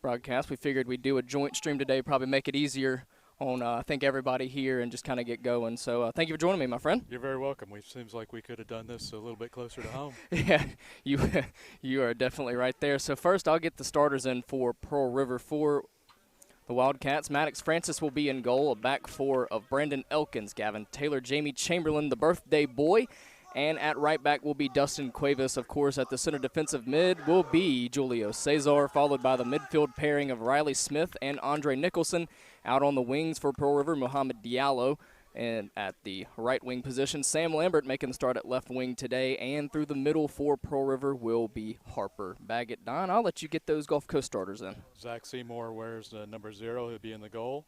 broadcast. We figured we'd do a joint stream today, probably make it easier on, I think, everybody here and just kind of get going. So thank you for joining me, my friend. You're very welcome. It seems like we could have done this a little bit closer to home. Yeah, you you are definitely right there. So first, I'll get the starters in for Pearl River for the Wildcats. Maddox Francis will be in goal, a back four of Brandon Elkins, Gavin Taylor, Jamie Chamberlain, the birthday boy. And at right back will be Dustin Cuevas. Of course, at the center defensive mid will be Julio Cesar, followed by the midfield pairing of Riley Smith and Andre Nicholson. Out on the wings for Pearl River, Mohamed Diallo. And at the right wing position, Sam Lambert making the start at left wing today. And through the middle for Pearl River will be Harper Baggett. Don, I'll let you get those Gulf Coast starters in. Zach Seymour wears number 0. He'll be in the goal.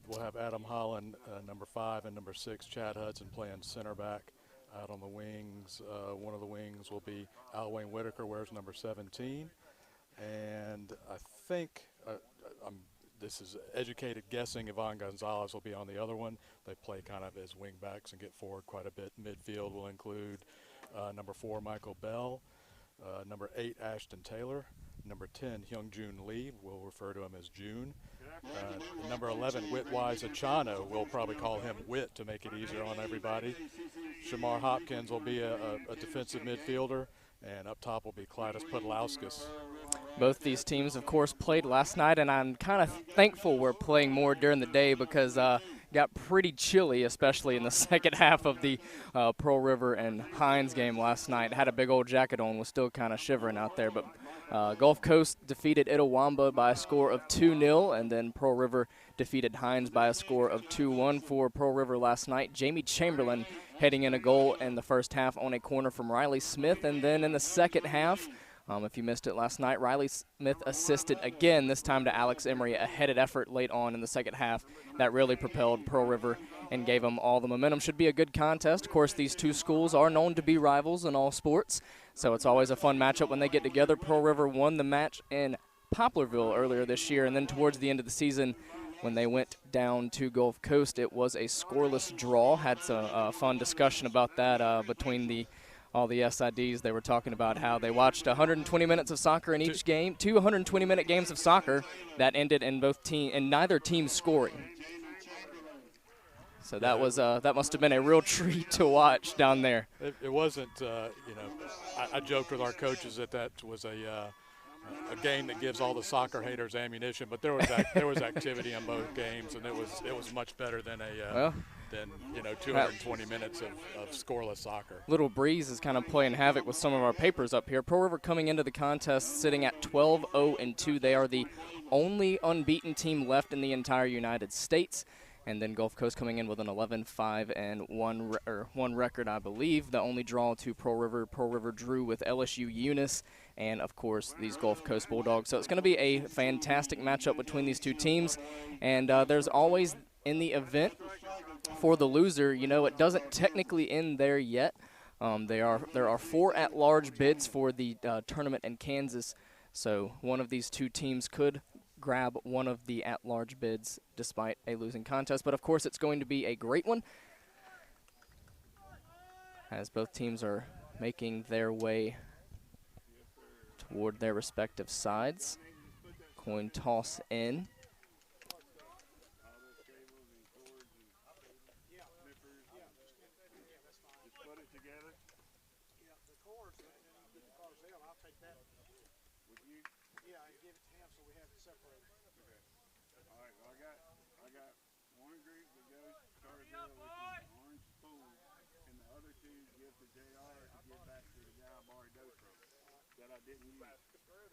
We'll have Adam Holland, number 5, and number 6, Chad Hudson, playing center back. Out on the wings, one of the wings will be Al Wayne Whitaker, wears number 17. And I think, this is educated guessing, Yvonne Gonzalez will be on the other one. They play kind of as wing backs and get forward quite a bit. Midfield will include number 4, Michael Bell, number 8, Ashton Taylor, number 10, Hyungjun Lee. We'll refer to him as June. Number 11, Whitwise Achano. We'll probably call him Whit to make it easier on everybody. Shamar Hopkins will be a defensive midfielder, and up top will be Clytus Podlauskas. Both these teams, of course, played last night, and I'm kind of thankful we're playing more during the day because got pretty chilly, especially in the second half of the Pearl River and Hines game last night. Had a big old jacket on, was still kind of shivering out there. But Gulf Coast defeated Itawamba by a score of 2-0, and then Pearl River defeated Hines by a score of 2-1 for Pearl River last night. Jamie Chamberlain heading in a goal in the first half on a corner from Riley Smith, and then in the second half, if you missed it last night, Riley Smith assisted again, this time to Alex Emery, a headed effort late on in the second half that really propelled Pearl River and gave them all the momentum. Should be a good contest. Of course, these two schools are known to be rivals in all sports, so it's always a fun matchup when they get together. Pearl River won the match in Poplarville earlier this year, and then towards the end of the season, when they went down to Gulf Coast, it was a scoreless draw. Had some fun discussion about that between all the SIDs. They were talking about how they watched 120 minutes of soccer in each game, 2 120-minute games of soccer that ended in neither team scoring. So that was that must have been a real treat to watch down there. It wasn't, I joked with our coaches that was a game that gives all the soccer haters ammunition, but there was activity in both games, and it was much better than 220 minutes of scoreless soccer. Little Breeze is kind of playing havoc with some of our papers up here. Pearl River coming into the contest sitting at 12-0-2. They are the only unbeaten team left in the entire United States. And then Gulf Coast coming in with an 11-5-1 record, I believe. The only draw to Pearl River. Pearl River drew with LSU Eunice and, of course, these Gulf Coast Bulldogs. So it's going to be a fantastic matchup between these two teams. And there's always, in the event, for the loser, it doesn't technically end there yet. There are 4 at-large bids for the tournament in Kansas. So one of these two teams could grab one of the at-large bids despite a losing contest. But, of course, it's going to be a great one as both teams are making their way toward their respective sides. Coin toss in.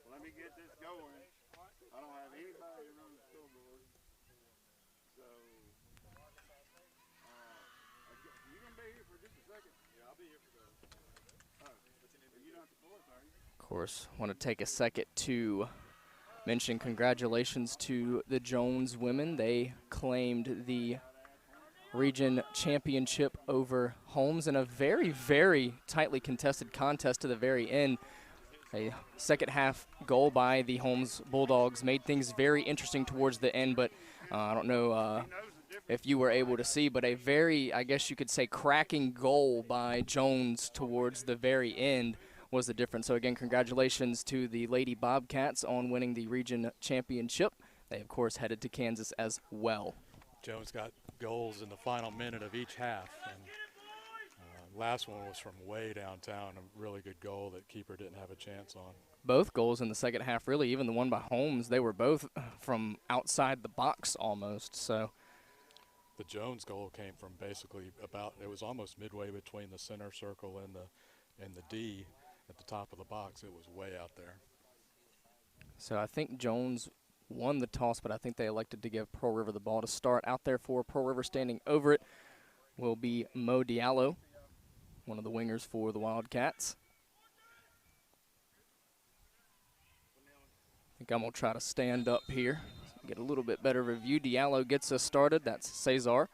Let me get this going. I don't have anybody around the scoreboard. So, you going to be here for just a second? Yeah, I'll be here for the. Oh, you don't have to pull us, are you? Of course, want to take a second to mention congratulations to the Jones women. They claimed the region championship over Holmes in a very, very tightly contested contest to the very end. A second half goal by the Holmes Bulldogs made things very interesting towards the end, but I don't know if you were able to see, but a very, I guess you could say, cracking goal by Jones towards the very end was the difference. So again, congratulations to the Lady Bobcats on winning the region championship. They, of course, headed to Kansas as well. Jones got goals in the final minute of each half. And last one was from way downtown, a really good goal that keeper didn't have a chance on. Both goals in the second half, really, even the one by Holmes, they were both from outside the box almost. So the Jones goal came from basically it was almost midway between the center circle and the D at the top of the box. It was way out there. So I think Jones won the toss, but I think they elected to give Pearl River the ball to start. Out there for Pearl River, standing over it will be Mo Diallo, one of the wingers for the Wildcats. I think I'm going to try to stand up here, get a little bit better review. Diallo gets us started. That's Cesar.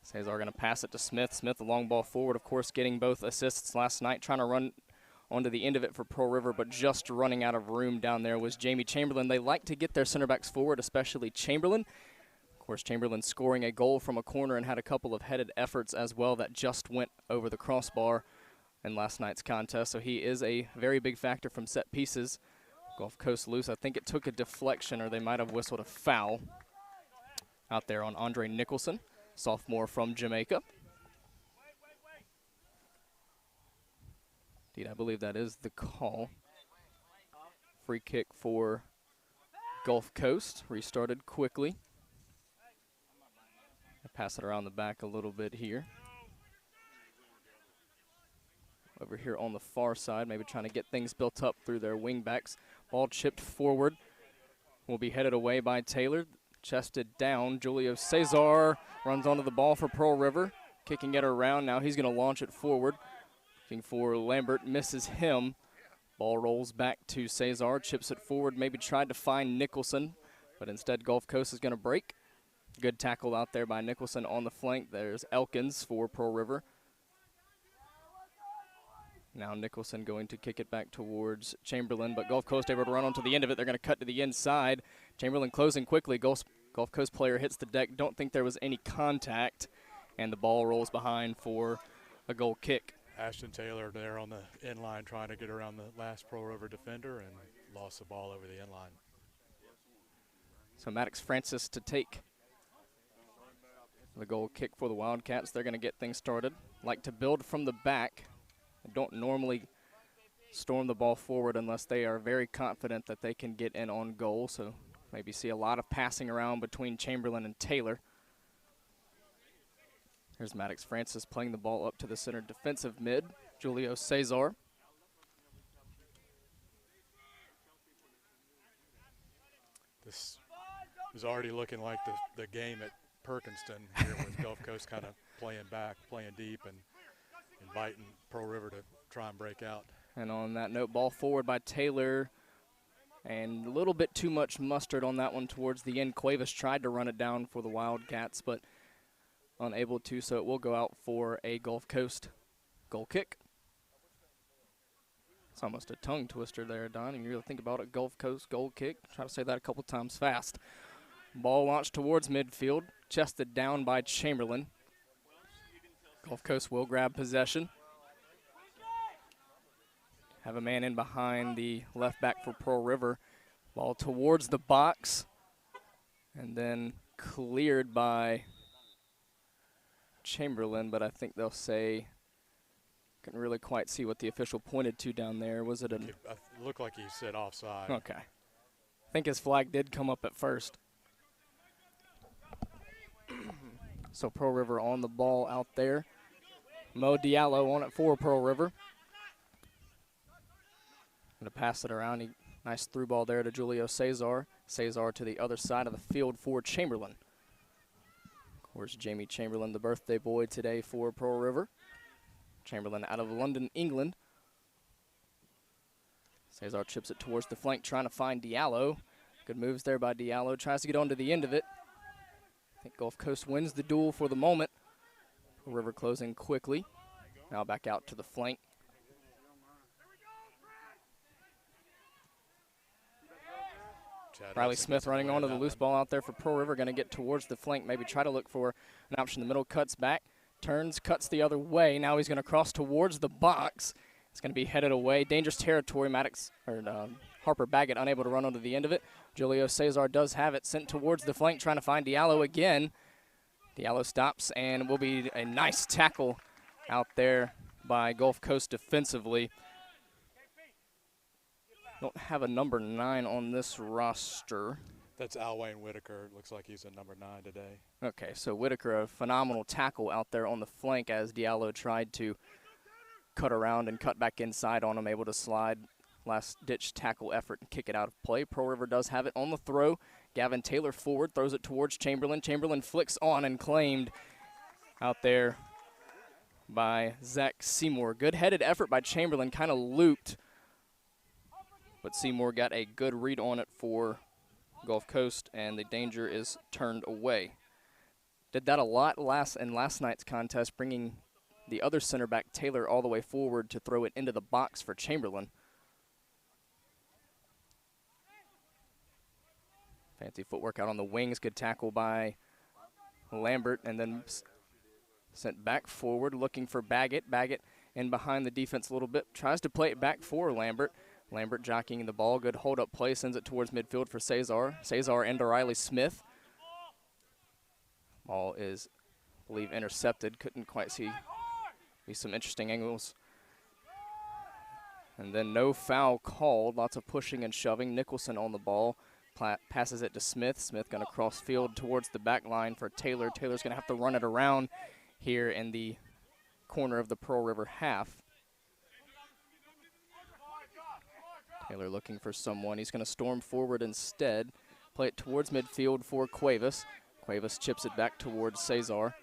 Cesar going to pass it to Smith. Smith, the long ball forward, of course, getting both assists last night, trying to run onto the end of it for Pearl River, but just running out of room down there was Jamie Chamberlain. They like to get their center backs forward, especially Chamberlain. Of course, Chamberlain scoring a goal from a corner and had a couple of headed efforts as well that just went over the crossbar in last night's contest. So he is a very big factor from set pieces. Gulf Coast loose. I think it took a deflection, or they might have whistled a foul out there on Andre Nicholson, sophomore from Jamaica. Indeed, I believe that is the call. Free kick for Gulf Coast. Restarted quickly. I pass it around the back a little bit here. Over here on the far side, maybe trying to get things built up through their wing backs. Ball chipped forward. Will be headed away by Taylor. Chested down. Julio Cesar runs onto the ball for Pearl River. Kicking it around. Now he's going to launch it forward. Looking for Lambert. Misses him. Ball rolls back to Cesar. Chips it forward. Maybe tried to find Nicholson. But instead Gulf Coast is going to break. Good tackle out there by Nicholson on the flank. There's Elkins for Pearl River. Now Nicholson going to kick it back towards Chamberlain, but Gulf Coast able to run onto the end of it. They're going to cut to the inside. Chamberlain closing quickly. Gulf Coast player hits the deck. Don't think there was any contact, and the ball rolls behind for a goal kick. Ashton Taylor there on the end line trying to get around the last Pearl River defender and lost the ball over the end line. So Maddox Francis to take the goal kick for the Wildcats. They're going to get things started. Like to build from the back. They don't normally storm the ball forward unless they are very confident that they can get in on goal. So maybe see a lot of passing around between Chamberlain and Taylor. Here's Maddox Francis playing the ball up to the center defensive mid. Julio Cesar. This is already looking like the game at Perkinston here with Gulf Coast kind of playing back, playing deep, and inviting Pearl River to try and break out. And on that note, ball forward by Taylor. And a little bit too much mustard on that one towards the end. Cuevas tried to run it down for the Wildcats, but unable to, so it will go out for a Gulf Coast goal kick. It's almost a tongue twister there, Don. You really think about it, Gulf Coast goal kick. Try to say that a couple times fast. Ball launched towards midfield, chested down by Chamberlain. Gulf Coast will grab possession. Have a man in behind the left back for Pearl River. Ball towards the box, and then cleared by Chamberlain, but I think they'll say, couldn't really quite see what the official pointed to down there. Was it a... It looked like he said offside. Okay. I think his flag did come up at first. So Pearl River on the ball out there. Mo Diallo on it for Pearl River. Going to pass it around. Nice through ball there to Julio Cesar. Cesar to the other side of the field for Chamberlain. Of course, Jamie Chamberlain, the birthday boy today for Pearl River. Chamberlain out of London, England. Cesar chips it towards the flank, trying to find Diallo. Good moves there by Diallo. Tries to get onto the end of it. I think Gulf Coast wins the duel for the moment. Pearl River closing quickly. Now back out to the flank. Riley Smith running onto the loose ball out there for Pearl River. Going to get towards the flank. Maybe try to look for an option in the middle. Cuts back. Turns. Cuts the other way. Now he's going to cross towards the box. It's going to be headed away. Dangerous territory. Harper Baggett unable to run onto the end of it. Julio Cesar does have it, sent towards the flank, trying to find Diallo again. Diallo stops, and will be a nice tackle out there by Gulf Coast defensively. Don't have a number 9 on this roster. That's Alwayne Whitaker. Looks like he's at number 9 today. Okay, so Whitaker, a phenomenal tackle out there on the flank as Diallo tried to cut around and cut back inside on him, able to slide. Last-ditch tackle effort and kick it out of play. Pearl River does have it on the throw. Gavin Taylor forward, throws it towards Chamberlain. Chamberlain flicks on and claimed out there by Zach Seymour. Good-headed effort by Chamberlain, kind of looped, but Seymour got a good read on it for Gulf Coast, and the danger is turned away. Did that a lot in last night's contest, bringing the other center back, Taylor, all the way forward to throw it into the box for Chamberlain. Fancy footwork out on the wings. Good tackle by Lambert, and then sent back forward looking for Baggett. Baggett in behind the defense a little bit. Tries to play it back for Lambert. Lambert jockeying the ball. Good hold-up play. Sends it towards midfield for Cesar. Cesar into Riley Smith. Ball is, I believe, intercepted. Couldn't quite see. Be some interesting angles. And then no foul called. Lots of pushing and shoving. Nicholson on the ball. Passes it to Smith. Smith going to cross field towards the back line for Taylor. Taylor's going to have to run it around here in the corner of the Pearl River half. Taylor looking for someone. He's going to storm forward instead. Play it towards midfield for Cuevas. Cuevas chips it back towards Cesar.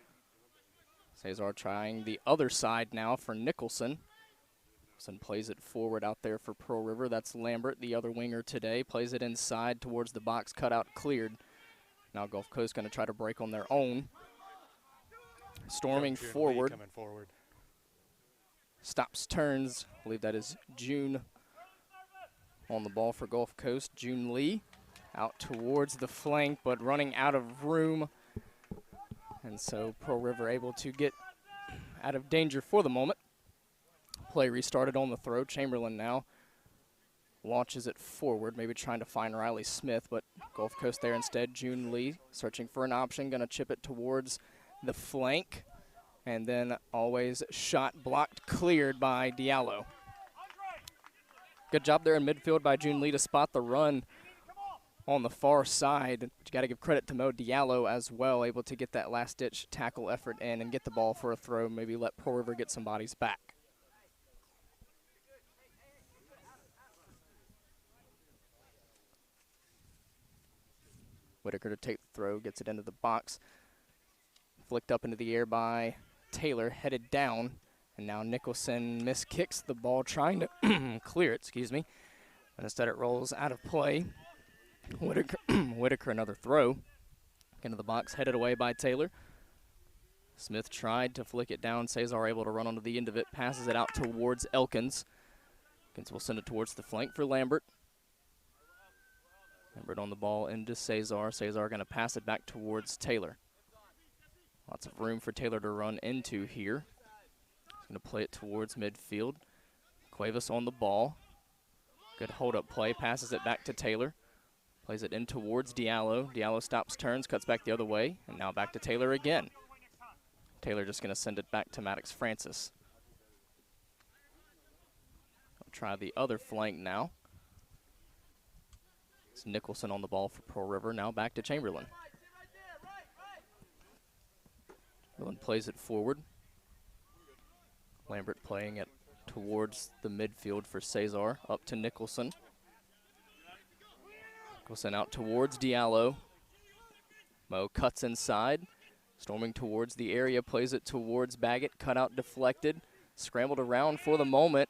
Cesar trying the other side now for Nicholson. And plays it forward out there for Pearl River. That's Lambert, the other winger today. Plays it inside towards the box, cut out, cleared. Now Gulf Coast going to try to break on their own. Storming forward. Coming forward. Stops, turns. I believe that is June on the ball for Gulf Coast. June Lee out towards the flank, but running out of room. And so Pearl River able to get out of danger for the moment. Play restarted on the throw. Chamberlain now launches it forward, maybe trying to find Riley Smith, but Gulf Coast there instead. June Lee searching for an option, going to chip it towards the flank, and then always shot blocked, cleared by Diallo. Good job there in midfield by June Lee to spot the run on the far side. But you got to give credit to Mo Diallo as well, able to get that last-ditch tackle effort in and get the ball for a throw, maybe let Pearl River get some bodies back. Whitaker to take the throw, gets it into the box. Flicked up into the air by Taylor, headed down. And now Nicholson miskicks the ball, trying to clear it, And instead it rolls out of play. Whitaker another throw. Into the box, headed away by Taylor. Smith tried to flick it down. Cesar able to run onto the end of it, passes it out towards Elkins. Elkins will send it towards the flank for Lambert. Lambert on the ball into Cesar. Cesar going to pass it back towards Taylor. Lots of room for Taylor to run into here. He's going to play it towards midfield. Cuevas on the ball. Good hold-up play. Passes it back to Taylor. Plays it in towards Diallo. Diallo stops, turns, cuts back the other way, and now back to Taylor again. Taylor just going to send it back to Maddox Francis. I'll try the other flank now. It's Nicholson on the ball for Pearl River. Now back to Chamberlain. Chamberlain plays it forward. Lambert playing it towards the midfield for Cesar. Up to Nicholson. Nicholson out towards Diallo. Mo cuts inside. Storming towards the area. Plays it towards Baggett. Cut out deflected. Scrambled around for the moment.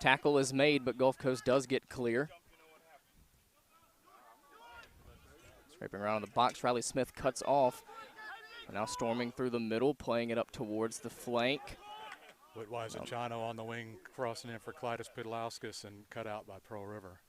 Tackle is made, but Gulf Coast does get clear. Scraping around in the box, Riley Smith cuts off. Now storming through the middle, playing it up towards the flank. Whitwise and Chano on the wing, crossing in for Clytus Pidlauskas and cut out by Pearl River.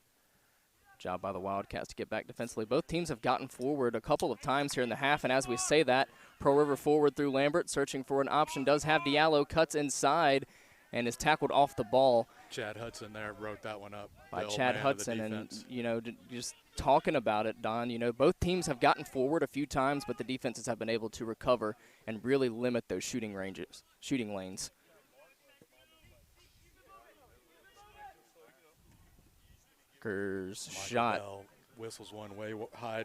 Job by the Wildcats to get back defensively. Both teams have gotten forward a couple of times here in the half, and as we say that, Pearl River forward through Lambert, searching for an option, does have Diallo, cuts inside, and is tackled off the ball Chad Hudson there wrote that one up. by the old Chad man of the Hudson. And, defense. you know, just talking about it, Don, you know, both teams have gotten forward a few times, but the defenses have been able to recover and really limit those shooting lanes. Shot. Bell whistles one way high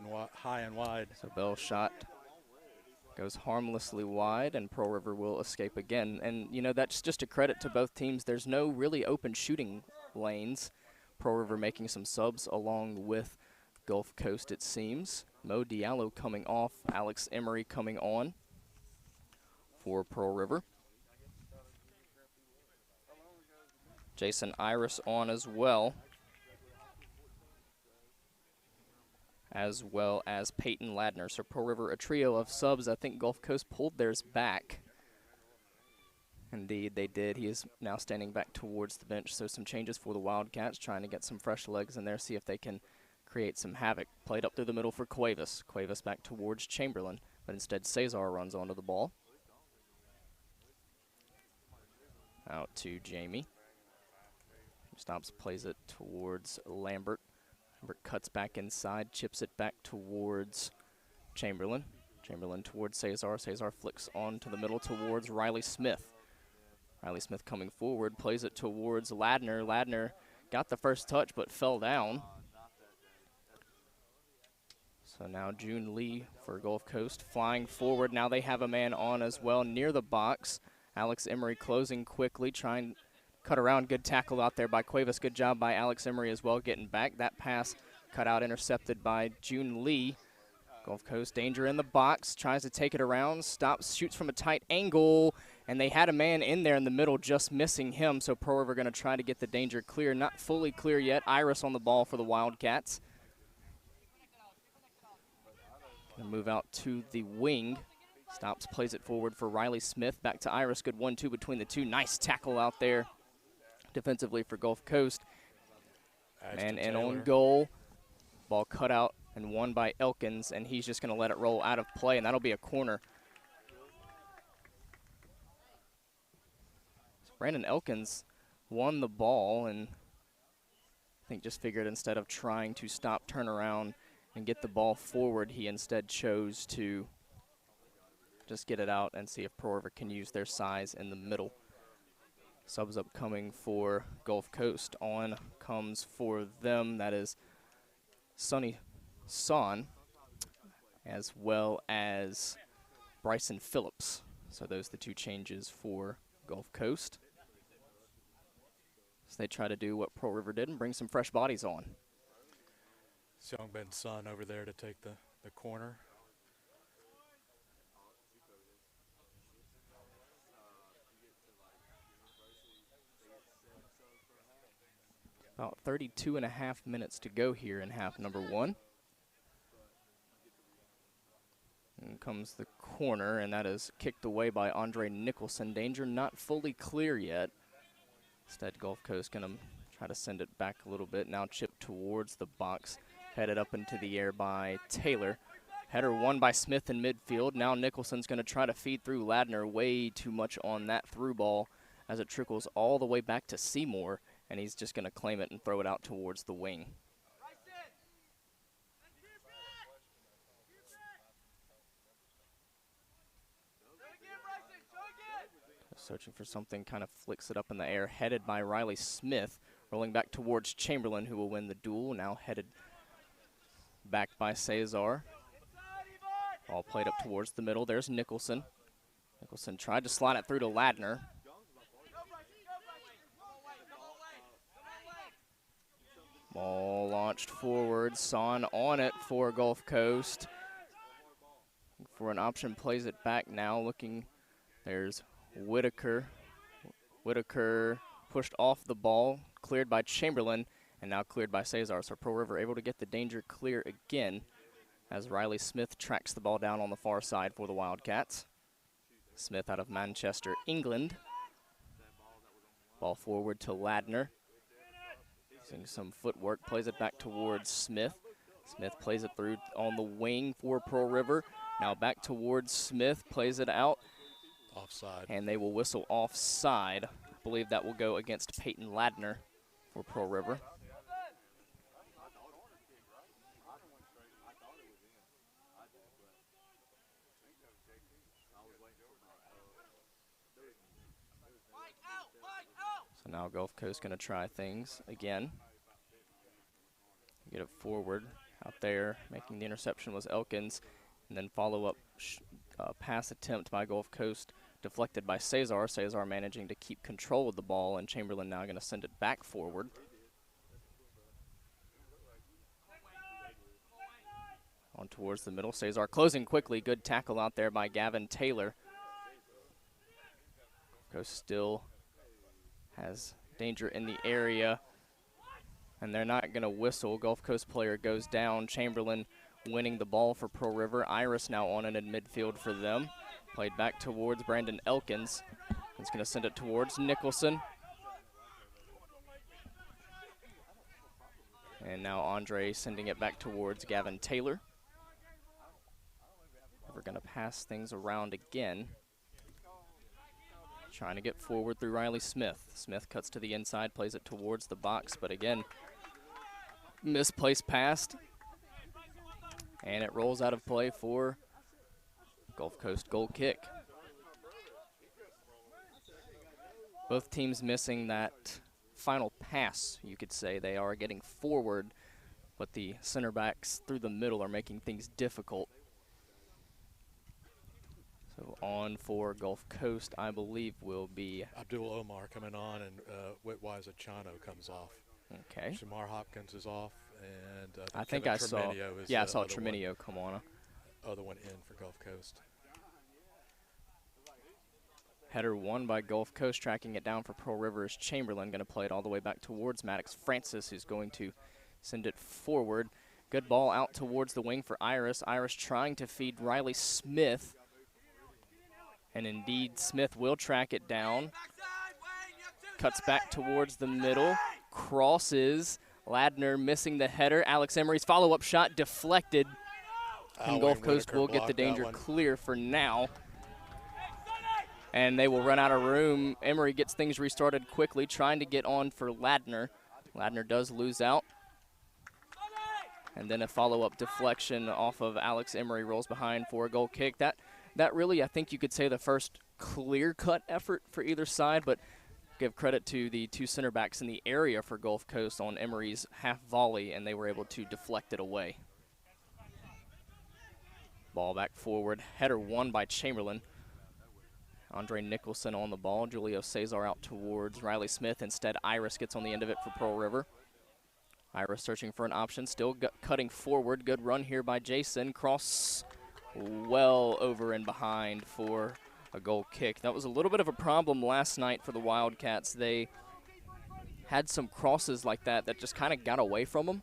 and wide. So Bell's shot goes harmlessly wide, and Pearl River will escape again. And, you know, that's just a credit to both teams. There's no really open shooting lanes. Pearl River making some subs along with Gulf Coast, it seems. Mo Diallo coming off, Alex Emery coming on for Pearl River. Jason Iris on as well as Peyton Ladner. So Pearl River, a trio of subs. I think Gulf Coast pulled theirs back. Indeed, they did. He is now standing back towards the bench. So some changes for the Wildcats, trying to get some fresh legs in there, see if they can create some havoc. Played up through the middle for Cuevas. Cuevas back towards Chamberlain, but instead Cesar runs onto the ball. Out to Jamie. Stops, plays it towards Lambert. Lambert cuts back inside, chips it back towards Chamberlain. Chamberlain towards Cesar. Cesar flicks on to the middle towards Riley Smith. Riley Smith coming forward, plays it towards Ladner. Ladner got the first touch but fell down. So now June Lee for Gulf Coast flying forward. Now they have a man on as well near the box. Alex Emery closing quickly, trying cut around. Good tackle out there by Cuevas. Good job by Alex Emery as well, getting back. That pass cut out, intercepted by June Lee. Gulf Coast danger in the box, tries to take it around, stops, shoots from a tight angle, and they had a man in there in the middle, just missing him. So Pearl River going to try to get the danger clear. Not fully clear yet. Iris on the ball for the Wildcats. Gonna move out to the wing. Stops, plays it forward for Riley Smith. Back to Iris. Good 1-2 between the two. Nice tackle out there defensively for Gulf Coast. And on goal. Ball cut out and won by Elkins, and he's just going to let it roll out of play, and that'll be a corner. So Brandon Elkins won the ball, and I think just figured instead of trying to stop, turn around, and get the ball forward, he instead chose to just get it out and see if Pearl River can use their size in the middle. Subs upcoming for Gulf Coast. On comes for them, that is Sonny Son, as well as Bryson Phillips. So those are the two changes for Gulf Coast. So they try to do what Pearl River did and bring some fresh bodies on. Seongben's son over there to take the corner. About 32.5 minutes to go here in half number one. And comes the corner, and that is kicked away by Andre Nicholson. Danger not fully clear yet. Instead, Gulf Coast going to try to send it back a little bit. Now chipped towards the box, headed up into the air by Taylor. Header won by Smith in midfield. Now Nicholson's going to try to feed through Ladner. Way too much on that through ball as it trickles all the way back to Seymour. And he's just going to claim it and throw it out towards the wing. Searching for something, kind of flicks it up in the air, headed by Riley Smith, rolling back towards Chamberlain, who will win the duel. Now headed back by Cesar. Ball played up towards the middle. There's Nicholson. Nicholson tried to slide it through to Ladner. Ball launched forward. Son on it for Gulf Coast. For an option, plays it back now. Looking, there's Whitaker. Whitaker pushed off the ball, cleared by Chamberlain, and now cleared by Cesar. So Pearl River able to get the danger clear again as Riley Smith tracks the ball down on the far side for the Wildcats. Smith out of Manchester, England. Ball forward to Ladner. Using some footwork, plays it back towards Smith. Smith plays it through on the wing for Pearl River. Now back towards Smith, plays it out. Offside. And they will whistle offside. believe that will go against Peyton Ladner for Pearl River. So now Gulf Coast going to try things again. Get it forward out there. Making the interception was Elkins. And then follow-up pass attempt by Gulf Coast deflected by Cesar. Cesar managing to keep control of the ball, and Chamberlain now going to send it back forward. On towards the middle. Cesar closing quickly. Good tackle out there by Gavin Taylor. Coast still has danger in the area, and they're not going to whistle. Gulf Coast player goes down. Chamberlain winning the ball for Pearl River. Iris now on it in midfield for them. Played back towards Brandon Elkins. He's going to send it towards Nicholson. And now Andre sending it back towards Gavin Taylor. We're going to pass things around again. Trying to get forward through Riley Smith. Smith cuts to the inside, plays it towards the box, but again, misplaced pass. And it rolls out of play for Gulf Coast goal kick. Both teams missing that final pass, you could say. They are getting forward, but the center backs through the middle are making things difficult. So on for Gulf Coast, I believe, will be Abdul Omar coming on, and Whitwise Achano comes off. Okay. Shamar Hopkins is off, and I think I saw. Yeah, I saw Tremenio come on. Other one in for Gulf Coast. Header won by Gulf Coast. Tracking it down for Pearl River is Chamberlain. Going to play it all the way back towards Maddox Francis, who's going to send it forward. Good ball out towards the wing for Iris. Iris trying to feed Riley Smith. And indeed, Smith will track it down. Cuts back towards the middle. Crosses. Ladner missing the header. Alex Emery's follow-up shot deflected. And Gulf Coast will get the danger clear for now. And they will run out of room. Emery gets things restarted quickly, trying to get on for Ladner. Ladner does lose out. And then a follow-up deflection off of Alex Emery rolls behind for a goal kick. That really, I think you could say, the first clear-cut effort for either side, but give credit to the two center backs in the area for Gulf Coast on Emery's half volley, and they were able to deflect it away. Ball back forward. Header won by Chamberlain. Andre Nicholson on the ball. Julio Cesar out towards Riley Smith. Instead, Iris gets on the end of it for Pearl River. Iris searching for an option. Still cutting forward. Good run here by Jason. Cross well over and behind for a goal kick. That was a little bit of a problem last night for the Wildcats. They had some crosses like that just kind of got away from them.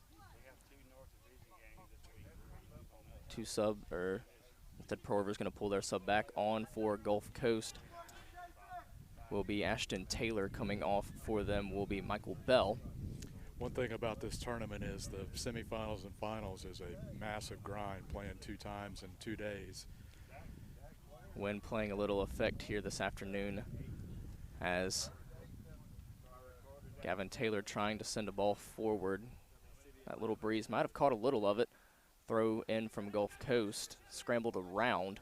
Instead, Pearl River's going to pull their sub back. On for Gulf Coast will be Ashton Taylor. Coming off for them will be Michael Bell. One thing about this tournament is the semifinals and finals is a massive grind, playing 2 times in 2 days. Wind playing a little effect here this afternoon as Gavin Taylor trying to send a ball forward. That little breeze might have caught a little of it. Throw in from Gulf Coast, scrambled around.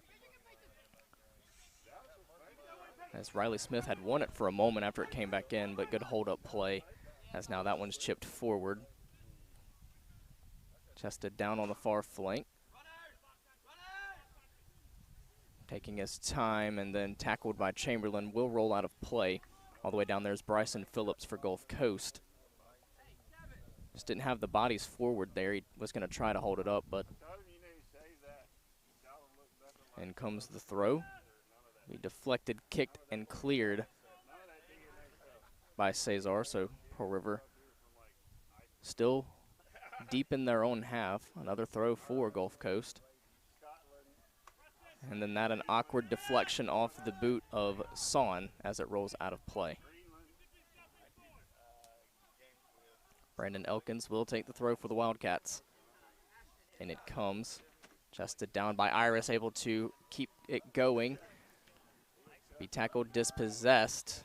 As Riley Smith had won it for a moment after it came back in, but good hold-up play as now that one's chipped forward. Chested down on the far flank. Taking his time and then tackled by Chamberlain, will roll out of play. All the way down there is Bryson Phillips for Gulf Coast. Just didn't have the bodies forward there. He was going to try to hold it up, but in comes the throw. He deflected, kicked, and cleared by Cesar, so Pearl River still deep in their own half. Another throw for Gulf Coast. And then an awkward deflection off the boot of Son as it rolls out of play. Brandon Elkins will take the throw for the Wildcats. And it comes chested down by Iris, able to keep it going. Be tackled, dispossessed.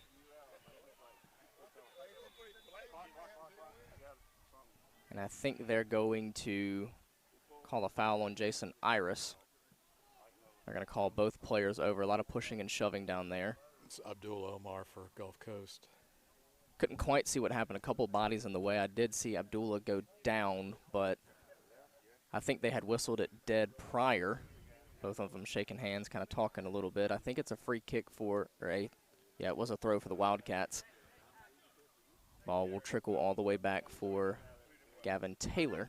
And I think they're going to call a foul on Jason Iris. They're going to call both players over. A lot of pushing and shoving down there. It's Abdul Omar for Gulf Coast. Couldn't quite see what happened. A couple bodies in the way. I did see Abdullah go down, but I think they had whistled it dead prior. Both of them shaking hands, kind of talking a little bit. I think it's a free kick yeah, it was a throw for the Wildcats. Ball will trickle all the way back for Gavin Taylor.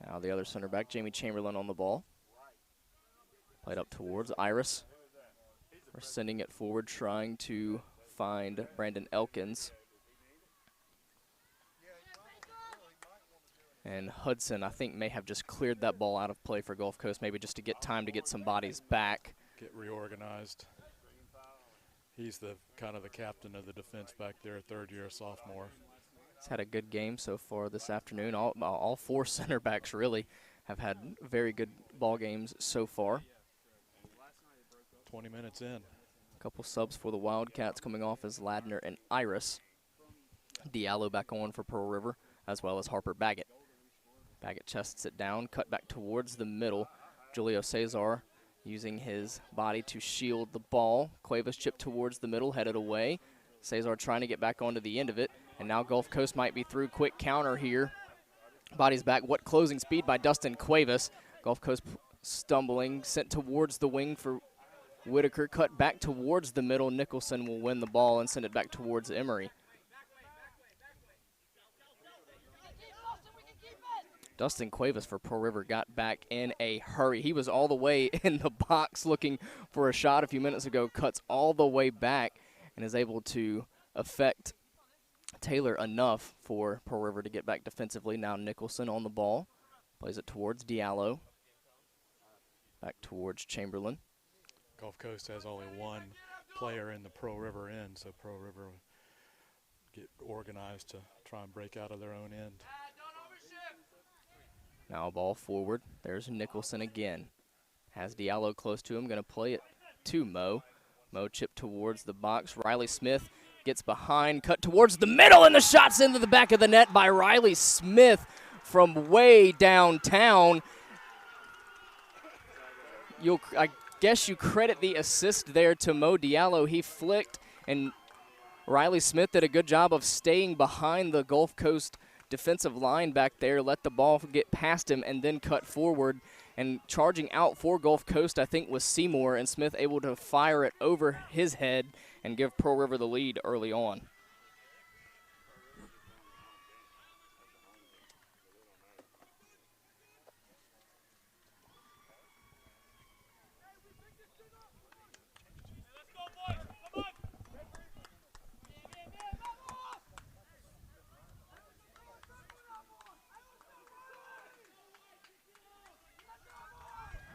Now the other center back, Jamie Chamberlain, on the ball. Played up towards Iris. We're sending it forward, trying to find Brandon Elkins. And Hudson, I think, may have just cleared that ball out of play for Gulf Coast, maybe just to get time to get some bodies back. Get reorganized. He's the kind of the captain of the defense back there, third-year sophomore. He's had a good game so far this afternoon. All four center backs really have had very good ball games so far. 20 minutes in. A couple subs for the Wildcats coming off as Ladner and Iris. Diallo back on for Pearl River, as well as Harper Baggett. Baggett chests it down, cut back towards the middle. Julio Cesar using his body to shield the ball. Cuevas chipped towards the middle, headed away. Cesar trying to get back onto the end of it. And now Gulf Coast might be through. Quick counter here. Bodies back. What closing speed by Dustin Cuevas. Gulf Coast stumbling, sent towards the wing for Whitaker. Cut back towards the middle. Nicholson will win the ball and send it back towards Emory. Dustin Cuevas for Pearl River got back in a hurry. He was all the way in the box looking for a shot a few minutes ago. Cuts all the way back and is able to affect Taylor enough for Pearl River to get back defensively. Now Nicholson on the ball. Plays it towards Diallo. Back towards Chamberlain. Gulf Coast has only one player in the Pearl River end, so Pearl River get organized to try and break out of their own end. Now a ball forward. There's Nicholson again. Has Diallo close to him. Going to play it to Mo. Mo chipped towards the box. Riley Smith gets behind. Cut towards the middle, and the shot's into the back of the net by Riley Smith from way downtown. I guess you credit the assist there to Mo Diallo. He flicked, and Riley Smith did a good job of staying behind the Gulf Coast defensive line back there, let the ball get past him, and then cut forward. And charging out for Gulf Coast, I think, was Seymour, and Smith able to fire it over his head and give Pearl River the lead early on.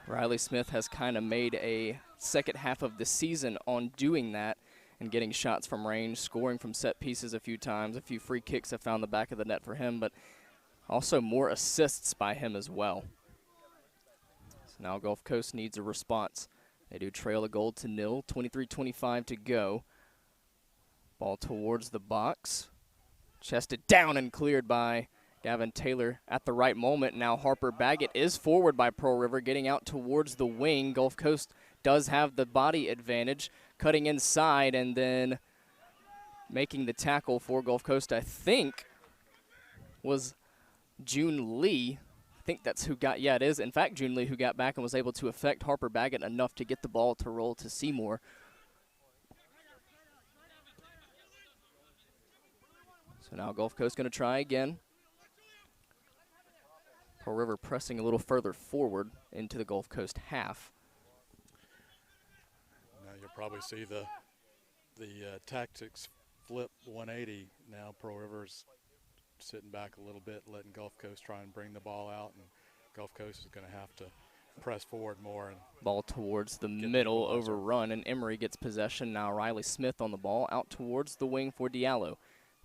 Riley Smith has kind of made a second half of the season on doing that and getting shots from range, scoring from set pieces a few times. A few free kicks have found the back of the net for him, but also more assists by him as well. So now Gulf Coast needs a response. They do trail a goal to nil, 23-25 to go. Ball towards the box. Chested down and cleared by Gavin Taylor at the right moment. Now Harper Baggett is forward by Pearl River, getting out towards the wing. Gulf Coast does have the body advantage, cutting inside and then making the tackle for Gulf Coast, I think, was June Lee. I think that's who got, yeah, it is, in fact, June Lee who got back and was able to affect Harper Baggett enough to get the ball to roll to Seymour. So now Gulf Coast going to try again. Pearl River pressing a little further forward into the Gulf Coast half. Now you'll probably see the tactics flip 180. Now Pearl River's sitting back a little bit, letting Gulf Coast try and bring the ball out, and Gulf Coast is going to have to press forward more. And ball towards the middle, overrun, and Emory gets possession. Now Riley Smith on the ball, out towards the wing for Diallo.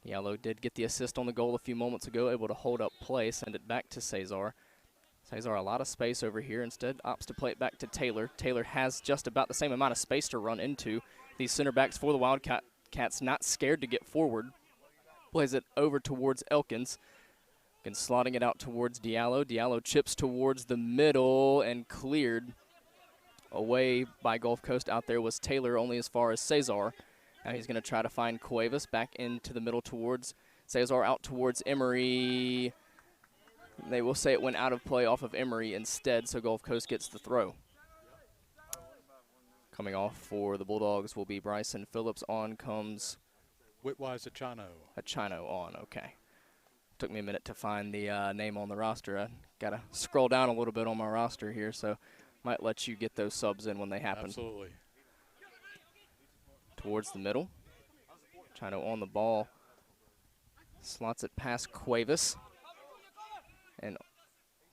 Diallo did get the assist on the goal a few moments ago, able to hold up play, send it back to Cesar. Cesar a lot of space over here, instead opts to play it back to Taylor. Taylor has just about the same amount of space to run into. These center backs for the Wildcats Wildcats not scared to get forward. Plays it over towards Elkins. And slotting it out towards Diallo. Diallo chips towards the middle and cleared away by Gulf Coast. Out there was Taylor, only as far as Cesar. Now he's going to try to find Cuevas back into the middle towards Cesar, out towards Emery. They will say it went out of play off of Emery instead, so Gulf Coast gets the throw. Coming off for the Bulldogs will be Bryson Phillips. On comes Whitwise Achano. Achano on, okay. Took me a minute to find the name on the roster. I got to scroll down a little bit on my roster here, so might let you get those subs in when they happen. Absolutely. Towards the middle. Chino on the ball. Slots it past Cuevas. And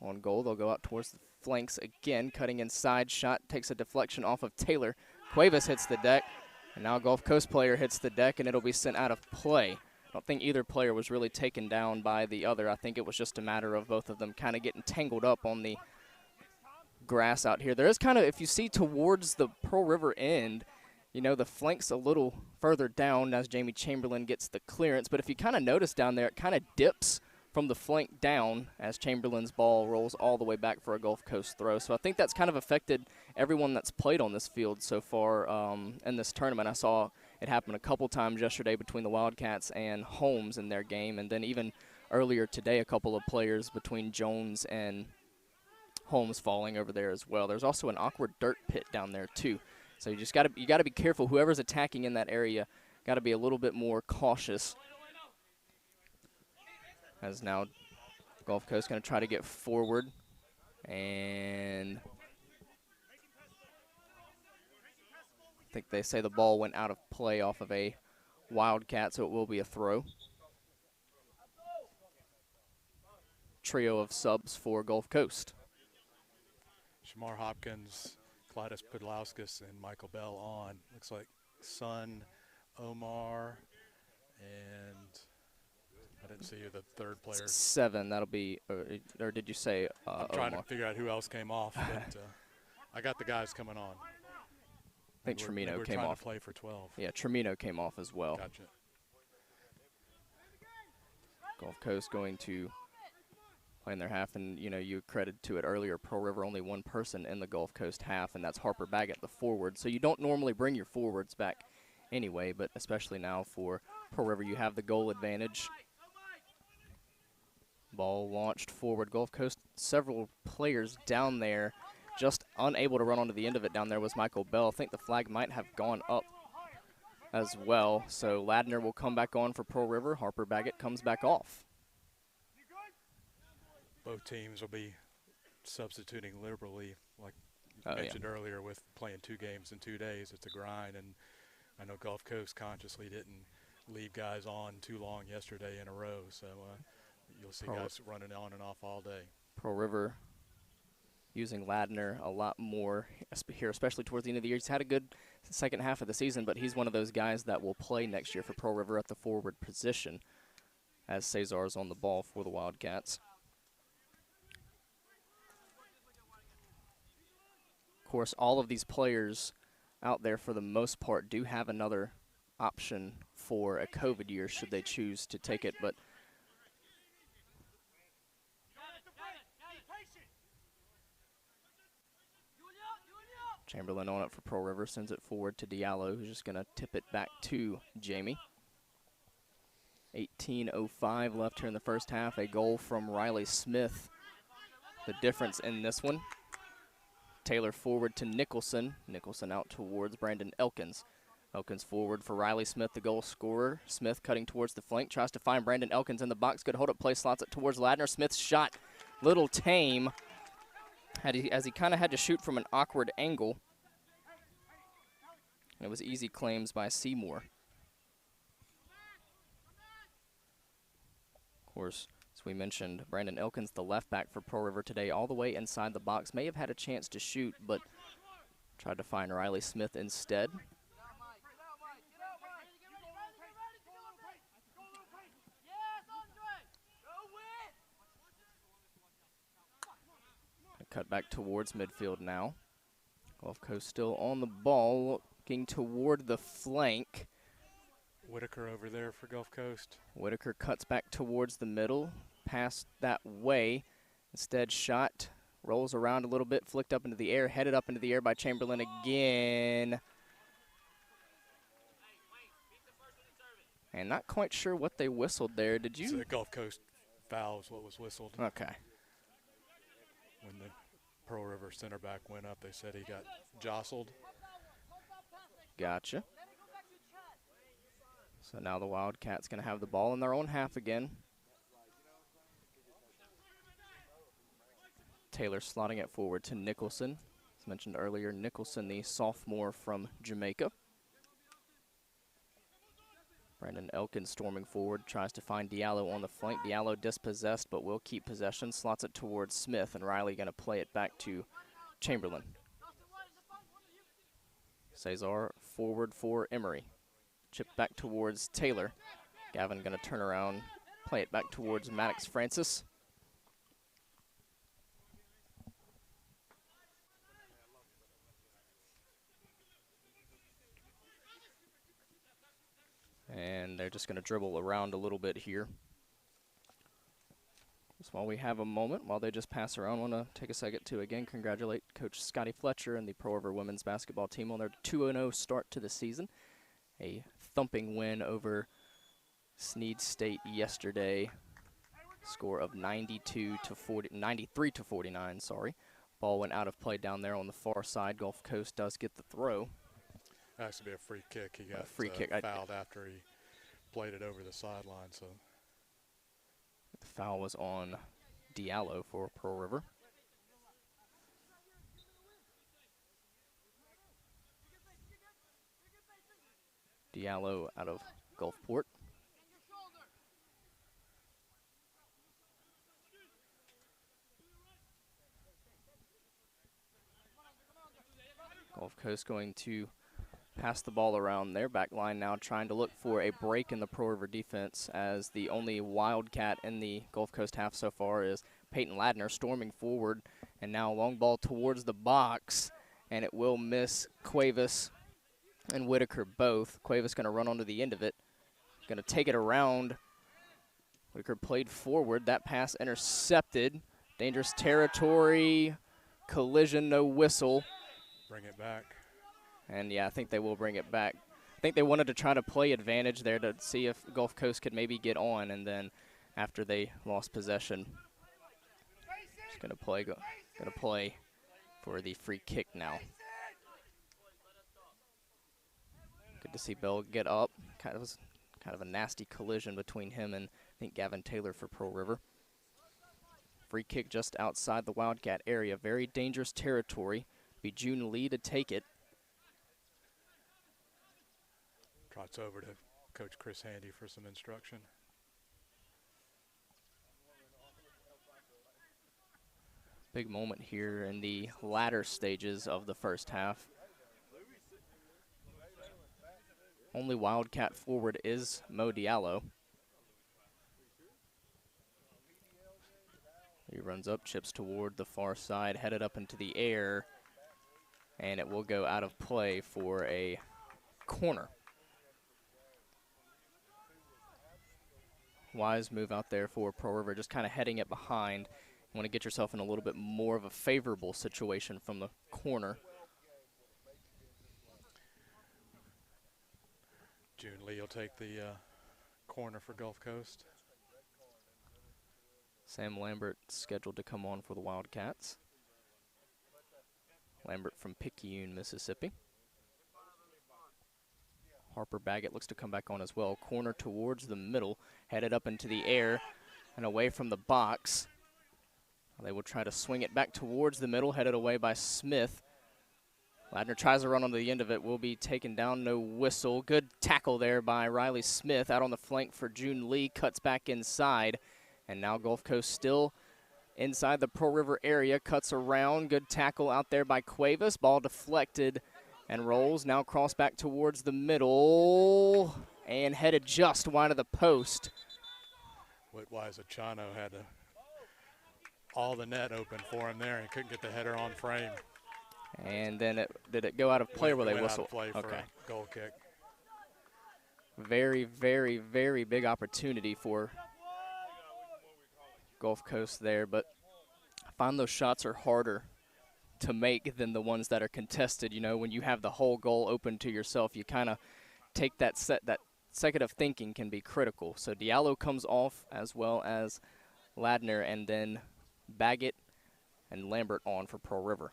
on goal, they'll go out towards the flanks again. Cutting inside shot. Takes a deflection off of Taylor. Cuevas hits the deck. And now Gulf Coast player hits the deck, and it'll be sent out of play. I don't think either player was really taken down by the other. I think it was just a matter of both of them kind of getting tangled up on the grass out here. There is kind of, if you see towards the Pearl River end, you know, the flank's a little further down as Jamie Chamberlain gets the clearance. But if you kind of notice down there, it kind of dips from the flank down as Chamberlain's ball rolls all the way back for a Gulf Coast throw. So I think that's kind of affected everyone that's played on this field so far in this tournament. I saw it happen a couple times yesterday between the Wildcats and Holmes in their game, and then even earlier today a couple of players between Jones and Holmes falling over there as well. There's also an awkward dirt pit down there too. So you just got to be careful. Whoever's attacking in that area got to be a little bit more cautious. As now Gulf Coast going to try to get forward, and I think they say the ball went out of play off of a Wildcat, so it will be a throw. Trio of subs for Gulf Coast. Shamar Hopkins, Clytus Podlauskas, and Michael Bell on. Looks like Son, Omar, and I didn't see who the third player. 7, that'll be, or did you say I'm trying Omar? to figure out who else came off, but I got the guys coming on. I think Tremino came trying off. To play for 12. Yeah, Tremino came off as well. Gotcha. Gulf Coast going to play in their half, and you know, you credited to it earlier, Pearl River only one person in the Gulf Coast half, and that's Harper Baggett, the forward. So you don't normally bring your forwards back anyway, but especially now for Pearl River, you have the goal advantage. Ball launched forward. Gulf Coast, several players down there, just unable to run onto the end of it. Down there was Michael Bell. I think the flag might have gone up as well. So Ladner will come back on for Pearl River. Harper Baggett comes back off. Both teams will be substituting liberally, like you mentioned earlier, with playing 2 games in 2 days. It's a grind, and I know Gulf Coast consciously didn't leave guys on too long yesterday in a row. So you'll see guys running on and off all day. Pearl River using Ladner a lot more here, especially towards the end of the year. He's had a good second half of the season, but he's one of those guys that will play next year for Pearl River at the forward position as Cesar's on the ball for the Wildcats. Of course, all of these players out there for the most part do have another option for a COVID year should they choose to take it, but Chamberlain on it for Pearl River, sends it forward to Diallo, who's just going to tip it back to Jamie. 18:05 left here in the first half. A goal from Riley Smith. The difference in this one. Taylor forward to Nicholson. Nicholson out towards Brandon Elkins. Elkins forward for Riley Smith, the goal scorer. Smith cutting towards the flank, tries to find Brandon Elkins in the box. Good hold-up play, slots it towards Ladner. Smith's shot, little tame, as he kind of had to shoot from an awkward angle. And it was easy claims by Seymour. Of course, as we mentioned, Brandon Elkins, the left back for Pearl River today, all the way inside the box. May have had a chance to shoot, but tried to find Riley Smith instead. Cut back towards midfield now. Gulf Coast still on the ball, looking toward the flank. Whitaker over there for Gulf Coast. Whitaker cuts back towards the middle, passed that way. Instead, shot, rolls around a little bit, flicked up into the air, headed up into the air by Chamberlain again. And not quite sure what they whistled there. Did you? So the Gulf Coast foul is what was whistled. Okay. When the Pearl River center back went up, they said he got jostled. Gotcha. So now the Wildcats going to have the ball in their own half again. Taylor slotting it forward to Nicholson. As mentioned earlier, Nicholson, the sophomore from Jamaica. Brandon Elkin storming forward, tries to find Diallo on the flank. Diallo dispossessed, but will keep possession. Slots it towards Smith, and Riley going to play it back to Chamberlain. Cesar forward for Emery. Chip back towards Taylor. Gavin going to turn around, play it back towards Maddox Francis. And they're just going to dribble around a little bit here. Just while we have a moment, while they just pass around, I want to take a second to again congratulate Coach Scotty Fletcher and the Pearl River women's basketball team on their 2-0 start to the season. A thumping win over Sneed State yesterday. Score of 93 to 49, sorry. Ball went out of play down there on the far side. Gulf Coast does get the throw. Has to be a free kick. He got free kick. Fouled after he played it over the sideline. So the foul was on Diallo for Pearl River. Diallo out of Gulfport. Gulf Coast going to pass the ball around their back line now, trying to look for a break in the Pearl River defense, as the only Wildcat in the Gulf Coast half so far is Peyton Ladner storming forward, and now a long ball towards the box, and it will miss Cuevas and Whitaker both. Cuevas going to run onto the end of it, going to take it around. Whitaker played forward. That pass intercepted. Dangerous territory, collision, no whistle. Bring it back. And, yeah, I think they will bring it back. I think they wanted to try to play advantage there to see if Gulf Coast could maybe get on, and then after they lost possession, just going to play for the free kick now. Good to see Bell get up. Kind of a nasty collision between him and I think Gavin Taylor for Pearl River. Free kick just outside the Wildcat area. Very dangerous territory. Be June Lee to take it. Trots over to Coach Chris Handy for some instruction. Big moment here in the latter stages of the first half. Only Wildcat forward is Mo Diallo. He runs up, chips toward the far side, headed up into the air, and it will go out of play for a corner. Wise move out there for Pearl River, just kind of heading it behind. You want to get yourself in a little bit more of a favorable situation from the corner. June Lee will take the corner for Gulf Coast. Sam Lambert scheduled to come on for the Wildcats. Lambert from Picayune, Mississippi. Harper Baggett looks to come back on as well. Corner towards the middle, headed up into the air and away from the box. They will try to swing it back towards the middle, headed away by Smith. Ladner tries to run onto the end of it, will be taken down, no whistle. Good tackle there by Riley Smith out on the flank for June Lee, cuts back inside. And now Gulf Coast still inside the Pearl River area, cuts around. Good tackle out there by Cuevas. Ball deflected and rolls. Now cross back towards the middle and headed just wide of the post. Whitwise Achano had all the net open for him there and couldn't get the header on frame. And then did it go out of play or will they whistle? Out of play for a goal kick. Very, very, very big opportunity for Gulf Coast there, but I find those shots are harder to make than the ones that are contested. You know, when you have the whole goal open to yourself, you kind of take that second of thinking can be critical. So Diallo comes off as well as Ladner, and then Baggett and Lambert on for Pearl River.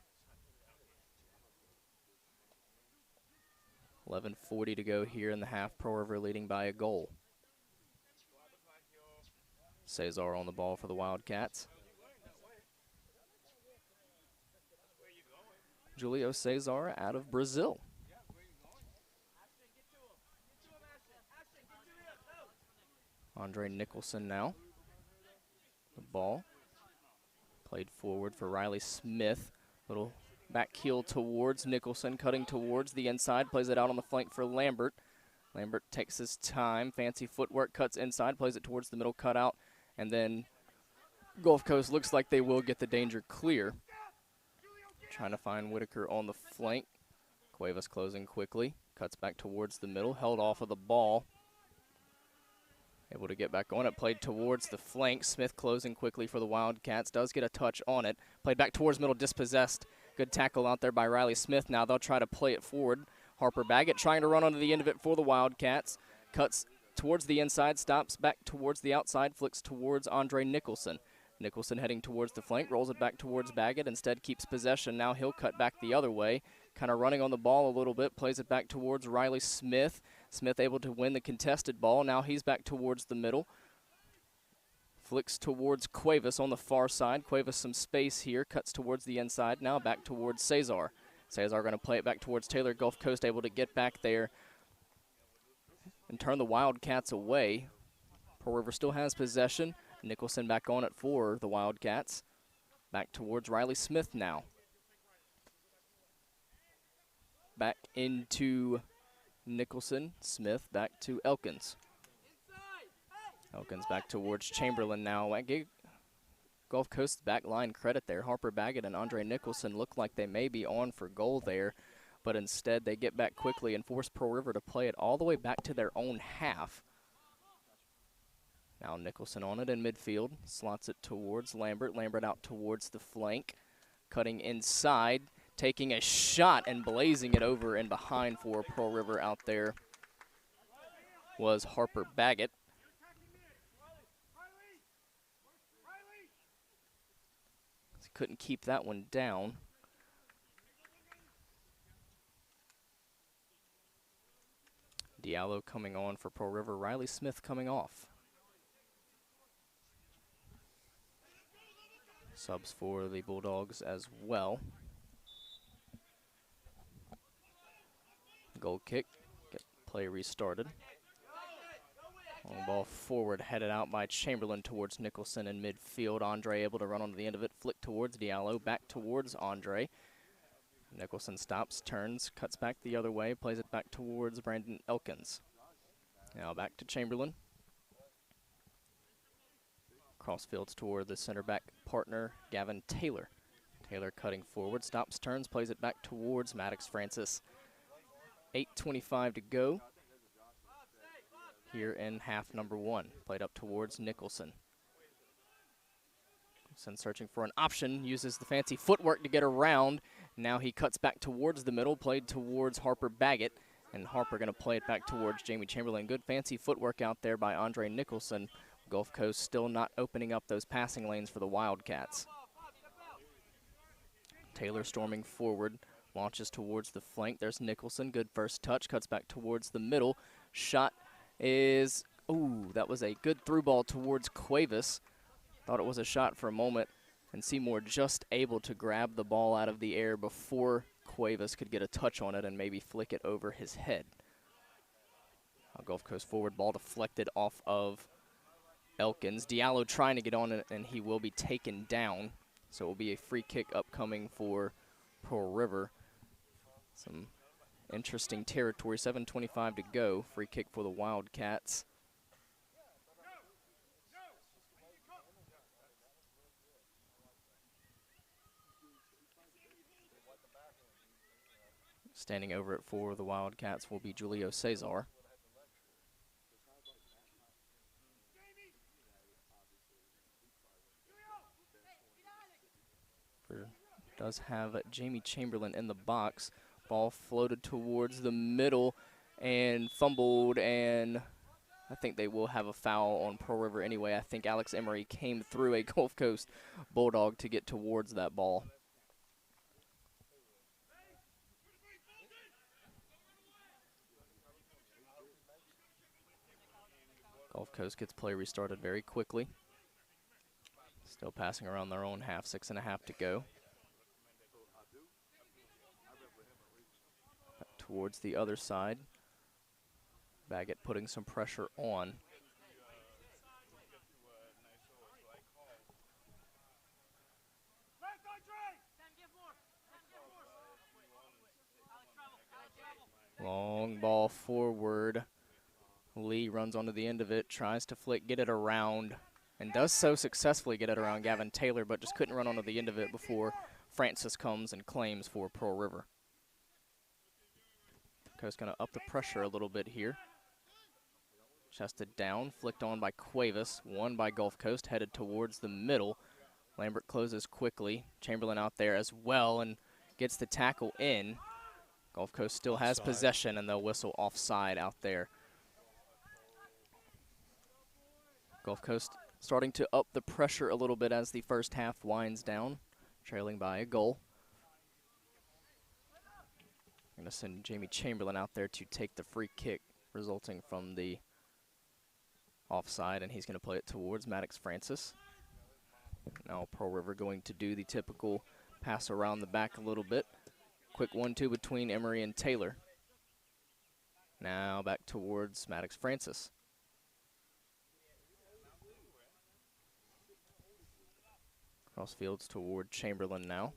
11:40 to go here in the half. Pearl River leading by a goal. Cesar on the ball for the Wildcats. Julio Cesar out of Brazil. Andre Nicholson now. The ball played forward for Riley Smith. Little back heel towards Nicholson, cutting towards the inside, plays it out on the flank for Lambert. Lambert takes his time, fancy footwork, cuts inside, plays it towards the middle cutout, and then Gulf Coast looks like they will get the danger clear. Trying to find Whitaker on the flank. Cuevas closing quickly, cuts back towards the middle, held off of the ball. Able to get back on it, played towards the flank. Smith closing quickly for the Wildcats, does get a touch on it. Played back towards middle, dispossessed. Good tackle out there by Riley Smith. Now they'll try to play it forward. Harper Baggett trying to run onto the end of it for the Wildcats. Cuts towards the inside, stops back towards the outside, flicks towards Andre Nicholson. Nicholson heading towards the flank, rolls it back towards Baggett, instead keeps possession. Now he'll cut back the other way, kind of running on the ball a little bit, plays it back towards Riley Smith. Smith able to win the contested ball. Now he's back towards the middle. Flicks towards Cuevas on the far side. Cuevas some space here, cuts towards the inside. Now back towards Cesar. Cesar going to play it back towards Taylor. Gulf Coast able to get back there and turn the Wildcats away. Pearl River still has possession. Nicholson back on it for the Wildcats. Back towards Riley Smith now. Back into Nicholson. Smith back to Elkins. Elkins back towards Chamberlain now. I gave Gulf Coast back line credit there. Harper Baggett and Andre Nicholson look like they may be on for goal there, but instead they get back quickly and force Pearl River to play it all the way back to their own half. Now Nicholson on it in midfield, slots it towards Lambert. Lambert out towards the flank, cutting inside, taking a shot and blazing it over and behind for Pearl River out there was Harper Baggett. Couldn't keep that one down. Diallo coming on for Pearl River. Riley Smith coming off. Subs for the Bulldogs as well. Goal kick. Get play restarted. Long ball forward, headed out by Chamberlain towards Nicholson in midfield. Andre able to run onto the end of it, flick towards Diallo, back towards Andre. Nicholson stops, turns, cuts back the other way, plays it back towards Brandon Elkins. Now back to Chamberlain. Crossfields toward the center back partner, Gavin Taylor. Taylor cutting forward, stops, turns, plays it back towards Maddox Francis. 8:25 to go here in half number one. Played up towards Nicholson. Nicholson searching for an option, uses the fancy footwork to get around. Now he cuts back towards the middle, played towards Harper Baggett, and Harper going to play it back towards Jamie Chamberlain. Good fancy footwork out there by Andre Nicholson. Gulf Coast still not opening up those passing lanes for the Wildcats. Taylor storming forward, launches towards the flank. There's Nicholson, good first touch, cuts back towards the middle. Shot is, ooh, that was a good through ball towards Cuevas. Thought it was a shot for a moment, and Seymour just able to grab the ball out of the air before Cuevas could get a touch on it and maybe flick it over his head. Gulf Coast forward, ball deflected off of Elkins. Diallo trying to get on it, and he will be taken down. So it will be a free kick upcoming for Pearl River. Some interesting territory, 7:25 to go. Free kick for the Wildcats. Standing over it for the Wildcats will be Julio Cesar. does have Jamie Chamberlain in the box. Ball floated towards the middle and fumbled, and I think they will have a foul on Pearl River anyway. I think Alex Emery came through a Gulf Coast Bulldog to get towards that ball. Gulf Coast gets play restarted very quickly. Still passing around their own half, 6.5 to go. Back towards the other side. Baggett putting some pressure on. Long ball forward. Lee runs onto the end of it, tries to flick, get it around, and does so successfully get it around Gavin Taylor, but just couldn't run onto the end of it before Francis comes and claims for Pearl River. Coast going to up the pressure a little bit here. Chested down, flicked on by Cuevas, won by Gulf Coast, headed towards the middle. Lambert closes quickly. Chamberlain out there as well and gets the tackle in. Gulf Coast still has possession, and they'll whistle offside out there. Gulf Coast starting to up the pressure a little bit as the first half winds down, trailing by a goal. I'm going to send Jamie Chamberlain out there to take the free kick resulting from the offside, and he's going to play it towards Maddox Francis. Now Pearl River going to do the typical pass around the back a little bit. Quick 1-2 between Emery and Taylor. Now back towards Maddox Francis. Cross fields toward Chamberlain now.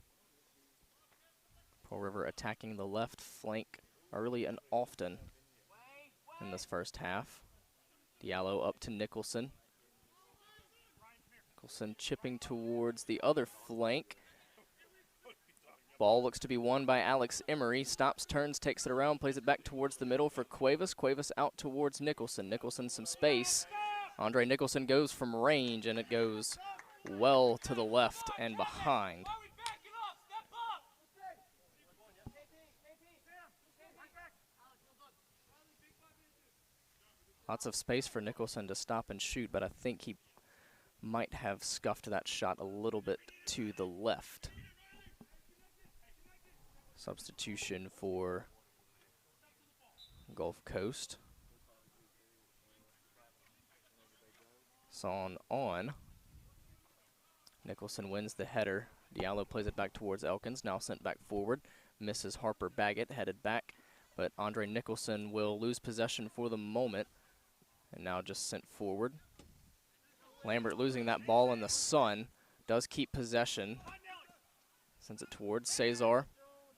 Pearl River attacking the left flank early and often in this first half. Diallo up to Nicholson. Nicholson chipping towards the other flank. Ball looks to be won by Alex Emery. Stops, turns, takes it around, plays it back towards the middle for Cuevas. Cuevas out towards Nicholson. Nicholson some space. Andre Nicholson goes from range, and it goes well to the left and behind. Lots of space for Nicholson to stop and shoot, but I think he might have scuffed that shot a little bit to the left. Substitution for Gulf Coast. Son on. Nicholson wins the header. Diallo plays it back towards Elkins, now sent back forward. Misses Harper Baggett, headed back, but Andre Nicholson will lose possession for the moment, and now just sent forward. Lambert losing that ball in the sun, does keep possession. Sends it towards Cesar.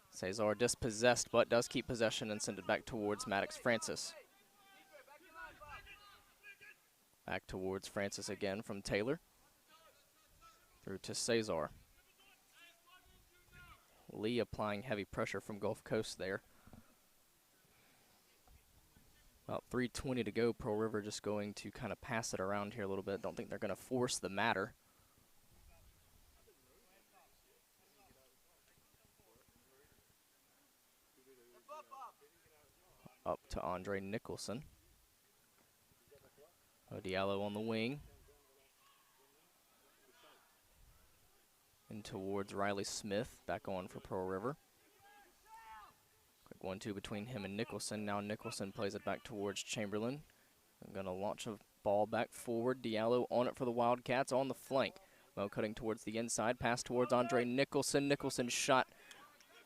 Cesar dispossessed, but does keep possession and send it back towards Maddox Francis. Back towards Francis again from Taylor. Through to Cesar. Lee applying heavy pressure from Gulf Coast there. About 3:20 to go. Pearl River just going to kind of pass it around here a little bit. Don't think they're going to force the matter. Up to Andre Nicholson. Diallo on the wing. And towards Riley Smith, back on for Pearl River. Quick 1-2 between him and Nicholson. Now Nicholson plays it back towards Chamberlain. I'm going to launch a ball back forward. Diallo on it for the Wildcats on the flank. Mo cutting towards the inside. Pass towards Andre Nicholson. Nicholson shot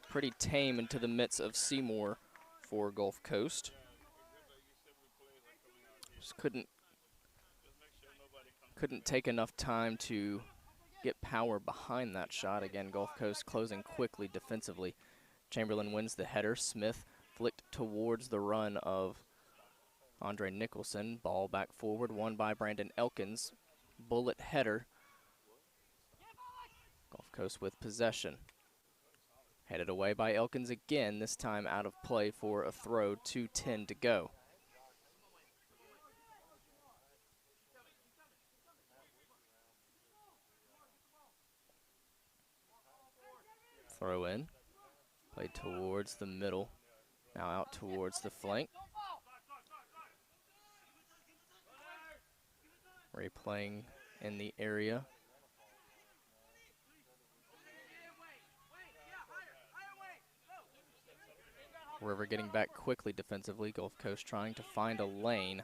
pretty tame into the midst of Seymour for Gulf Coast. Just couldn't take enough time to get power behind that shot. Again, Gulf Coast closing quickly defensively. Chamberlain wins the header. Smith flicked towards the run of Andre Nicholson. Ball back forward, won by Brandon Elkins. Bullet header. Gulf Coast with possession. Headed away by Elkins again, this time out of play for a throw, 2:10 to go. Throw in. Played towards the middle. Now out towards the flank. Replaying in the area. River getting back quickly defensively. Gulf Coast trying to find a lane.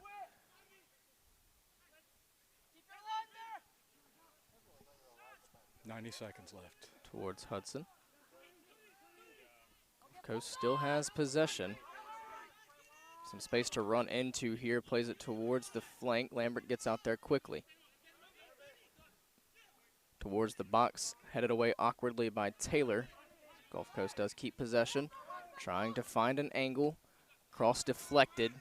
.90 seconds left. Towards Hudson. Gulf Coast still has possession. Some space to run into here. Plays it towards the flank. Lambert gets out there quickly. Towards the box. Headed away awkwardly by Taylor. Gulf Coast does keep possession. Trying to find an angle. Cross deflected.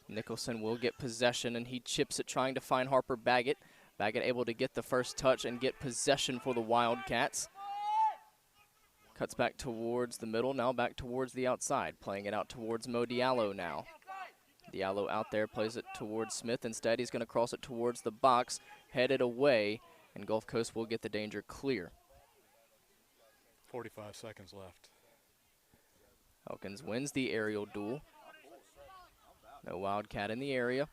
Nicholson will get possession, and he chips it, trying to find Harper Baggett. Baggett able to get the first touch and get possession for the Wildcats. Cuts back towards the middle, now back towards the outside. Playing it out towards Mo Diallo now. Diallo out there, plays it towards Smith. Instead, he's going to cross it towards the box, headed away, and Gulf Coast will get the danger clear. 45 seconds left. Elkins wins the aerial duel. No Wildcat in the area.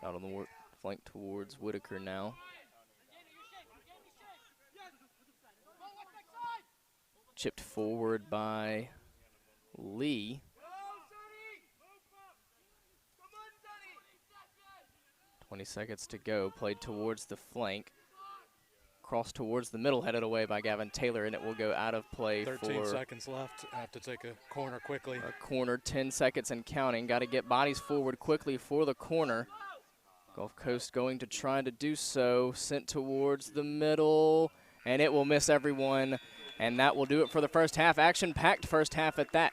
Out on the flank towards Whitaker now. Chipped forward by Lee. 20 seconds to go. Played towards the flank. Cross towards the middle, headed away by Gavin Taylor, and it will go out of play 13 for seconds left. Have to take a corner quickly. a corner. 10 seconds and counting. Got to get bodies forward quickly for the corner. Gulf Coast going to try to do so. Sent towards the middle, and it will miss everyone. And that will do it for the first half. Action-packed first half at that.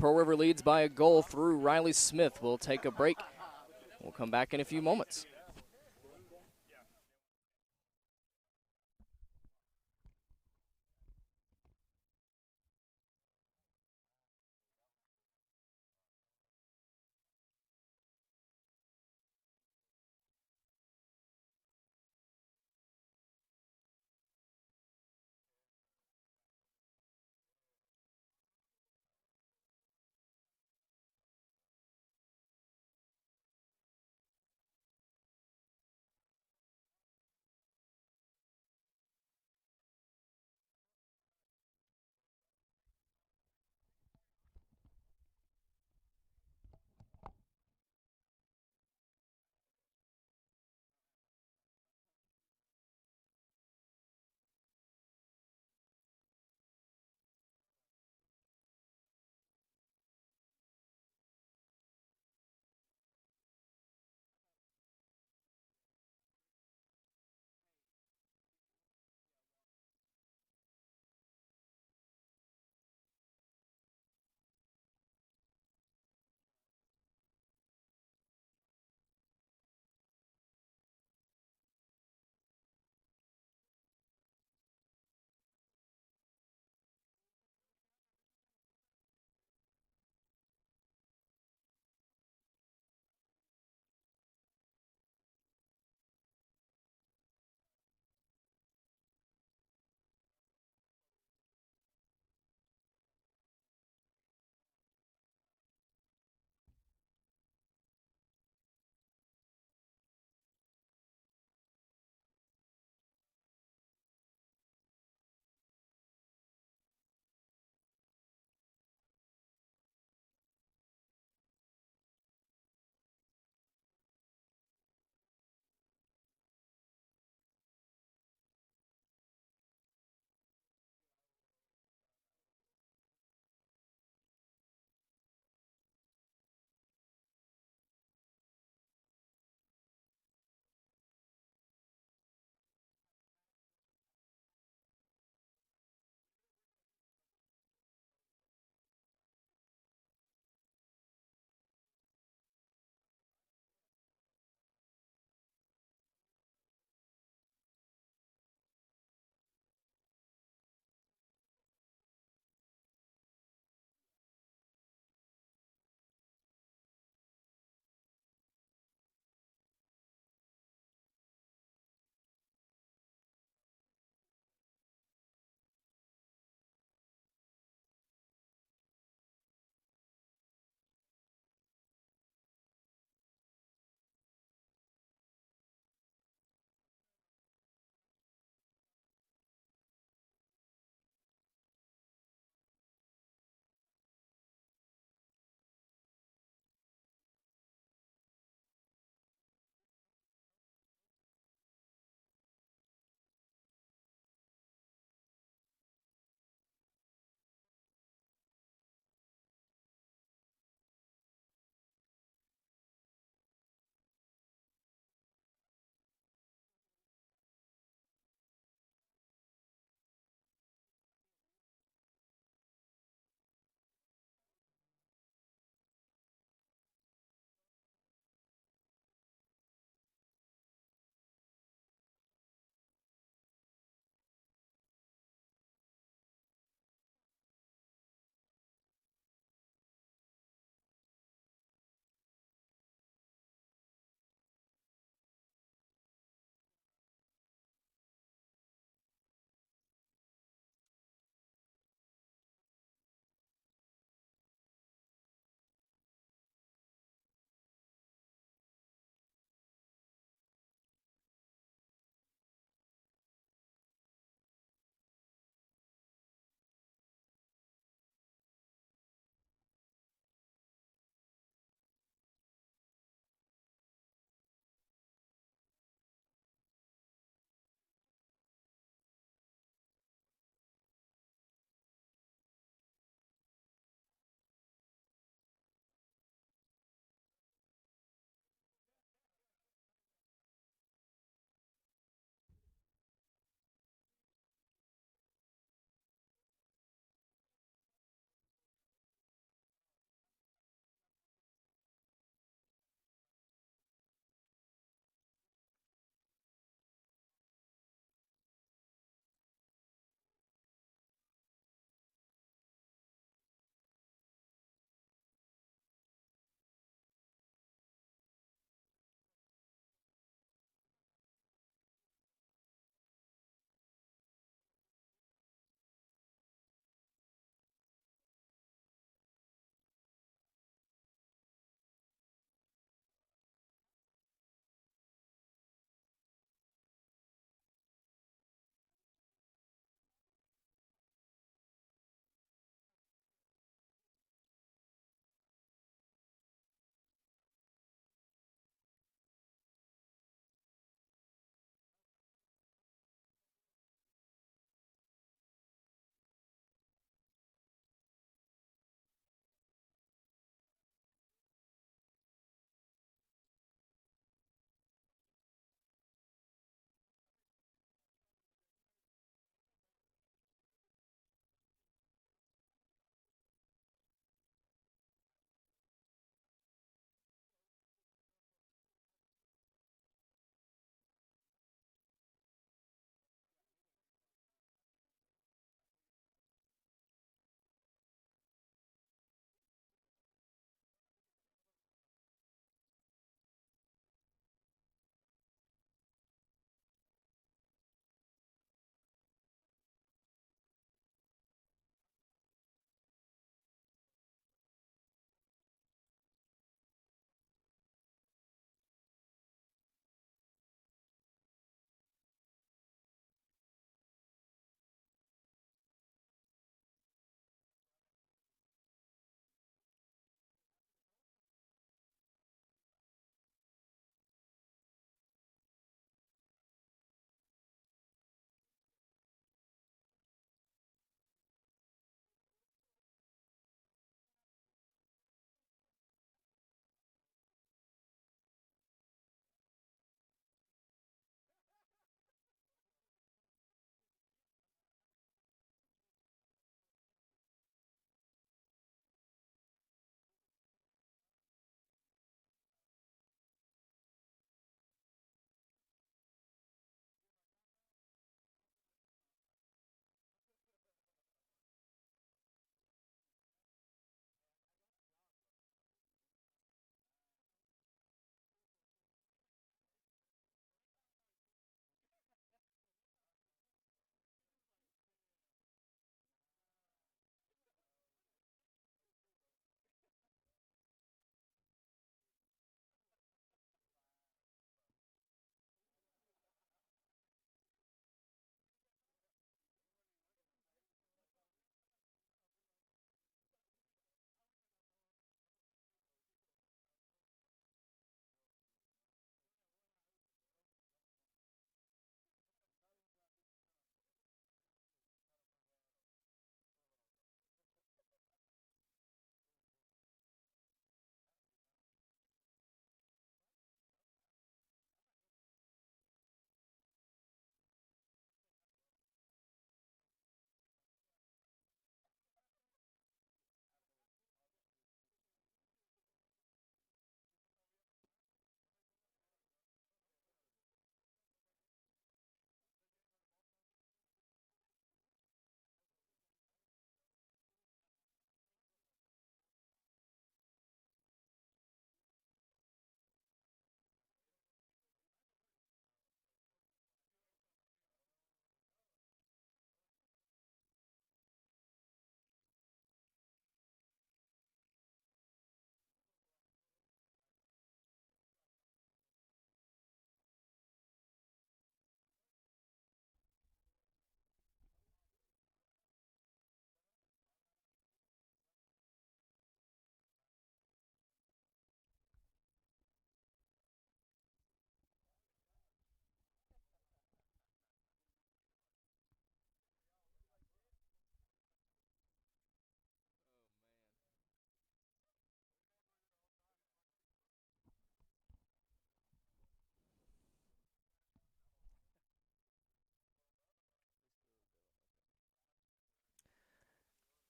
Pearl River leads by a goal through Riley Smith. We'll take a break. We'll come back in a few moments.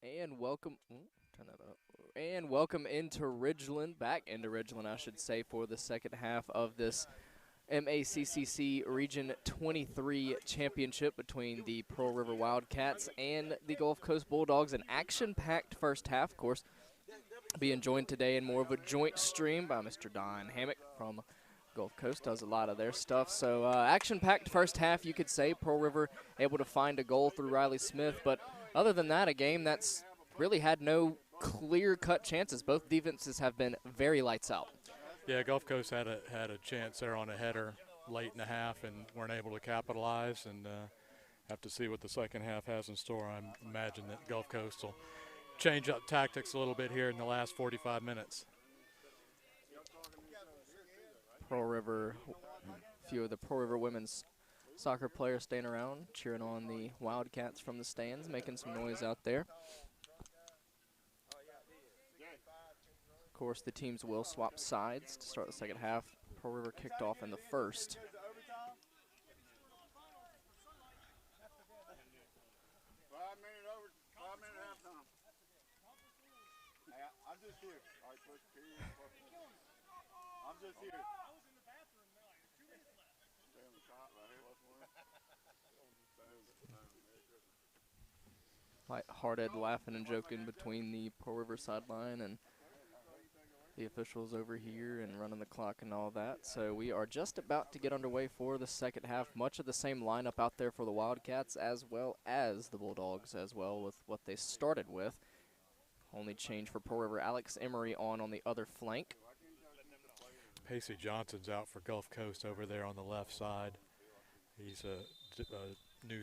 And welcome, turn that up. And welcome into Ridgeland, back into Ridgeland, I should say, for the second half of this MACCC Region 23 championship between the Pearl River Wildcats and the Gulf Coast Bulldogs. An action-packed first half, of course, being joined today in more of a joint stream by Mr. Don Hammock from Gulf Coast. Does a lot of their stuff. So action-packed first half, you could say. Pearl River able to find a goal through Riley Smith, but other than that, a game that's really had no clear-cut chances. Both defenses have been very lights out. Yeah, Gulf Coast had a chance there on a header late in the half and weren't able to capitalize, and have to see what the second half has in store. I imagine that Gulf Coast will change up tactics a little bit here in the last 45 minutes. Pearl River, a few of the Pearl River women's soccer players staying around, cheering on the Wildcats from the stands, making some noise out there. Of course, the teams will swap sides to start the second half. Pearl River kicked off in the first. 5 minute halftime. Hey, I'm just here. All right, push period. I'm just here. I was in the bathroom now. 2 minutes left. Stay on the shot right here. Light-hearted laughing and joking between the Pearl River sideline and the officials over here and running the clock and all that. So we are just about to get underway for the second half. Much of the same lineup out there for the Wildcats as well as the Bulldogs as well with what they started with. Only change for Pearl River, Alex Emery on the other flank. Pacey Johnson's out for Gulf Coast over there on the left side. He's a new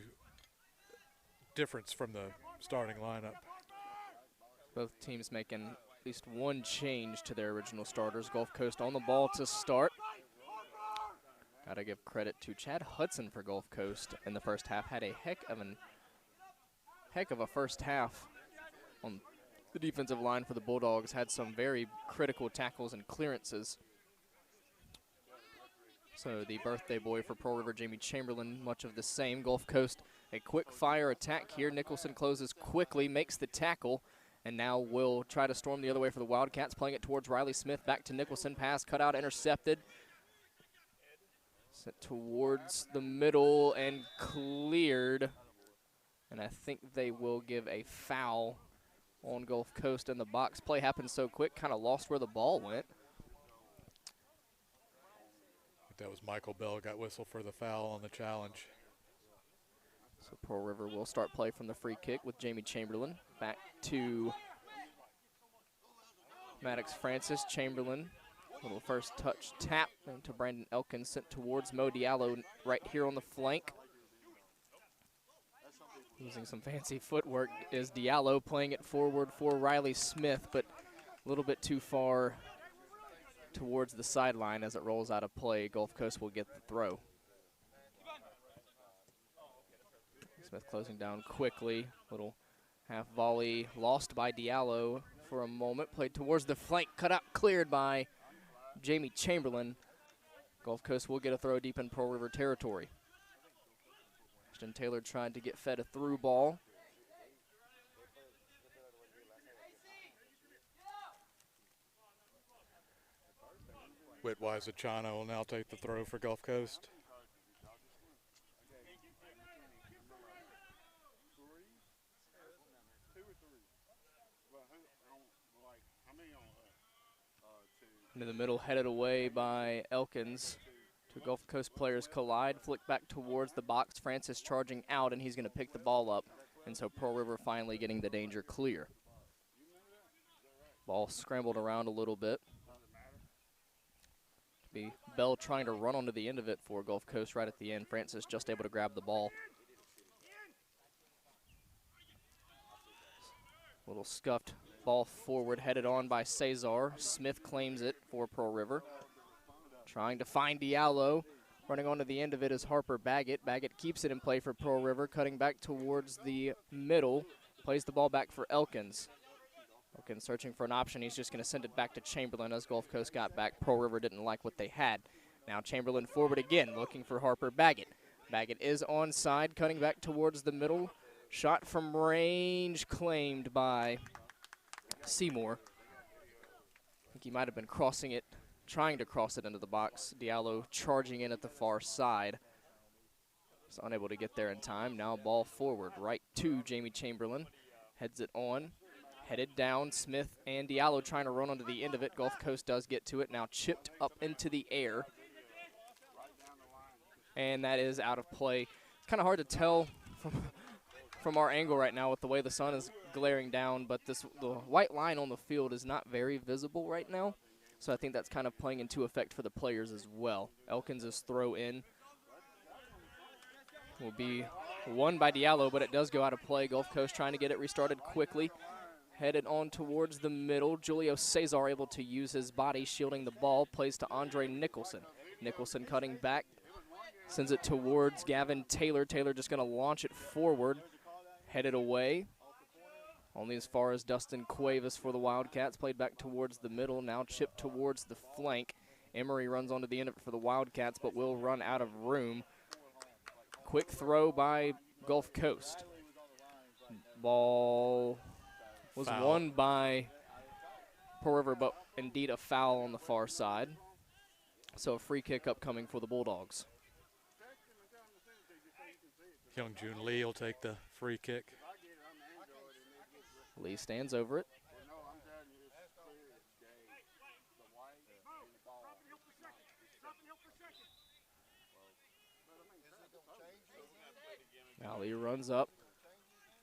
difference from the starting lineup. Both teams making at least one change to their original starters. Gulf Coast on the ball to start. Got to give credit to Chad Hudson for Gulf Coast in the first half. Had a heck of a first half on the defensive line for the Bulldogs. Had some very critical tackles and clearances. So the birthday boy for Pearl River, Jamie Chamberlain, much of the same. Gulf Coast, a quick fire attack here. Nicholson closes quickly, makes the tackle, and now will try to storm the other way for the Wildcats, playing it towards Riley Smith. Back to Nicholson, pass cut out, intercepted. Sent towards the middle and cleared. And I think they will give a foul on Gulf Coast in the box. Play happened so quick, kind of lost where the ball went. That was Michael Bell got whistled for the foul on the challenge. So Pearl River will start play from the free kick with Jamie Chamberlain. Back to Maddox Francis. Chamberlain, little first touch tap into Brandon Elkins, sent towards Mo Diallo right here on the flank. Using some fancy footwork is Diallo, playing it forward for Riley Smith, but a little bit too far towards the sideline as it rolls out of play. Gulf Coast will get the throw. Smith closing down quickly. Little half volley lost by Diallo for a moment. Played towards the flank, cut out, cleared by Jamie Chamberlain. Gulf Coast will get a throw deep in Pearl River territory. Ashton Taylor tried to get fed a through ball. Whitwise Achana will now take the throw for Gulf Coast. Into the middle, headed away by Elkins. Two Gulf Coast players collide, flick back towards the box. Francis charging out, and he's going to pick the ball up. And so Pearl River finally getting the danger clear. Ball scrambled around a little bit. Bell trying to run onto the end of it for Gulf Coast right at the end. Francis just able to grab the ball. Little scuffed ball forward, headed on by Cesar. Smith claims it for Pearl River. Trying to find Diallo. Running onto the end of it is Harper Baggett. Baggett keeps it in play for Pearl River, cutting back towards the middle. Plays the ball back for Elkins. Elkins searching for an option. He's just going to send it back to Chamberlain as Gulf Coast got back. Pearl River didn't like what they had. Now Chamberlain forward again, looking for Harper Baggett. Baggett is onside, cutting back towards the middle. Shot from range claimed by Seymour. I think he might have been crossing it, trying to cross it into the box. Diallo charging in at the far side. Was unable to get there in time. Now ball forward, right to Jamie Chamberlain. Heads it on, headed down. Smith and Diallo trying to run onto the end of it. Gulf Coast does get to it. Now chipped up into the air. And that is out of play. It's kind of hard to tell from our angle right now with the way the sun is glaring down, but the white line on the field is not very visible right now. So I think that's kind of playing into effect for the players as well. Elkins' throw in will be won by Diallo, but it does go out of play. Gulf Coast trying to get it restarted quickly. Headed on towards the middle. Julio Cesar able to use his body, shielding the ball. Plays to Andre Nicholson. Nicholson cutting back. Sends it towards Gavin Taylor. Taylor just going to launch it forward. Headed away. Only as far as Dustin Cuevas for the Wildcats. Played back towards the middle. Now chipped towards the flank. Emery runs onto the end of it for the Wildcats, but will run out of room. Quick throw by Gulf Coast. Ball was won by Pearl River, but indeed a foul on the far side. So a free kick upcoming for the Bulldogs. Young June Lee will take the free kick. Lee stands over it. Now Lee runs up.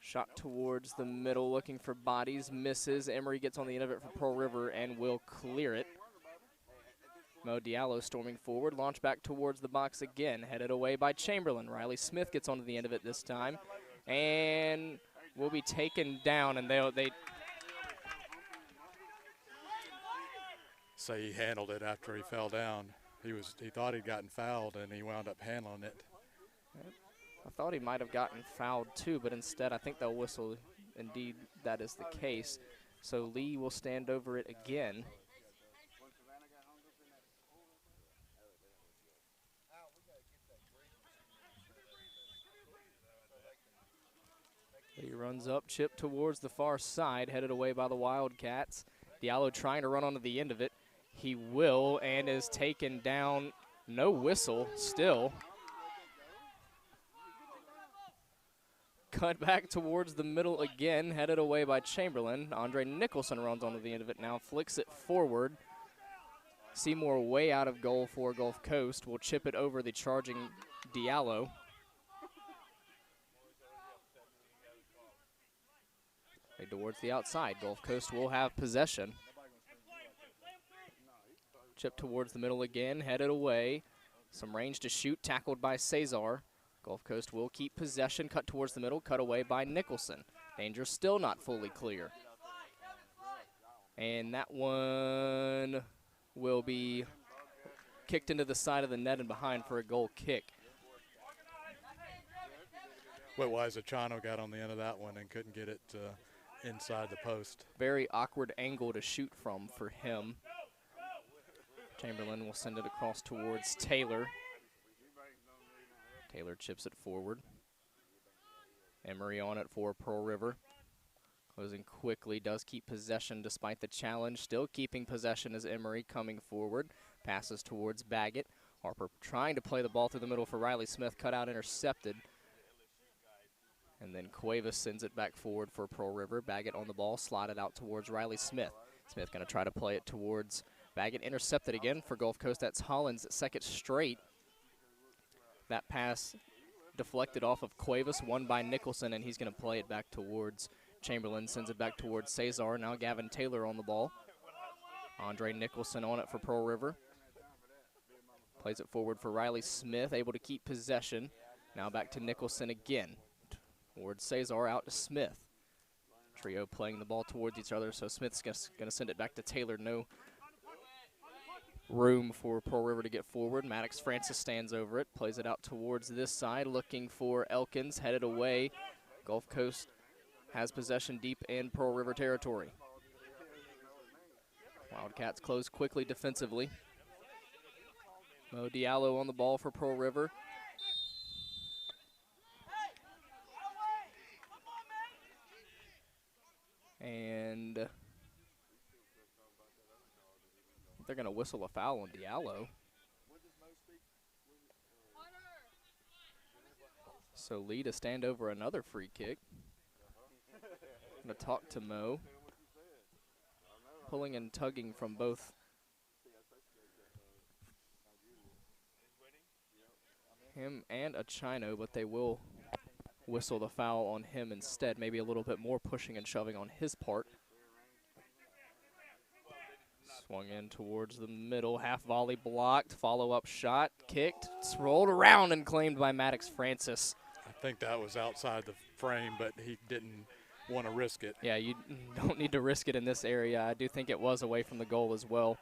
Shot towards the middle, looking for bodies, misses. Emery gets on the end of it for Pearl River and will clear it. Mo Diallo storming forward, launch back towards the box again, headed away by Chamberlain. Riley Smith gets onto the end of it this time and will be taken down, and they say he handled it after he fell down. He thought he'd gotten fouled, and he wound up handling it. I thought he might have gotten fouled too, but instead I think they'll whistle. Indeed, that is the case. So Lee will stand over it again. Lee runs up, chip towards the far side, headed away by the Wildcats. Diallo trying to run onto the end of it. He will, and is taken down. No whistle still. Cut back towards the middle again, headed away by Chamberlain. Andre Nicholson runs onto the end of it now, flicks it forward. Seymour way out of goal for Gulf Coast. Will chip it over the charging Diallo. Towards the outside. Gulf Coast will have possession. Chip towards the middle again, headed away. Some range to shoot, tackled by Cesar. Gulf Coast will keep possession, cut towards the middle, cut away by Nicholson. Danger still not fully clear. And that one will be kicked into the side of the net and behind for a goal kick. Waiwaiza got on the end of that one and couldn't get it inside the post. Very awkward angle to shoot from for him. Chamberlain will send it across towards Taylor. Taylor chips it forward. Emery on it for Pearl River. Closing quickly, does keep possession despite the challenge. Still keeping possession as Emery coming forward. Passes towards Baggett. Harper trying to play the ball through the middle for Riley Smith. Cut out, intercepted. And then Cuevas sends it back forward for Pearl River. Baggett on the ball, slotted out towards Riley Smith. Smith going to try to play it towards Baggett. Intercepted again for Gulf Coast. That's Hollins' second straight. That pass deflected off of Cuevas, won by Nicholson, and he's going to play it back towards Chamberlain. Sends it back towards Cesar. Now Gavin Taylor on the ball. Andre Nicholson on it for Pearl River. Plays it forward for Riley Smith, able to keep possession. Now back to Nicholson again. Towards Cesar, out to Smith. Trio playing the ball towards each other, so Smith's going to send it back to Taylor. No room for Pearl River to get forward. Maddox Francis stands over it, plays it out towards this side, looking for Elkins, headed away. Gulf Coast has possession deep in Pearl River territory. Wildcats close quickly defensively. Mo Diallo on the ball for Pearl River. And they're going to whistle a foul on Diallo. So Lee to stand over another free kick. Going to talk to Mo. Pulling and tugging from both him and Achino, but they will whistle the foul on him instead. Maybe a little bit more pushing and shoving on his part. Swung in towards the middle, half volley blocked, follow-up shot, kicked, it's rolled around and claimed by Maddox Francis. I think that was outside the frame, but he didn't want to risk it. Yeah, you don't need to risk it in this area. I do think it was away from the goal as well.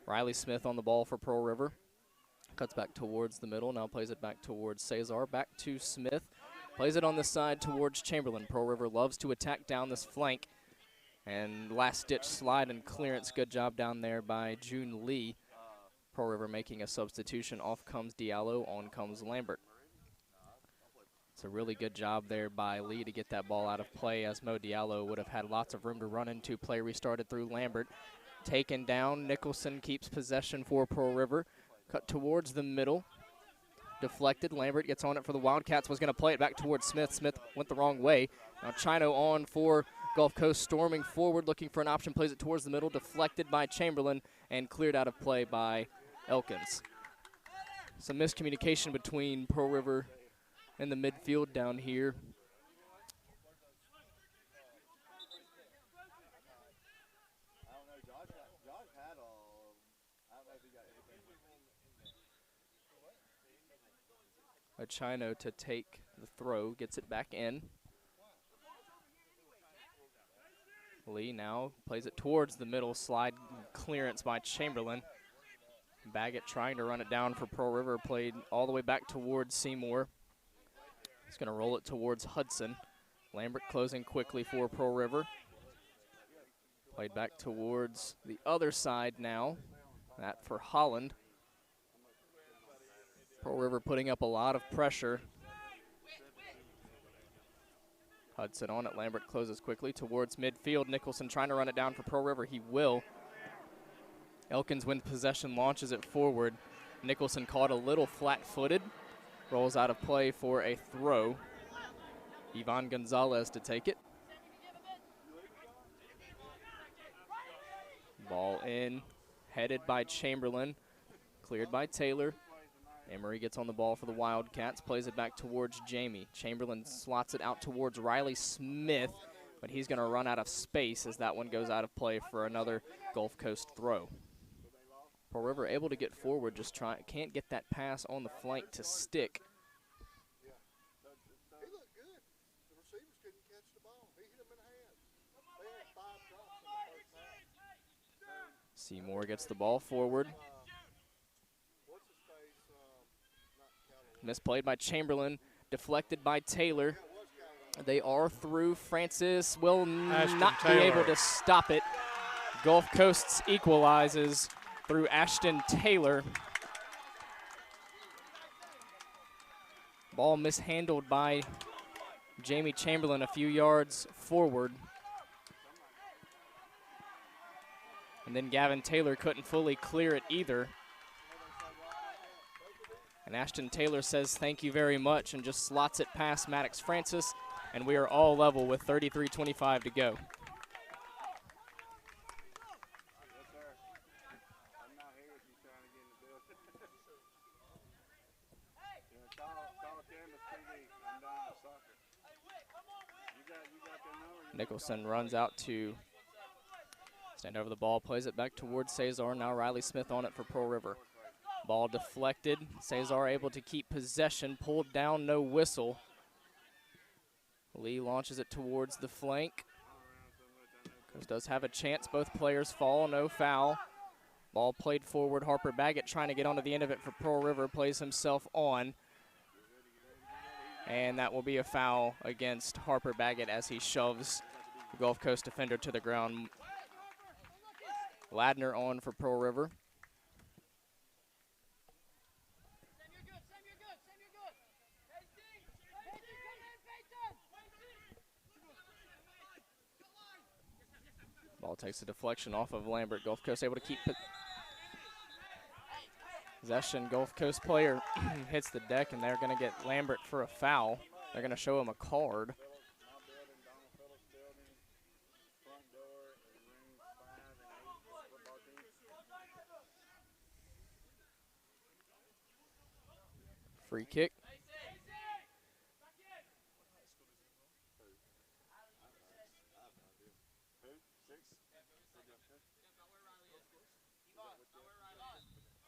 Riley Smith on the ball for Pearl River. Cuts back towards the middle, now plays it back towards Cesar, back to Smith. Plays it on the side towards Chamberlain. Pearl River loves to attack down this flank. And last-ditch slide and clearance. Good job down there by June Lee. Pearl River making a substitution. Off comes Diallo, on comes Lambert. It's a really good job there by Lee to get that ball out of play, as Mo Diallo would have had lots of room to run into. Play restarted through Lambert. Taken down. Nicholson keeps possession for Pearl River. Cut towards the middle. Deflected. Lambert gets on it for the Wildcats. Was going to play it back towards Smith. Smith went the wrong way. Now Chino on for Gulf Coast, storming forward, looking for an option. Plays it towards the middle. Deflected by Chamberlain and cleared out of play by Elkins. Some miscommunication between Pearl River and the midfield down here. I don't know. Josh had all. I don't know if he got anything. Achino to take the throw, gets it back in. Lee now plays it towards the middle, slide clearance by Chamberlain. Baggett trying to run it down for Pearl River, played all the way back towards Seymour. He's going to roll it towards Hudson. Lambert closing quickly for Pearl River. Played back towards the other side now. That for Holland. Pearl River putting up a lot of pressure. Hudson on it. Lambert closes quickly towards midfield. Nicholson trying to run it down for Pearl River. He will. Elkins wins possession, launches it forward. Nicholson caught a little flat-footed. Rolls out of play for a throw. Ivan Gonzalez to take it. Ball in. Headed by Chamberlain. Cleared by Taylor. Emery gets on the ball for the Wildcats, plays it back towards Jamie. Chamberlain slots it out towards Riley Smith, but he's going to run out of space as that one goes out of play for another Gulf Coast throw. Pearl River able to get forward, just can't get that pass on the flank to stick. He looked good. The receivers couldn't catch the ball. He hit them in the hands. They had 5 drops in the first half. Seymour gets the ball forward. What's his face? Not Callaway. Misplayed by Chamberlain, deflected by Taylor. They are through. Francis will not be able to stop it. Gulf Coast equalizes through Ashton Taylor. Ball mishandled by Jamie Chamberlain a few yards forward. And then Gavin Taylor couldn't fully clear it either. And Ashton Taylor says thank you very much and just slots it past Maddox Francis. And we are all level with 33:25 to go. Nicholson runs out to stand over the ball, plays it back towards Cesar. Now Riley Smith on it for Pearl River. Ball deflected. Cesar able to keep possession, pulled down, no whistle. Lee launches it towards the flank. Coast does have a chance. Both players fall, no foul. Ball played forward. Harper Baggett trying to get onto the end of it for Pearl River, plays himself on. And that will be a foul against Harper Baggett as he shoves the Gulf Coast defender to the ground. Ladner on for Pearl River. Ball takes a deflection off of Lambert. Gulf Coast able to keep possession. Gulf Coast player hits the deck, and they're going to get Lambert for a foul. They're going to show him a card. Free kick.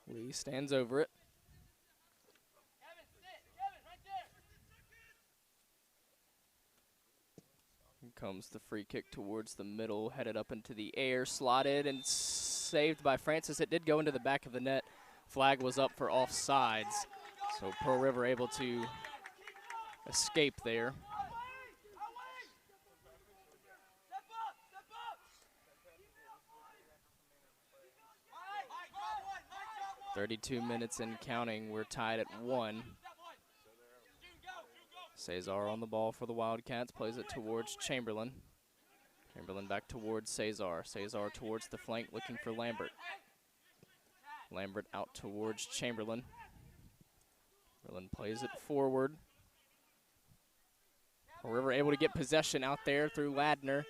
Lee stands over it. Here comes the free kick towards the middle, headed up into the air, slotted and saved by Francis. It did go into the back of the net. Flag was up for offsides, so Pearl River able to escape there. 32 minutes and counting. We're tied at 1. Cesar on the ball for the Wildcats, plays it towards Chamberlain. Chamberlain back towards Cesar. Cesar towards the flank, looking for Lambert. Lambert out towards Chamberlain. Chamberlain plays it forward. River able to get possession out there through Ladner.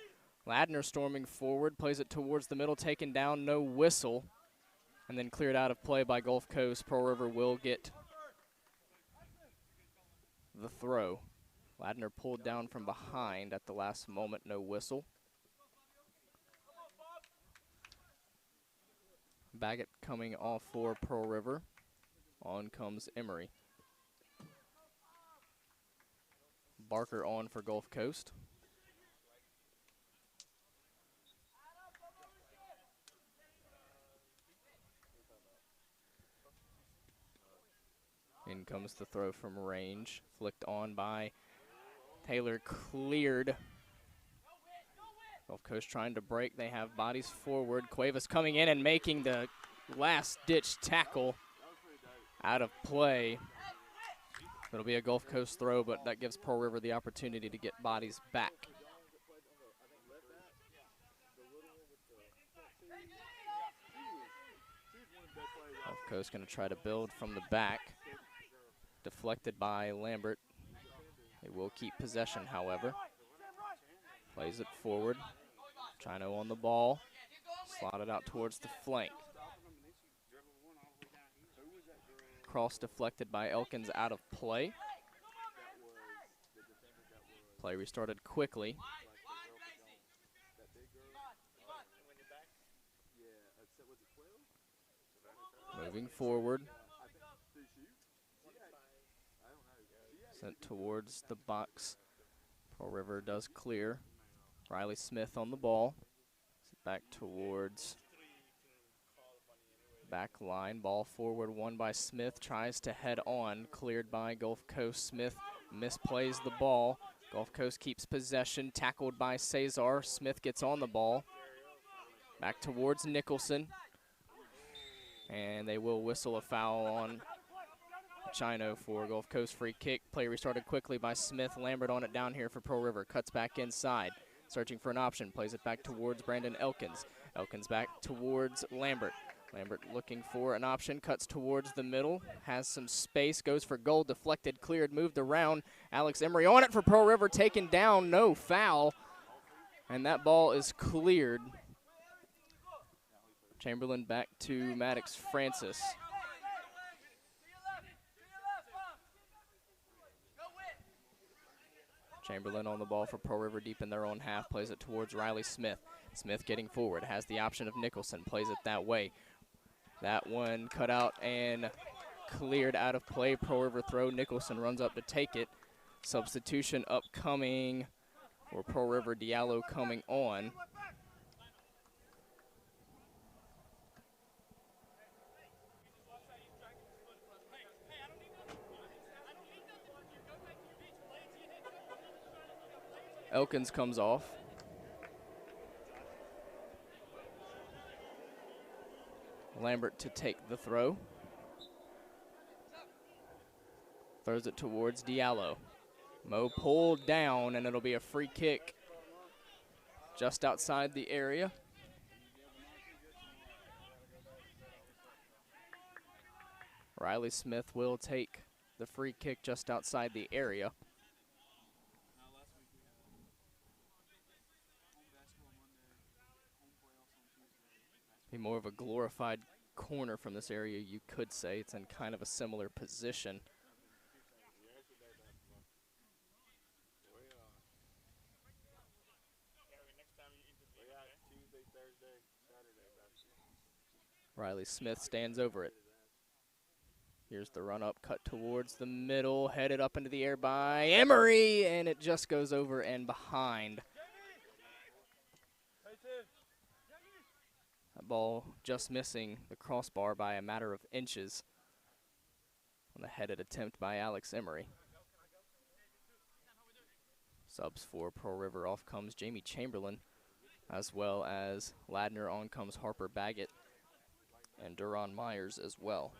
Ladner storming forward, plays it towards the middle, taken down, no whistle. And then cleared out of play by Gulf Coast. Pearl River will get the throw. Ladner pulled down from behind at the last moment, no whistle. Baggett coming off for Pearl River. On comes Emery. Barker on for Gulf Coast. In comes the throw from range. Flicked on by Taylor, cleared. Gulf Coast trying to break. They have bodies forward. Cuevas coming in and making the last-ditch tackle out of play. It'll be a Gulf Coast throw, but that gives Pearl River the opportunity to get bodies back. Gulf Coast going to try to build from the back. Deflected by Lambert. They will keep possession, however. Plays it forward. Chino on the ball. Slotted out towards the flank. Cross deflected by Elkins, out of play. Play restarted quickly. Moving forward. Sent towards the box. Pearl River does clear. Riley Smith on the ball. Back towards back line. Ball forward, won by Smith. Tries to head on. Cleared by Gulf Coast. Smith misplays the ball. Gulf Coast keeps possession. Tackled by Cesar. Smith gets on the ball. Back towards Nicholson. And they will whistle a foul on Chino for Gulf Coast. Free kick. Play restarted quickly by Smith. Lambert on it down here for Pearl River. Cuts back inside. Searching for an option. Plays it back towards Brandon Elkins. Elkins back towards Lambert. Lambert looking for an option. Cuts towards the middle. Has some space. Goes for goal. Deflected. Cleared. Moved around. Alex Emery on it for Pearl River. Taken down. No foul. And that ball is cleared. Chamberlain back to Maddox Francis. Chamberlain on the ball for Pearl River deep in their own half. Plays it towards Riley Smith. Smith getting forward. Has the option of Nicholson. Plays it that way. That one cut out and cleared out of play. Pearl River throw. Nicholson runs up to take it. Substitution upcoming for Pearl River. Diallo coming on. Elkins comes off. Lambert to take the throw. Throws it towards Diallo. Mo pulled down, and it'll be a free kick just outside the area. Riley Smith will take the free kick just outside the area. Be more of a glorified corner from this area, you could say. It's in kind of a similar position. Riley Smith stands over it. Here's the run up, cut towards the middle, headed up into the air by Emery, and it just goes over and behind. That ball just missing the crossbar by a matter of inches on the headed attempt by Alex Emery. Subs for Pearl River. Off comes Jamie Chamberlain, as well as Ladner. On comes Harper Baggett and Duron Myers as well.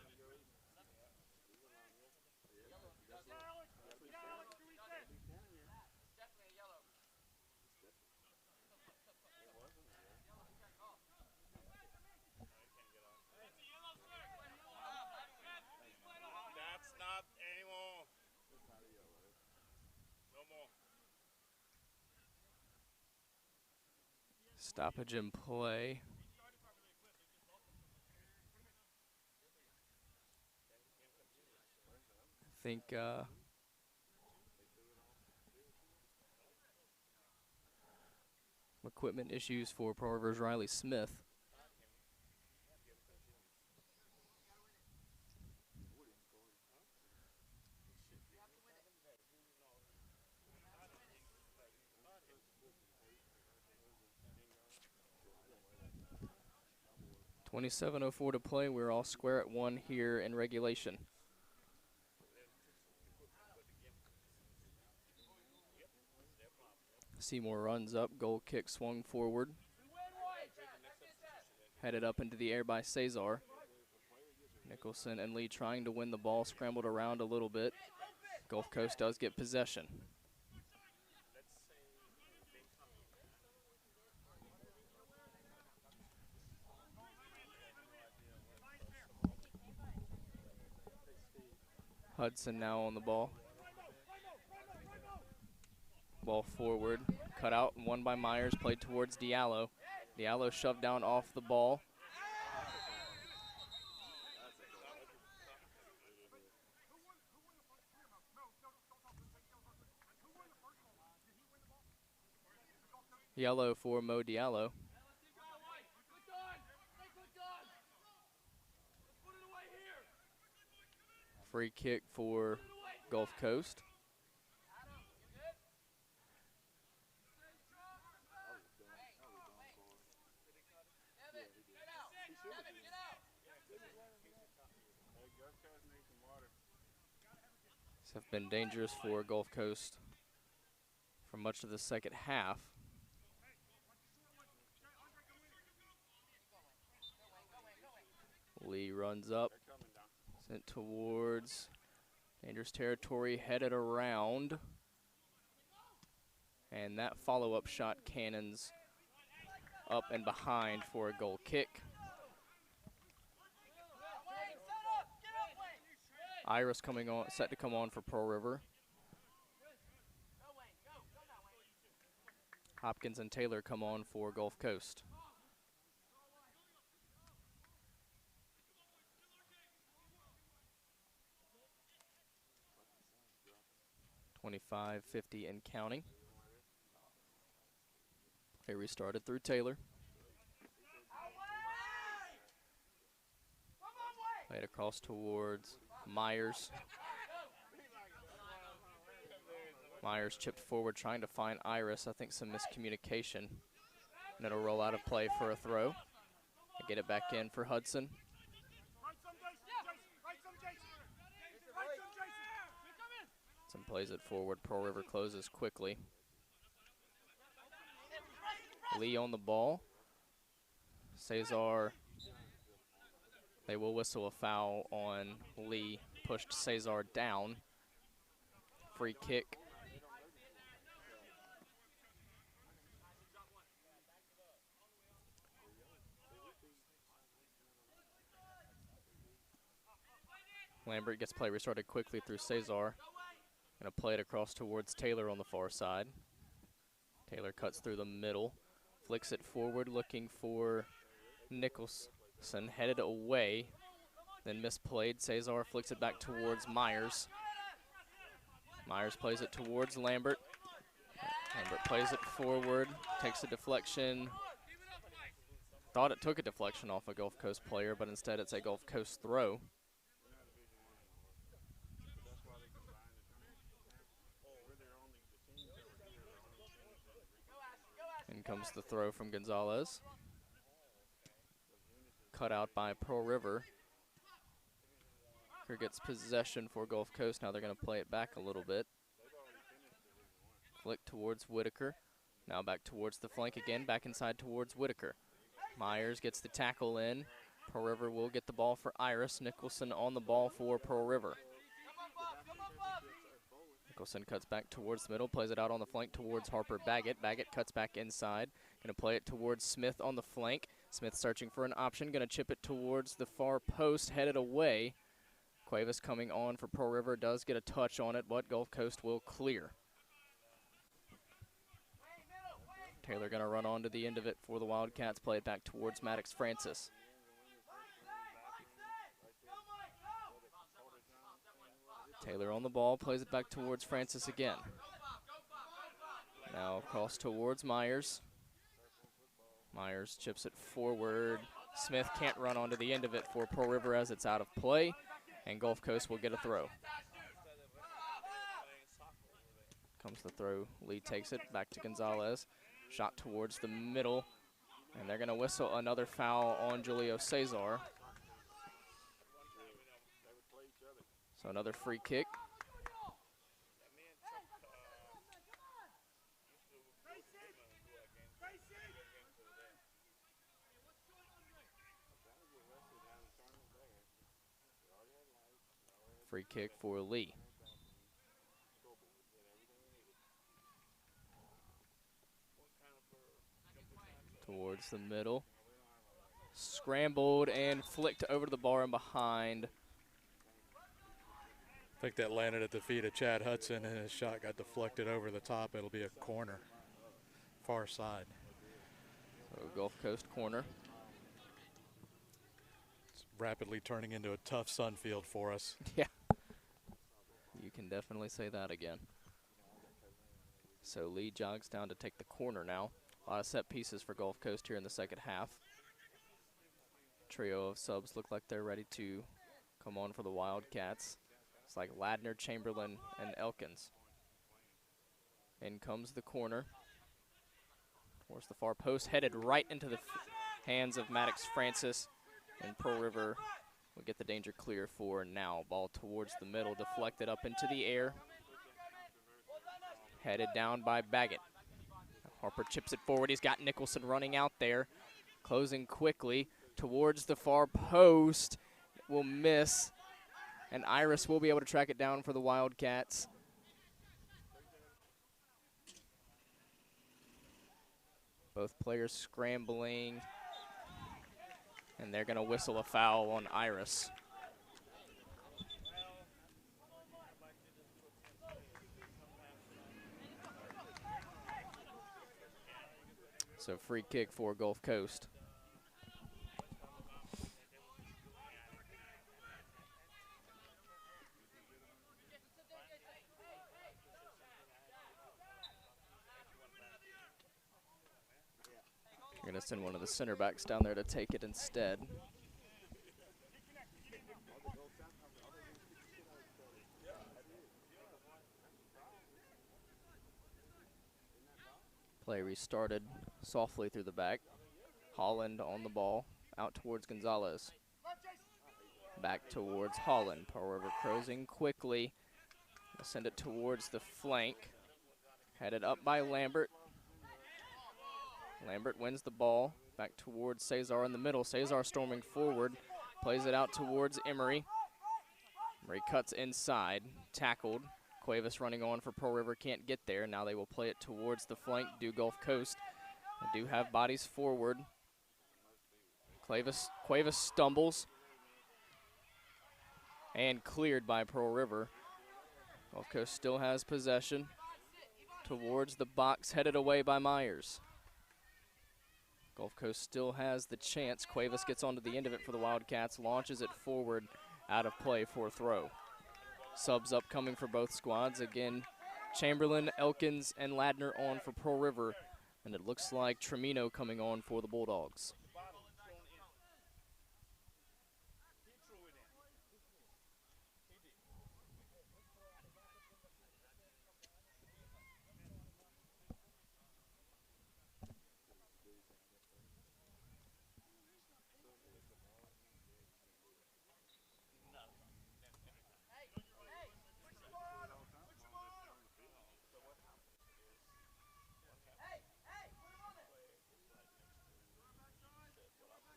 Stoppage in play. I think equipment issues for Pearl River's Riley Smith. .27:04 to play. We're all square at one here in regulation. Seymour runs up, goal kick swung forward. Headed up into the air by Cesar. Nicholson and Lee trying to win the ball, scrambled around a little bit. Gulf Coast does get possession. Hudson now on the ball. Ball forward, cut out and won by Myers, played towards Diallo. Diallo shoved down off the ball. Yellow for Mo Diallo. Free kick for Gulf Coast. These have been dangerous for Gulf Coast for much of the second half. Lee runs up, sent towards dangerous territory, headed around. And that follow-up shot cannons up and behind for a goal kick. Iris coming on, set to come on for Pearl River. Hopkins and Taylor come on for Gulf Coast. .25:50 and counting. Play restarted through Taylor. Played across towards Myers. Myers chipped forward trying to find Iris. I think some miscommunication. And it'll roll out of play for a throw. Get it back in for Hudson. Hudson plays it forward. Pearl River closes quickly. Lee on the ball. Cesar. They will whistle a foul on Lee. Pushed Cesar down. Free kick. Lambert gets play restarted quickly through Cesar. Gonna play it across towards Taylor on the far side. Taylor cuts through the middle, flicks it forward looking for Nicholson, headed away, then misplayed. Cesar flicks it back towards Myers. Myers plays it towards Lambert. Lambert plays it forward, takes a deflection. Thought it took a deflection off a Gulf Coast player, but instead it's a Gulf Coast throw. In comes the throw from Gonzalez. Cut out by Pearl River. Here gets possession for Gulf Coast. Now they're going to play it back a little bit. Flick towards Whitaker. Now back towards the flank again, back inside towards Whitaker. Myers gets the tackle in. Pearl River will get the ball for Iris. Nicholson on the ball for Pearl River. Nicholson cuts back towards the middle, plays it out on the flank towards Harper Baggett. Baggett cuts back inside. Going to play it towards Smith on the flank. Smith searching for an option, going to chip it towards the far post, headed away. Cuevas coming on for Pearl River, does get a touch on it, but Gulf Coast will clear. Taylor going to run on to the end of it for the Wildcats, play it back towards Maddox Francis. Taylor on the ball, plays it back towards Francis again. Now across towards Myers. Myers chips it forward. Smith can't run onto the end of it for Pearl River as it's out of play, and Gulf Coast will get a throw. Comes the throw. Lee takes it back to Gonzalez. Shot towards the middle, and they're going to whistle another foul on Julio Cesar. So another free kick. Free kick for Lee. Towards the middle. Scrambled and flicked over the bar and behind. I think that landed at the feet of Chad Hudson, and his shot got deflected over the top. It'll be a corner, far side. So Gulf Coast corner. It's rapidly turning into a tough sun field for us. Yeah. You can definitely say that again. So Lee jogs down to take the corner now. A lot of set pieces for Gulf Coast here in the second half. Trio of subs look like they're ready to come on for the Wildcats. It's like Ladner, Chamberlain, and Elkins. In comes the corner. Towards the far post, headed right into the hands of Maddox Francis. And Pearl River will get the danger clear for now. Ball towards the middle, deflected up into the air. Headed down by Baggett. Harper chips it forward. He's got Nicholson running out there. Closing quickly towards the far post. Will miss. And Iris will be able to track it down for the Wildcats. Both players scrambling. And they're going to whistle a foul on Iris. So free kick for Gulf Coast. You're going to send one of the center backs down there to take it instead. Play restarted softly through the back. Holland on the ball, out towards Gonzalez. Back towards Holland. Pearl River closing quickly. Send it towards the flank. Headed up by Lambert. Lambert wins the ball. Back towards Cesar in the middle. Cesar storming forward. Plays it out towards Emery. Emery cuts inside. Tackled. Cuevas running on for Pearl River, can't get there. Now they will play it towards the flank, do Gulf Coast. They do have bodies forward. Cuevas stumbles. and cleared by Pearl River. Gulf Coast still has possession towards the box, headed away by Myers. Gulf Coast still has the chance. Cuevas gets onto the end of it for the Wildcats, launches it forward, out of play for a throw. Subs upcoming for both squads. Again, Chamberlain, Elkins, and Ladner on for Pearl River, and it looks like Tremino coming on for the Bulldogs.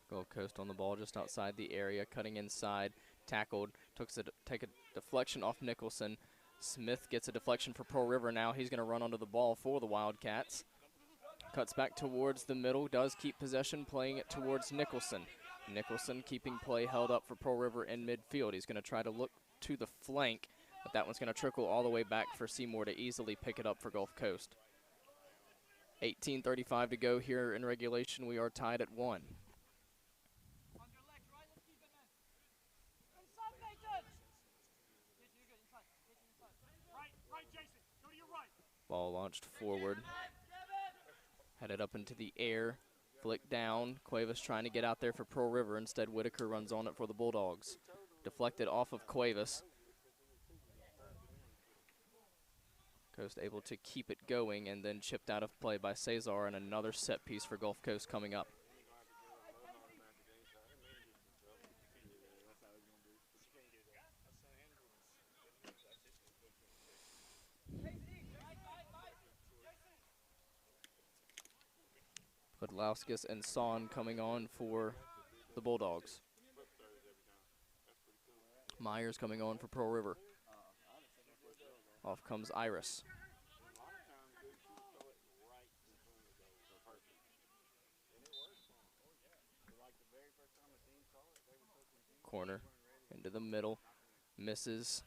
Gulf Coast on the ball just outside the area, cutting inside, tackled, take a deflection off Nicholson. Smith gets a deflection for Pearl River now. He's going to run onto the ball for the Wildcats. Cuts back towards the middle, does keep possession, playing it towards Nicholson. Nicholson keeping play held up for Pearl River in midfield. He's going to try to look to the flank, but that one's going to trickle all the way back for Seymour to easily pick it up for Gulf Coast. 18:35 to go here in regulation. We are tied at 1. Ball launched forward, headed up into the air, flick down. Cuevas trying to get out there for Pearl River. Instead, Whitaker runs on it for the Bulldogs. Deflected off of Cuevas. Coast able to keep it going and then chipped out of play by Cesar, and another set piece for Gulf Coast coming up. Podlauskas and Son coming on for the Bulldogs. Myers coming on for Pearl River. Off comes Iris. Corner into the middle. Misses.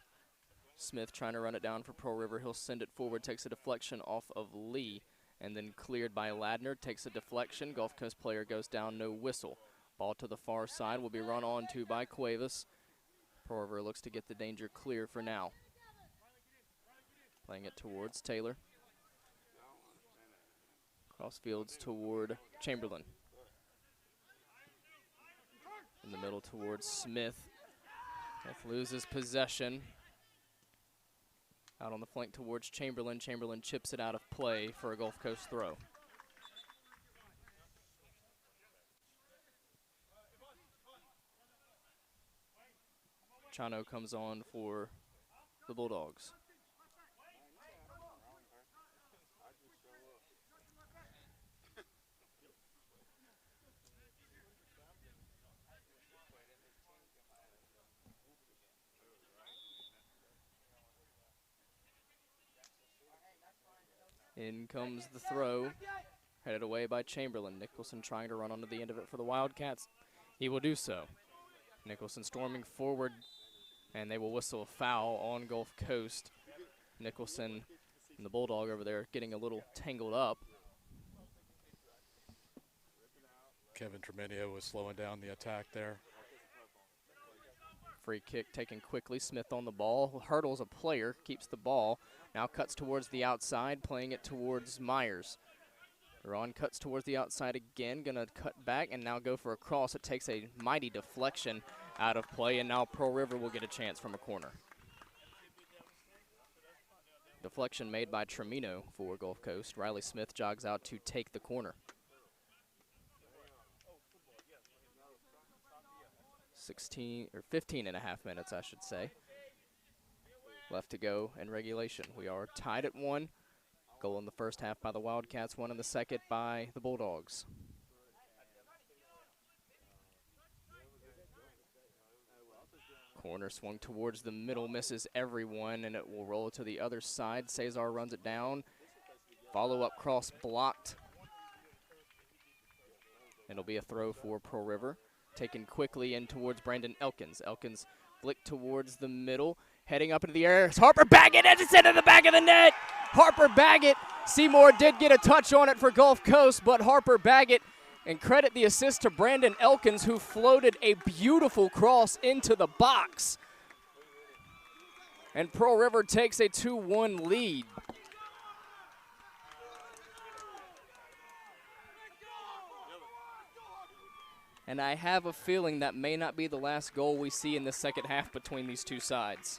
Smith trying to run it down for Pearl River. He'll send it forward, takes a deflection off of Lee, and then cleared by Ladner, takes a deflection. Gulf Coast player goes down, no whistle. Ball to the far side will be run on to by Cuevas. Pearl River looks to get the danger clear for now. Playing it towards Taylor. Crossfields toward Chamberlain. In the middle towards Smith. Smith loses possession. Out on the flank towards Chamberlain. Chamberlain chips it out of play for a Gulf Coast throw. Chano comes on for the Bulldogs. In comes the throw, headed away by Chamberlain. Nicholson trying to run onto the end of it for the Wildcats. He will do so. Nicholson storming forward, and they will whistle a foul on Gulf Coast. Nicholson and the Bulldog over there getting a little tangled up. Kevin Tremenio was slowing down the attack there. Free kick taken quickly. Smith on the ball, hurdles a player, keeps the ball. Now cuts towards the outside, playing it towards Myers. Ron cuts towards the outside again, gonna cut back and now go for a cross. It takes a mighty deflection out of play, and now Pearl River will get a chance from a corner. Deflection made by Tremino for Gulf Coast. Riley Smith jogs out to take the corner. 15 and a half minutes, I should say, left to go in regulation. We are tied at 1. Goal in the first half by the Wildcats, 1 in the second by the Bulldogs. Corner swung towards the middle, misses everyone, and it will roll to the other side. Cesar runs it down. Follow-up cross blocked. It'll be a throw for Pearl River. Taken quickly in towards Brandon Elkins. Elkins Flick towards the middle, heading up into the air. Harper Baggett, and it's into the back of the net. Harper Baggett. Seymour did get a touch on it for Gulf Coast, but Harper Baggett, and credit the assist to Brandon Elkins, who floated a beautiful cross into the box. And Pearl River takes a 2-1 lead. And I have a feeling that may not be the last goal we see in the second half between these two sides.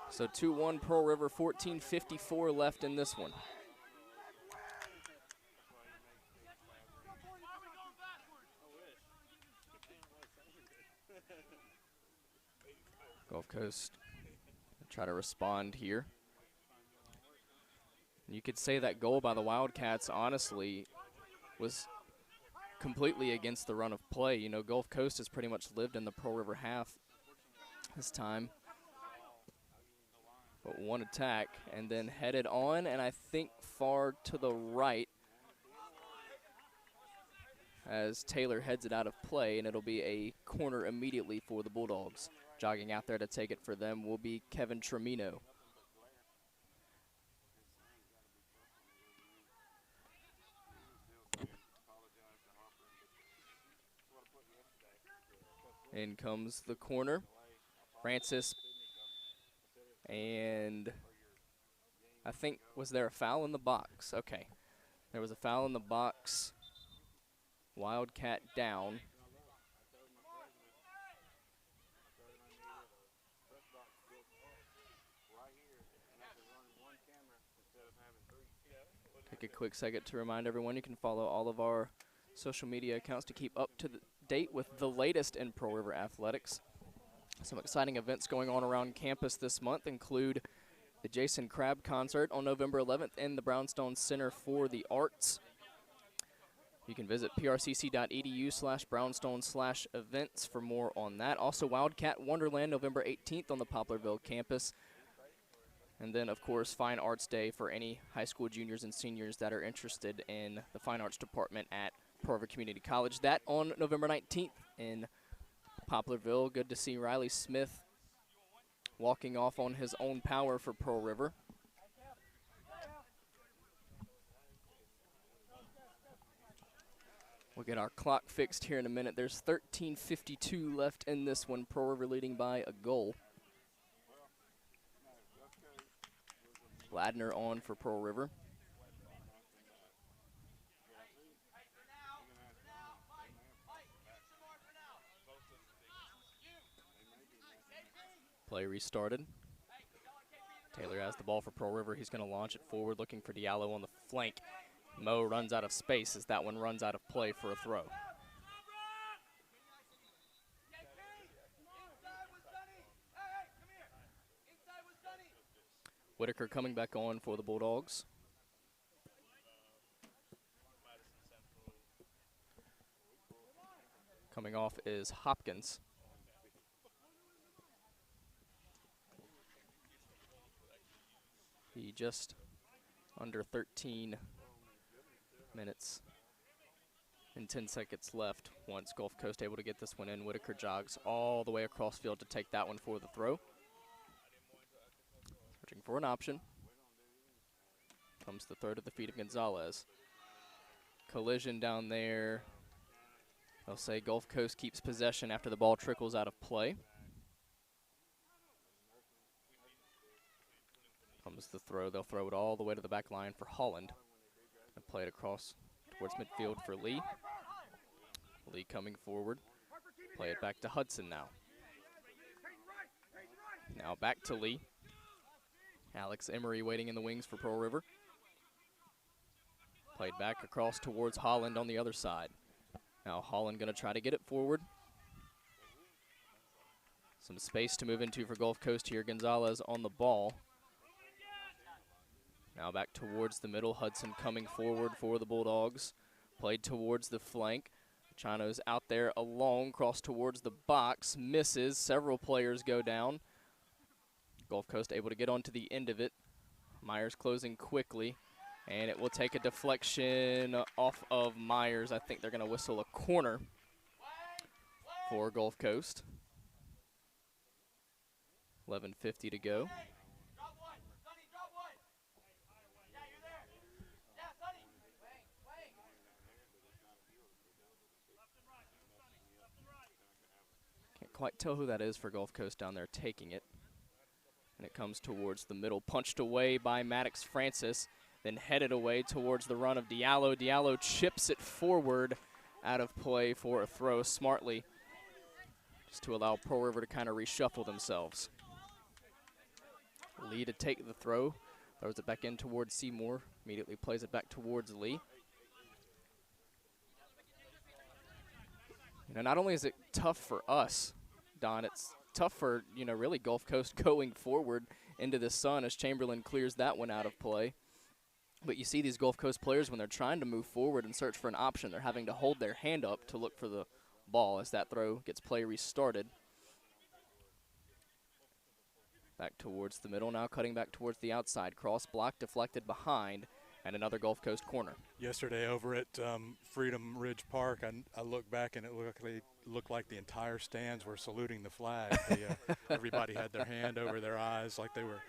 So 2-1 Pearl River, 14:54 left in this one. Gulf Coast try to respond here. You could say that goal by the Wildcats, honestly, was completely against the run of play. You know, Gulf Coast has pretty much lived in the Pearl River half this time. But one attack and then headed on, and I think far to the right as Taylor heads it out of play, and it'll be a corner immediately for the Bulldogs. Jogging out there to take it for them will be Kevin Tremino. In comes the corner. Francis, and I think, was there a foul in the box? Okay. There was a foul in the box. Wildcat down. Take a quick second to remind everyone you can follow all of our social media accounts to keep up to date with the latest in Pearl River athletics. Some exciting events going on around campus this month include the Jason Crabb concert on November 11th in the Brownstone Center for the Arts. You can visit prcc.edu/brownstone/events for more on that. Also, Wildcat Wonderland November 18th on the Poplarville campus. And then, of course, Fine Arts Day for any high school juniors and seniors that are interested in the Fine Arts Department at Pearl River Community College. That on November 19th in Poplarville. Good to see Riley Smith walking off on his own power for Pearl River. We'll get our clock fixed here in a minute. There's 13:52 left in this one. Pearl River leading by a goal. Ladner on for Pearl River. Play restarted. Taylor has the ball for Pearl River. He's going to launch it forward, looking for Diallo on the flank. Mo runs out of space as that one runs out of play for a throw. Whitaker coming back on for the Bulldogs. Coming off is Hopkins. He just under 13 minutes and 10 seconds left. Once Gulf Coast able to get this one in, Whitaker jogs all the way across field to take that one for the throw. Searching for an option. Comes the throw to the feet of Gonzalez. Collision down there. They'll say Gulf Coast keeps possession after the ball trickles out of play. Comes the throw. They'll throw it all the way to the back line for Holland. And play it across towards midfield for Lee. Lee coming forward. Play it back to Hudson now. Now back to Lee. Alex Emery waiting in the wings for Pearl River. Played back across towards Holland on the other side. Now Holland going to try to get it forward. Some space to move into for Gulf Coast here. Gonzalez on the ball. Now back towards the middle. Hudson coming forward for the Bulldogs. Played towards the flank. Chano's out there alone. Cross towards the box. Misses. Several players go down. Gulf Coast able to get onto the end of it. Myers closing quickly, and it will take a deflection off of Myers. I think they're going to whistle a corner for Gulf Coast. 11:50 to go. Can't quite tell who that is for Gulf Coast down there taking it. And it comes towards the middle, punched away by Maddox Francis, then headed away towards the run of Diallo. Diallo chips it forward out of play for a throw smartly, just to allow Pearl River to kind of reshuffle themselves. Lee to take the throw, throws it back in towards Seymour, immediately plays it back towards Lee. You know, not only is it tough for us, Don, it's tough for, you know, really Gulf Coast going forward into the sun as Chamberlain clears that one out of play. But you see these Gulf Coast players, when they're trying to move forward and search for an option, they're having to hold their hand up to look for the ball as that throw gets play restarted. Back towards the middle, now cutting back towards the outside. Cross block deflected behind, and another Gulf Coast corner. Yesterday over at Freedom Ridge Park, I looked back and it looked like the entire stands were saluting the flag. Everybody had their hand over their eyes like they were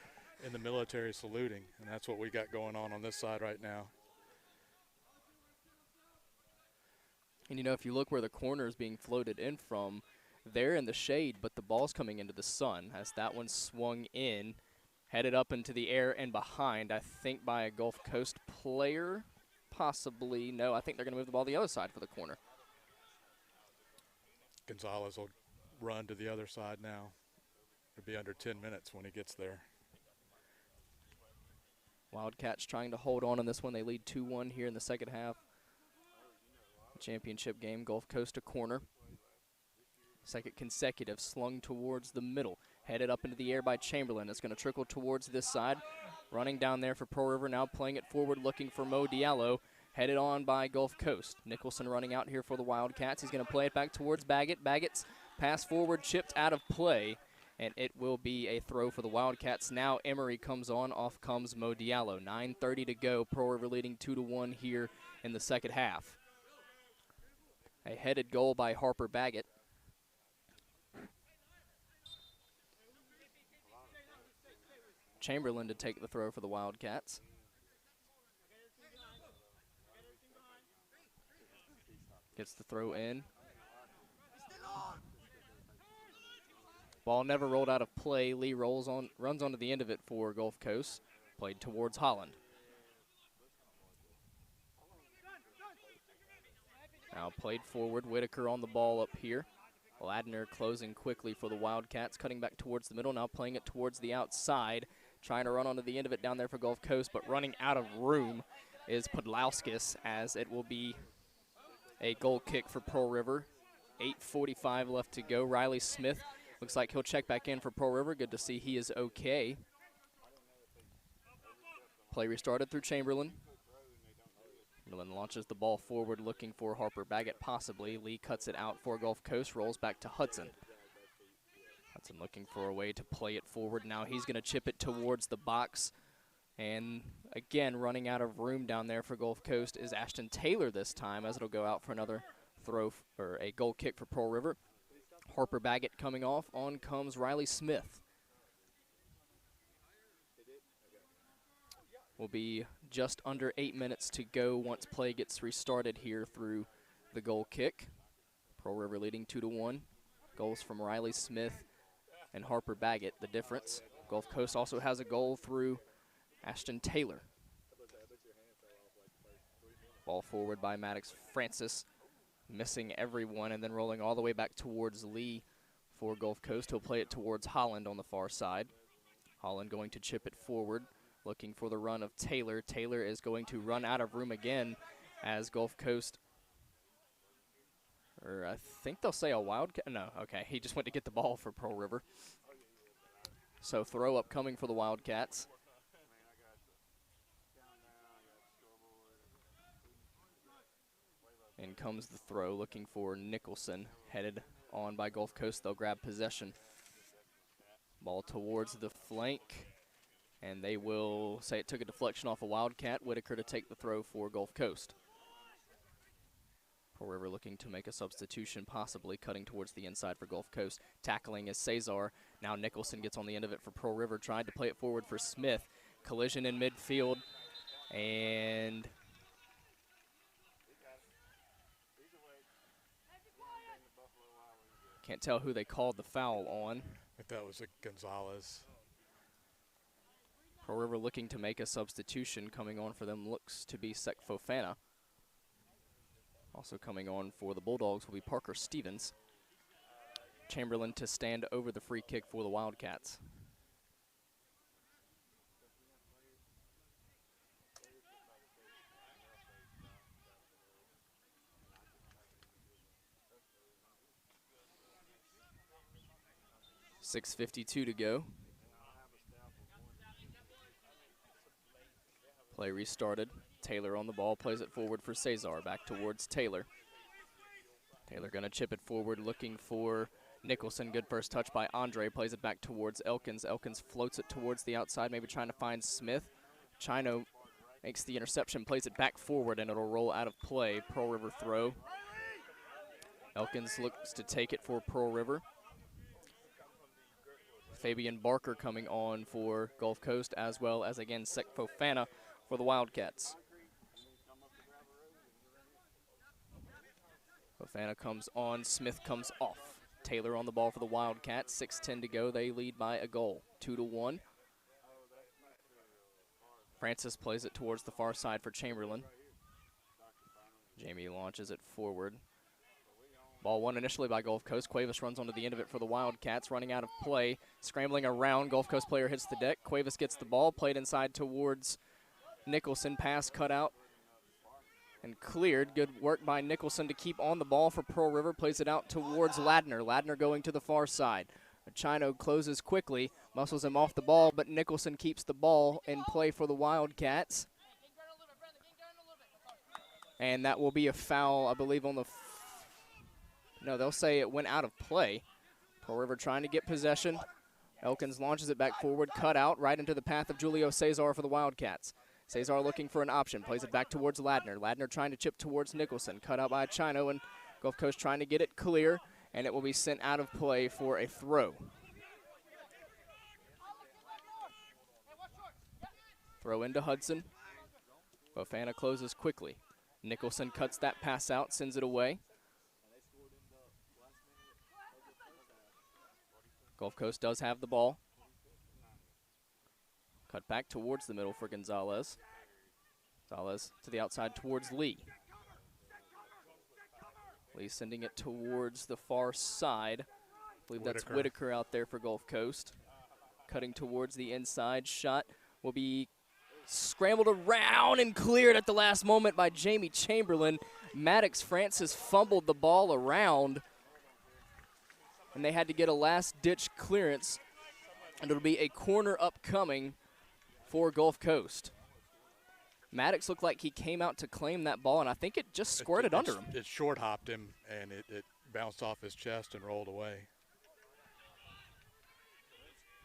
in the military saluting, and that's what we got going on this side right now. And you know, if you look where the corner is being floated in from, they're in the shade, but the ball's coming into the sun as that one swung in, headed up into the air and behind, I think by a Gulf Coast player, possibly. No, I think they're going to move the ball the other side for the corner. Gonzalez will run to the other side now. It'll be under 10 minutes when he gets there. Wildcats trying to hold on in this one. They lead 2-1 here in the second half. Championship game, Gulf Coast a corner. Second consecutive, slung towards the middle. Headed up into the air by Chamberlain. It's going to trickle towards this side. Running down there for Pearl River, now playing it forward, looking for Mo Diallo. Headed on by Gulf Coast. Nicholson running out here for the Wildcats. He's going to play it back towards Baggett. Baggett's pass forward, chipped out of play, and it will be a throw for the Wildcats. Now Emery comes on, off comes Mo Diallo. 9:30 to go. Pearl River leading 2-1 here in the second half. A headed goal by Harper Baggett. Chamberlain to take the throw for the Wildcats. Gets the throw in. Ball never rolled out of play. Lee runs onto the end of it for Gulf Coast. Played towards Holland. Now played forward. Whitaker on the ball up here. Ladner closing quickly for the Wildcats. Cutting back towards the middle. Now playing it towards the outside. Trying to run onto the end of it down there for Gulf Coast, but running out of room is Podlauskas, as it will be a goal kick for Pearl River. 8:45 left to go. Riley Smith looks like he'll check back in for Pearl River. Good to see he is okay. Play restarted through Chamberlain. Chamberlain launches the ball forward, looking for Harper Baggett possibly. Lee cuts it out for Gulf Coast, rolls back to Hudson. Hudson looking for a way to play it forward. Now he's going to chip it towards the box. And again, running out of room down there for Gulf Coast is Ashton Taylor this time, as it'll go out for another throw, or a goal kick for Pearl River. Harper Baggett coming off. On comes Riley Smith. Will be just under 8 minutes to go once play gets restarted here through the goal kick. Pearl River leading 2-1. Goals from Riley Smith and Harper Baggett, the difference. Gulf Coast also has a goal through Ashton Taylor. Ball forward by Maddox Francis, missing everyone and then rolling all the way back towards Lee for Gulf Coast. He'll play it towards Holland on the far side. Holland going to chip it forward, looking for the run of Taylor. Taylor is going to run out of room again as Gulf Coast, or I think they'll say a Wildcat. No, okay, he just went to get the ball for Pearl River. So throw up coming for the Wildcats. And comes the throw, looking for Nicholson, headed on by Gulf Coast. They'll grab possession. Ball towards the flank, and they will say it took a deflection off a Wildcat. Whitaker to take the throw for Gulf Coast. Pearl River looking to make a substitution, possibly cutting towards the inside for Gulf Coast. Tackling is Cesar. Now Nicholson gets on the end of it for Pearl River, tried to play it forward for Smith. Collision in midfield, and can't tell who they called the foul on. I think that was a Gonzalez. Pearl River looking to make a substitution. Coming on for them looks to be Sek Fofana. Also coming on for the Bulldogs will be Parker Stevens. Chamberlain to stand over the free kick for the Wildcats. .6:52 to go. Play restarted. Taylor on the ball, plays it forward for Cesar. Back towards Taylor. Taylor going to chip it forward, looking for Nicholson. Good first touch by Andre. Plays it back towards Elkins. Elkins floats it towards the outside, maybe trying to find Smith. Chino makes the interception, plays it back forward, and it'll roll out of play. Pearl River throw. Elkins looks to take it for Pearl River. Fabian Barker coming on for Gulf Coast, as well as, again, Sek Fofana for the Wildcats. Fofana comes on, Smith comes off. Taylor on the ball for the Wildcats, 6:10 to go. They lead by a goal, 2-1. Francis plays it towards the far side for Chamberlain. Jamie launches it forward. Ball won initially by Gulf Coast. Cuevas runs onto the end of it for the Wildcats, running out of play. Scrambling around, Gulf Coast player hits the deck. Cuevas gets the ball, played inside towards Nicholson. Pass cut out and cleared. Good work by Nicholson to keep on the ball for Pearl River. Plays it out towards Ladner. Ladner going to the far side. Chino closes quickly, muscles him off the ball, but Nicholson keeps the ball in play for the Wildcats. And that will be a foul, I believe, on the no, they'll say it went out of play. Pearl River trying to get possession. Elkins launches it back forward, cut out, right into the path of Julio Cesar for the Wildcats. Cesar looking for an option, plays it back towards Ladner. Ladner trying to chip towards Nicholson, cut out by Chino, and Gulf Coast trying to get it clear, and it will be sent out of play for a throw. Throw into Hudson. Fofana closes quickly. Nicholson cuts that pass out, sends it away. Gulf Coast does have the ball. Cut back towards the middle for Gonzalez. Gonzalez to the outside towards Lee. Lee sending it towards the far side. I believe that's Whitaker out there for Gulf Coast. Cutting towards the inside. Shot will be scrambled around and cleared at the last moment by Jamie Chamberlain. Maddox Francis fumbled the ball around, and they had to get a last-ditch clearance, and it'll be a corner upcoming for Gulf Coast. Maddox looked like he came out to claim that ball, and I think it just squirted under him. It short-hopped him, and it bounced off his chest and rolled away.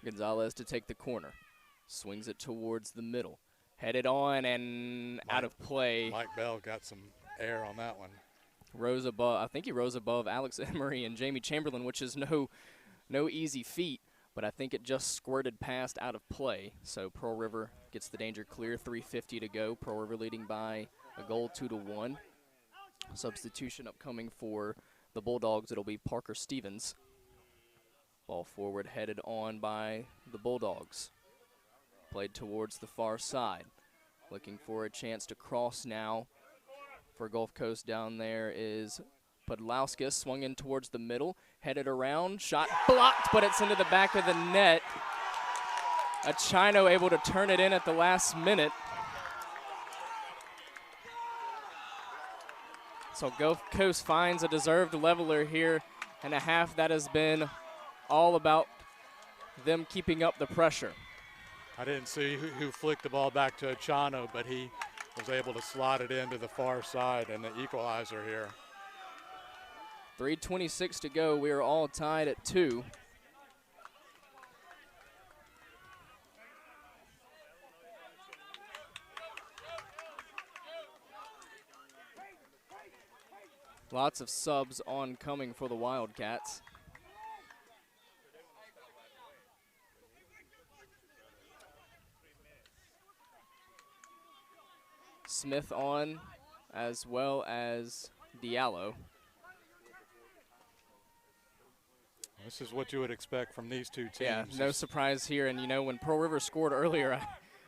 Gonzalez to take the corner. Swings it towards the middle. Headed on and out of play. Mike Bell got some air on that one. Rose above, I think he rose above Alex Emery and Jamie Chamberlain, which is no easy feat, but I think it just squirted past out of play. So Pearl River gets the danger clear, 3:50 to go. Pearl River leading by a goal, 2-1. Substitution upcoming for the Bulldogs. It'll be Parker Stevens. Ball forward, headed on by the Bulldogs. Played towards the far side. Looking for a chance to cross now. For Gulf Coast down there is Podlauskas, swung in towards the middle, headed around, shot blocked, but it's into the back of the net. A Chino able to turn it in at the last minute. So Gulf Coast finds a deserved leveler here in a half that has been all about them keeping up the pressure. I didn't see who flicked the ball back to Chano, but he was able to slot it into the far side and the equalizer here. 3:26 to go. We are all tied at 2. Lots of subs oncoming for the Wildcats. Smith on, as well as Diallo. This is what you would expect from these two teams. Yeah, no surprise here. And, you know, when Pearl River scored earlier,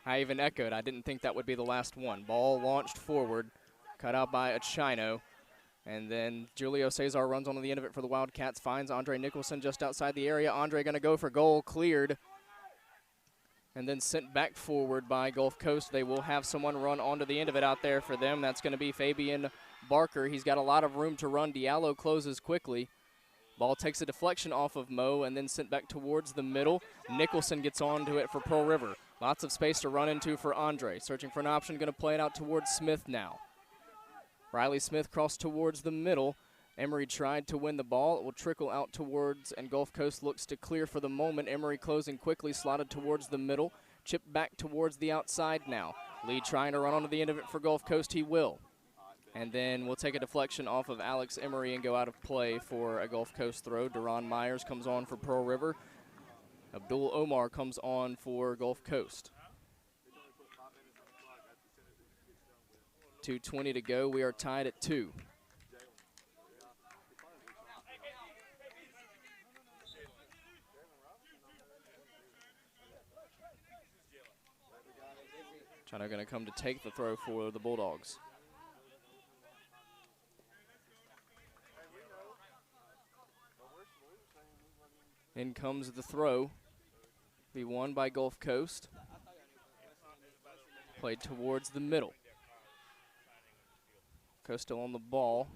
I even echoed. I didn't think that would be the last one. Ball launched forward, cut out by Achino. And then Julio Cesar runs onto the end of it for the Wildcats, finds Andre Nicholson just outside the area. Andre going to go for goal, cleared, and then sent back forward by Gulf Coast. They will have someone run onto the end of it out there for them. That's going to be Fabian Barker. He's got a lot of room to run. Diallo closes quickly. Ball takes a deflection off of Mo and then sent back towards the middle. Nicholson gets onto it for Pearl River. Lots of space to run into for Andre. Searching for an option, going to play it out towards Smith now. Riley Smith crossed towards the middle. Emory tried to win the ball. It will trickle out towards, and Gulf Coast looks to clear for the moment. Emory closing quickly, slotted towards the middle. Chipped back towards the outside now. Lee trying to run onto the end of it for Gulf Coast. He will. And then we'll take a deflection off of Alex Emory and go out of play for a Gulf Coast throw. Deron Myers comes on for Pearl River. Abdul Omar comes on for Gulf Coast. 2:20 to go. We are tied at 2. China going to come to take the throw for the Bulldogs. In comes the throw. Be won by Gulf Coast. Played towards the middle. Coastal on the ball.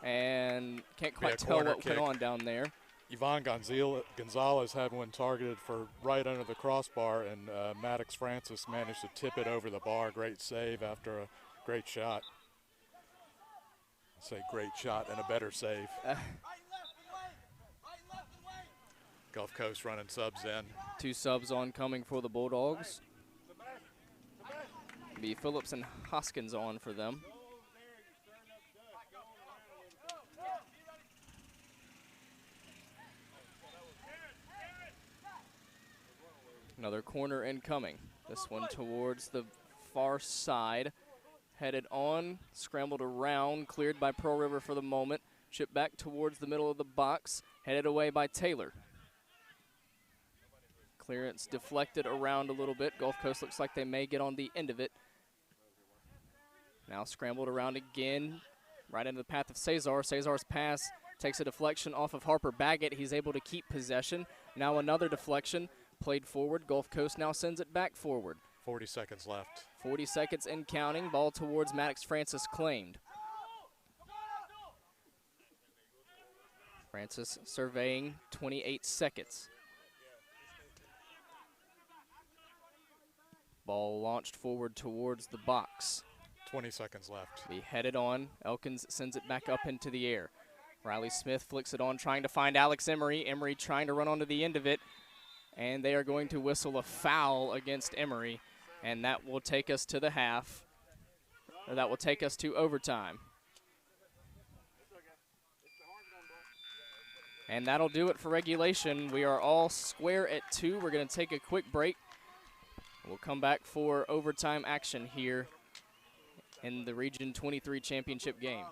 And can't quite tell what went on down there. Yvonne Gonzalez had one targeted for right under the crossbar, and Maddox Francis managed to tip it over the bar. Great save after a great shot. I'd say great shot and a better save. Gulf Coast running subs in. 2 subs oncoming for the Bulldogs. Be Phillips and Hoskins on for them. Another corner incoming. This one towards the far side. Headed on, scrambled around, cleared by Pearl River for the moment. Chipped back towards the middle of the box, headed away by Taylor. Clearance deflected around a little bit. Gulf Coast looks like they may get on the end of it. Now scrambled around again, right into the path of Cesar. Cesar's pass takes a deflection off of Harper Baggett. He's able to keep possession. Now another deflection, played forward. Gulf Coast now sends it back forward. 40 seconds left. 40 seconds in counting. Ball towards Maddox Francis claimed. Francis surveying 28 seconds. Ball launched forward towards the box. 20 seconds left. Be headed on. Elkins sends it back up into the air. Riley Smith flicks it on, trying to find Alex Emory. Emory trying to run onto the end of it. And they are going to whistle a foul against Emory. And that will take us to the half. Or that will take us to overtime. And that'll do it for regulation. We are all square at 2. We're going to take a quick break. We'll come back for overtime action here in the Region 23 championship game.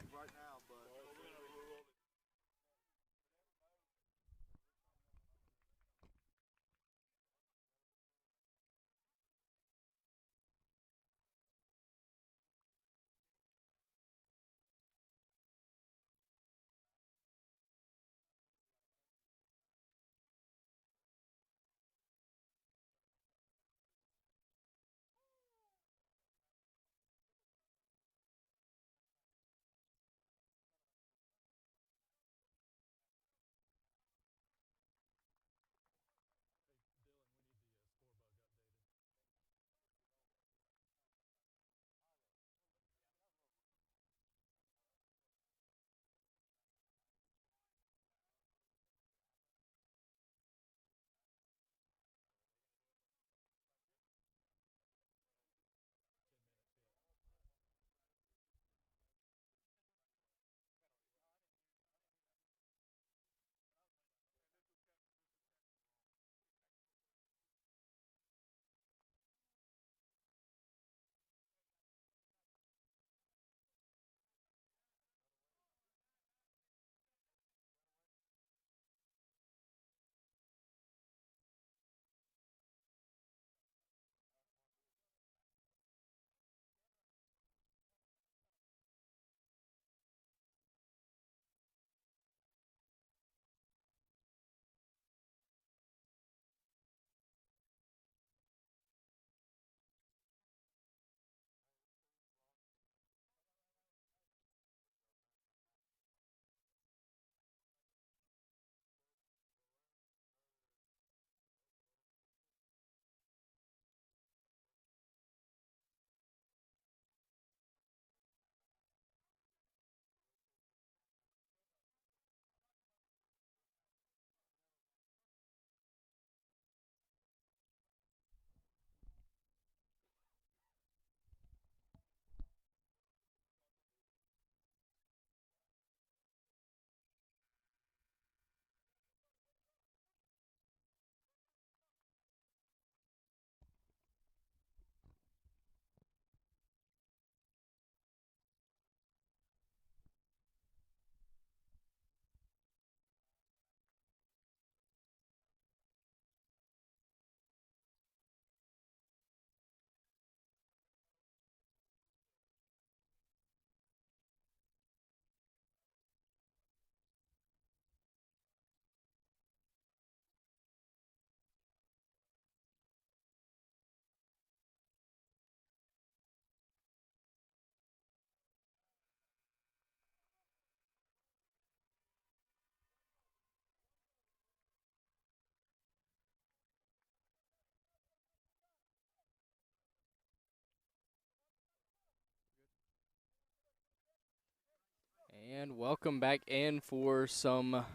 And welcome back in for some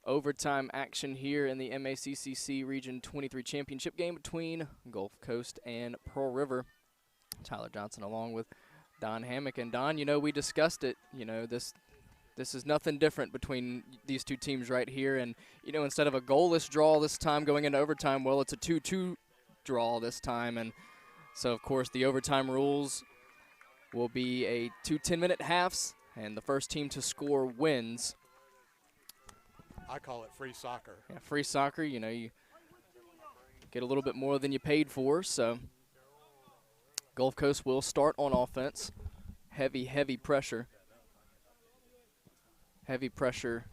overtime action here in the MACCC Region 23 Championship game between Gulf Coast and Pearl River. Tyler Johnson along with Don Hammock. And Don, you know, we discussed it, you know, this is nothing different between these two teams right here. And, you know, instead of a goalless draw this time going into overtime, well, it's a 2-2 draw this time. And so, of course, the overtime rules will be a 2 10-minute halves, and the first team to score wins. I call it free soccer. Yeah, free soccer, you know, you get a little bit more than you paid for. So Gulf Coast will start on offense. Heavy pressure. Heavy pressure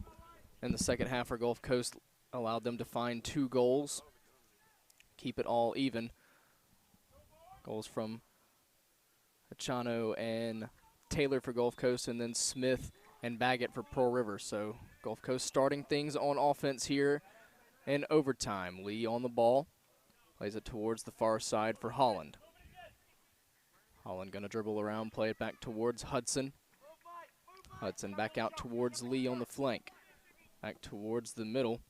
in the second half for Gulf Coast allowed them to find 2 goals, keep it all even. Goals from Achano and Taylor for Gulf Coast, and then Smith and Baggett for Pearl River. So Gulf Coast starting things on offense here in overtime. Lee on the ball, plays it towards the far side for Holland. Holland going to dribble around, play it back towards Hudson. Hudson back out towards Lee on the flank. Back towards the middle.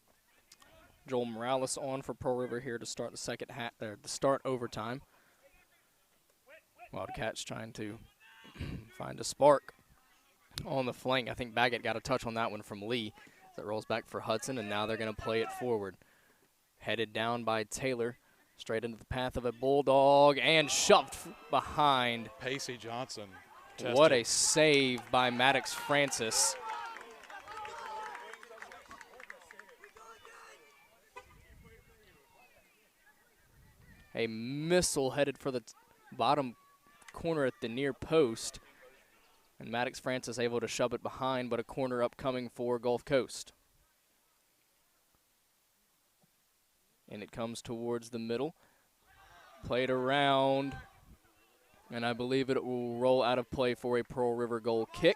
Joel Morales on for Pearl River here to start the second half, to start overtime. Wildcats trying to find a spark on the flank. I think Baggett got a touch on that one from Lee. That rolls back for Hudson, and now they're going to play it forward. Headed down by Taylor, straight into the path of a Bulldog, and shoved behind. Pacey Johnson. What a save by Maddox Francis. A missile headed for the bottom corner at the near post, and Maddox Francis able to shove it behind, but a corner upcoming for Gulf Coast. And it comes towards the middle, played around, and I believe it will roll out of play for a Pearl River goal kick.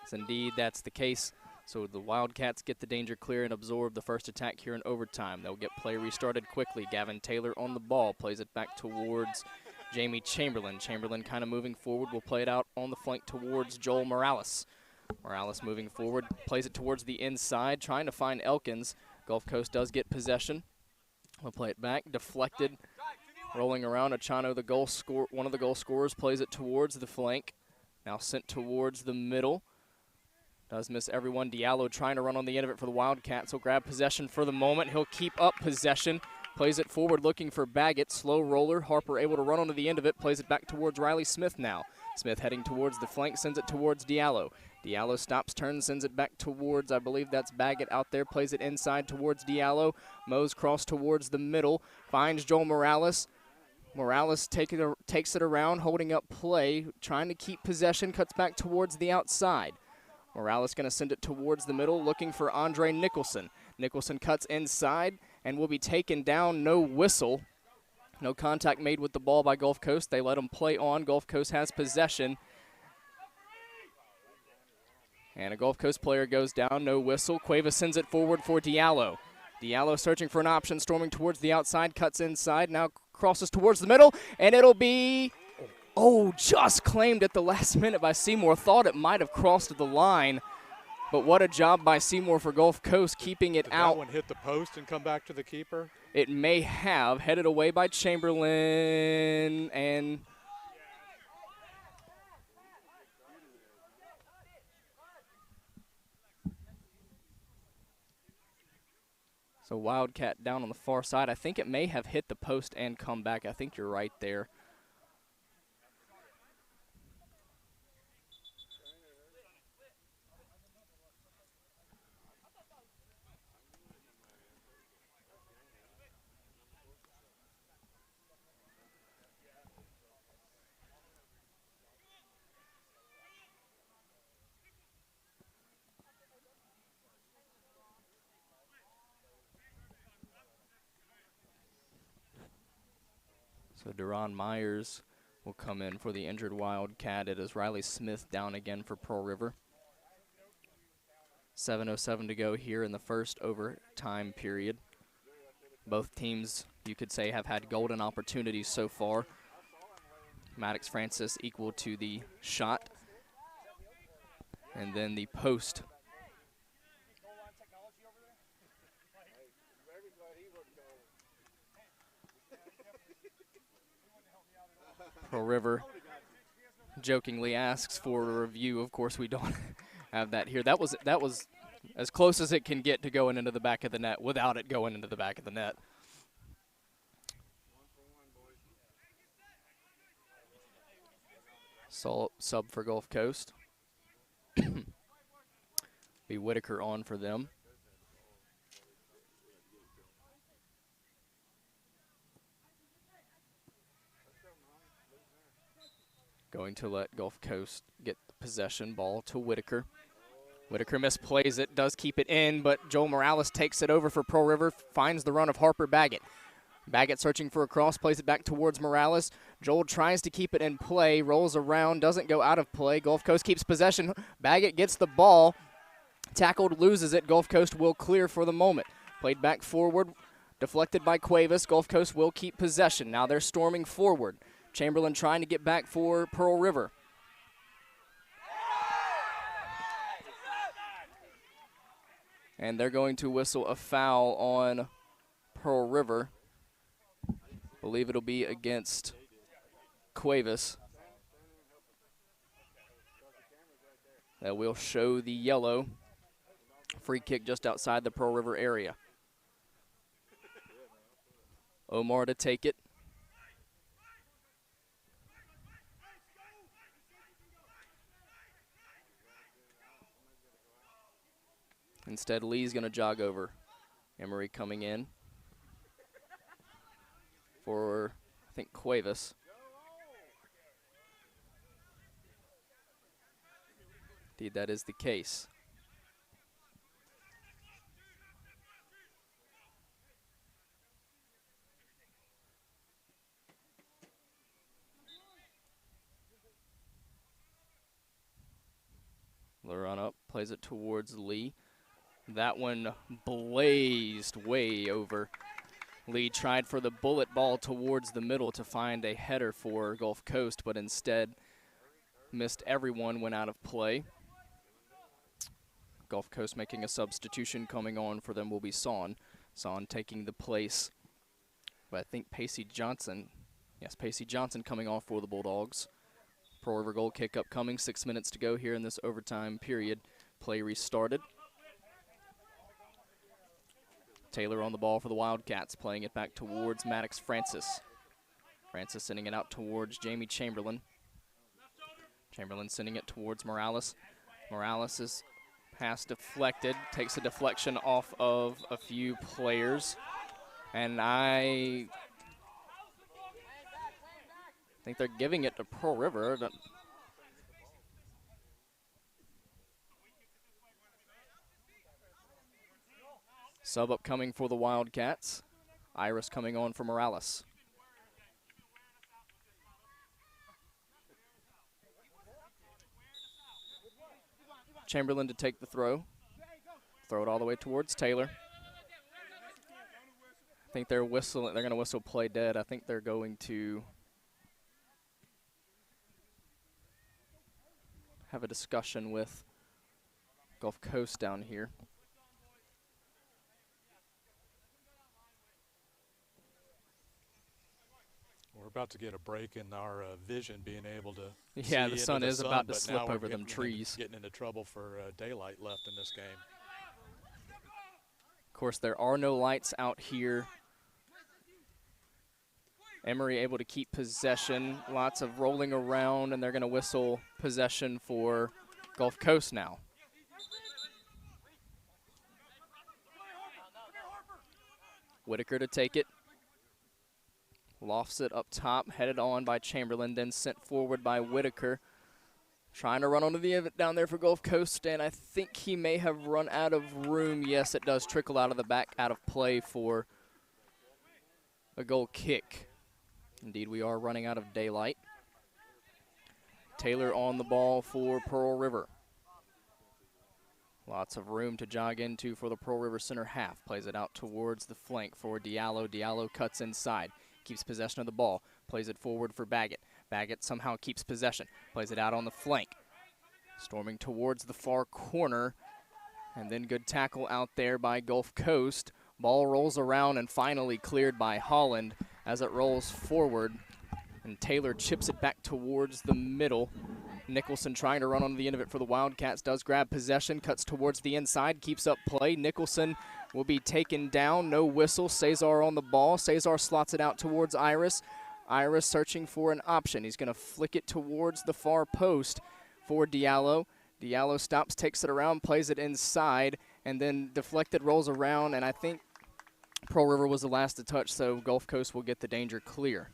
Yes, indeed, that's the case. So the Wildcats get the danger clear and absorb the first attack here in overtime. They'll get play restarted quickly. Gavin Taylor on the ball, plays it back towards Jamie Chamberlain. Chamberlain kind of moving forward, will play it out on the flank towards Joel Morales. Morales moving forward, plays it towards the inside, trying to find Elkins. Gulf Coast does get possession. We'll play it back, deflected, rolling around. Achano, one of the goal scorers, plays it towards the flank. Now sent towards the middle. Does miss everyone. Diallo trying to run on the end of it for the Wildcats. He'll grab possession for the moment. He'll keep up possession. Plays it forward looking for Baggett. Slow roller. Harper able to run onto the end of it. Plays it back towards Riley Smith now. Smith heading towards the flank. Sends it towards Diallo. Diallo stops, turns, sends it back towards, I believe that's Baggett out there. Plays it inside towards Diallo. Moes cross towards the middle. Finds Joel Morales. Morales takes it around, holding up play. Trying to keep possession. Cuts back towards the outside. Morales going to send it towards the middle, looking for Andre Nicholson. Nicholson cuts inside and will be taken down. No whistle. No contact made with the ball by Gulf Coast. They let him play on. Gulf Coast has possession. And a Gulf Coast player goes down. No whistle. Cueva sends it forward for Diallo. Diallo searching for an option, storming towards the outside, cuts inside, now crosses towards the middle, and it'll be... Oh, just claimed at the last minute by Seymour. Thought it might have crossed the line, but what a job by Seymour for Gulf Coast, keeping it out. Did that one hit the post and come back to the keeper? It may have. Headed away by Chamberlain, and so Wildcat down on the far side. I think it may have hit the post and come back. I think you're right there. So Deron Myers will come in for the injured Wildcat. It is Riley Smith down again for Pearl River. 7:07 to go here in the first overtime period. Both teams, you could say, have had golden opportunities so far. Maddox Francis equal to the shot And then the post. Pearl River jokingly asks for a review. Of course, we don't have that here. That was as close as it can get to going into the back of the net without it going into the back of the net. Sub for Gulf Coast. Be Whitaker on for them. Going to let Gulf Coast get the possession. Ball to Whitaker. Whitaker misplays it, does keep it in, but Joel Morales takes it over for Pearl River, finds the run of Harper Baggett. Baggett searching for a cross, plays it back towards Morales. Joel tries to keep it in play, rolls around, doesn't go out of play. Gulf Coast keeps possession. Baggett gets the ball, tackled, loses it. Gulf Coast will clear for the moment. Played back forward, deflected by Cuevas. Gulf Coast will keep possession. Now they're storming forward. Chamberlain trying to get back for Pearl River. And they're going to whistle a foul on Pearl River. Believe it'll be against Cuevas. That will show the yellow. Free kick just outside the Pearl River area. Omar to take it. Instead, Lee's going to jog over. Emery coming in for, I think, Cuevas. Indeed, that is the case. The run up, plays it towards Lee. That one blazed way over. Lee tried for the bullet ball towards the middle to find a header for Gulf Coast, but instead missed everyone, went out of play. Gulf Coast making a substitution. Coming on for them will be Son. Son taking the place, but I think Pacey Johnson. Yes, Pacey Johnson coming off for the Bulldogs. Pearl River goal kick up coming. 6 minutes to go here in this overtime period. Play restarted. Taylor on the ball for the Wildcats, playing it back towards Maddox Francis. Francis sending it out towards Jamie Chamberlain. Chamberlain sending it towards Morales. Morales' pass deflected, takes a deflection off of a few players. And I think they're giving it to Pearl River. Sub upcoming for the Wildcats. Iris coming on for Morales. Chamberlain to take the throw. Throw it all the way towards Taylor. I think they're whistling. They're going to whistle play dead. I think they're going to have a discussion with Gulf Coast down here. We're about to get a break in our vision, being able to yeah, see the sun into is sun, about to but slip now over we're them trees. getting into trouble for daylight left in this game. Of course, there are no lights out here. Emory able to keep possession. Lots of rolling around, and they're going to whistle possession for Gulf Coast now. Whitaker to take it. Lofts it up top, headed on by Chamberlain, then sent forward by Whitaker. Trying to run onto the end down there for Gulf Coast, and I think he may have run out of room. Yes, it does trickle out of the back, out of play for a goal kick. Indeed, we are running out of daylight. Taylor on the ball for Pearl River. Lots of room to jog into for the Pearl River center half. Plays it out towards the flank for Diallo. Diallo cuts inside. Keeps possession of the ball. Plays it forward for Baggett. Baggett somehow keeps possession. Plays it out on the flank. Storming towards the far corner. And then good tackle out there by Gulf Coast. Ball rolls around and finally cleared by Holland as it rolls forward. And Taylor chips it back towards the middle. Nicholson trying to run onto the end of it for the Wildcats. Does grab possession, cuts towards the inside, keeps up play. Nicholson will be taken down. No whistle. Cesar on the ball. Cesar slots it out towards Iris. Iris searching for an option. He's going to flick it towards the far post for Diallo. Diallo stops, takes it around, plays it inside, and then deflected, rolls around, and I think Pearl River was the last to touch, so Gulf Coast will get the danger clear.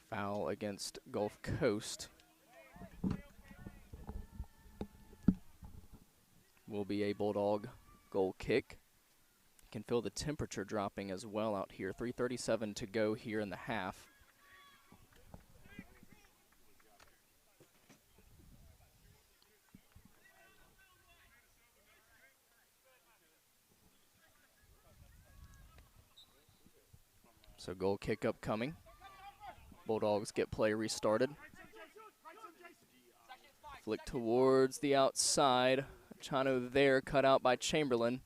Foul against Gulf Coast. Will be a Bulldog goal kick. Can feel the temperature dropping as well out here. 3:37 to go here in the half. So goal kick upcoming. Bulldogs get play restarted. Flick towards the outside. Chano there, cut out by Chamberlain.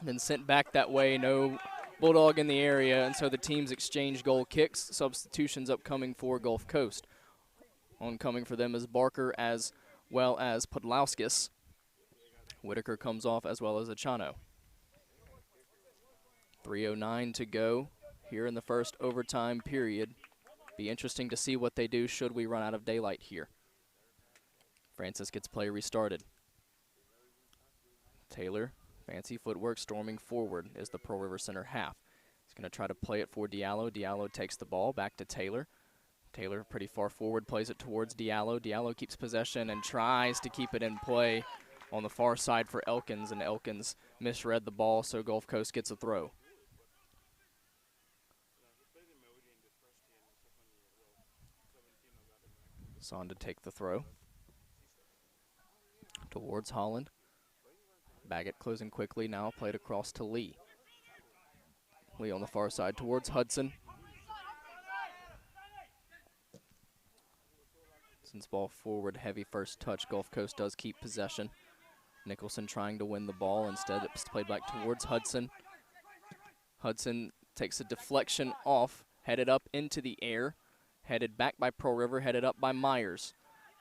Then sent back that way, no Bulldog in the area, and so the teams exchange goal kicks. Substitutions upcoming for Gulf Coast. Oncoming for them is Barker as well as Podlauskas. Whitaker comes off as well as Achano. 3:09 to go here in the first overtime period. Be interesting to see what they do should we run out of daylight here. Francis gets play restarted. Taylor. Fancy footwork, storming forward is the Pearl River Center half. He's going to try to play it for Diallo. Diallo takes the ball back to Taylor. Taylor pretty far forward, plays it towards Diallo. Diallo keeps possession and tries to keep it in play on the far side for Elkins, and Elkins misread the ball, so Gulf Coast gets a throw. Son to take the throw towards Holland. Baggett closing quickly now, played across to Lee. Lee on the far side towards Hudson. Since ball forward, heavy first touch, Gulf Coast does keep possession. Nicholson trying to win the ball, instead it's played back towards Hudson. Hudson takes a deflection off, headed up into the air, headed back by Pearl River, headed up by Myers.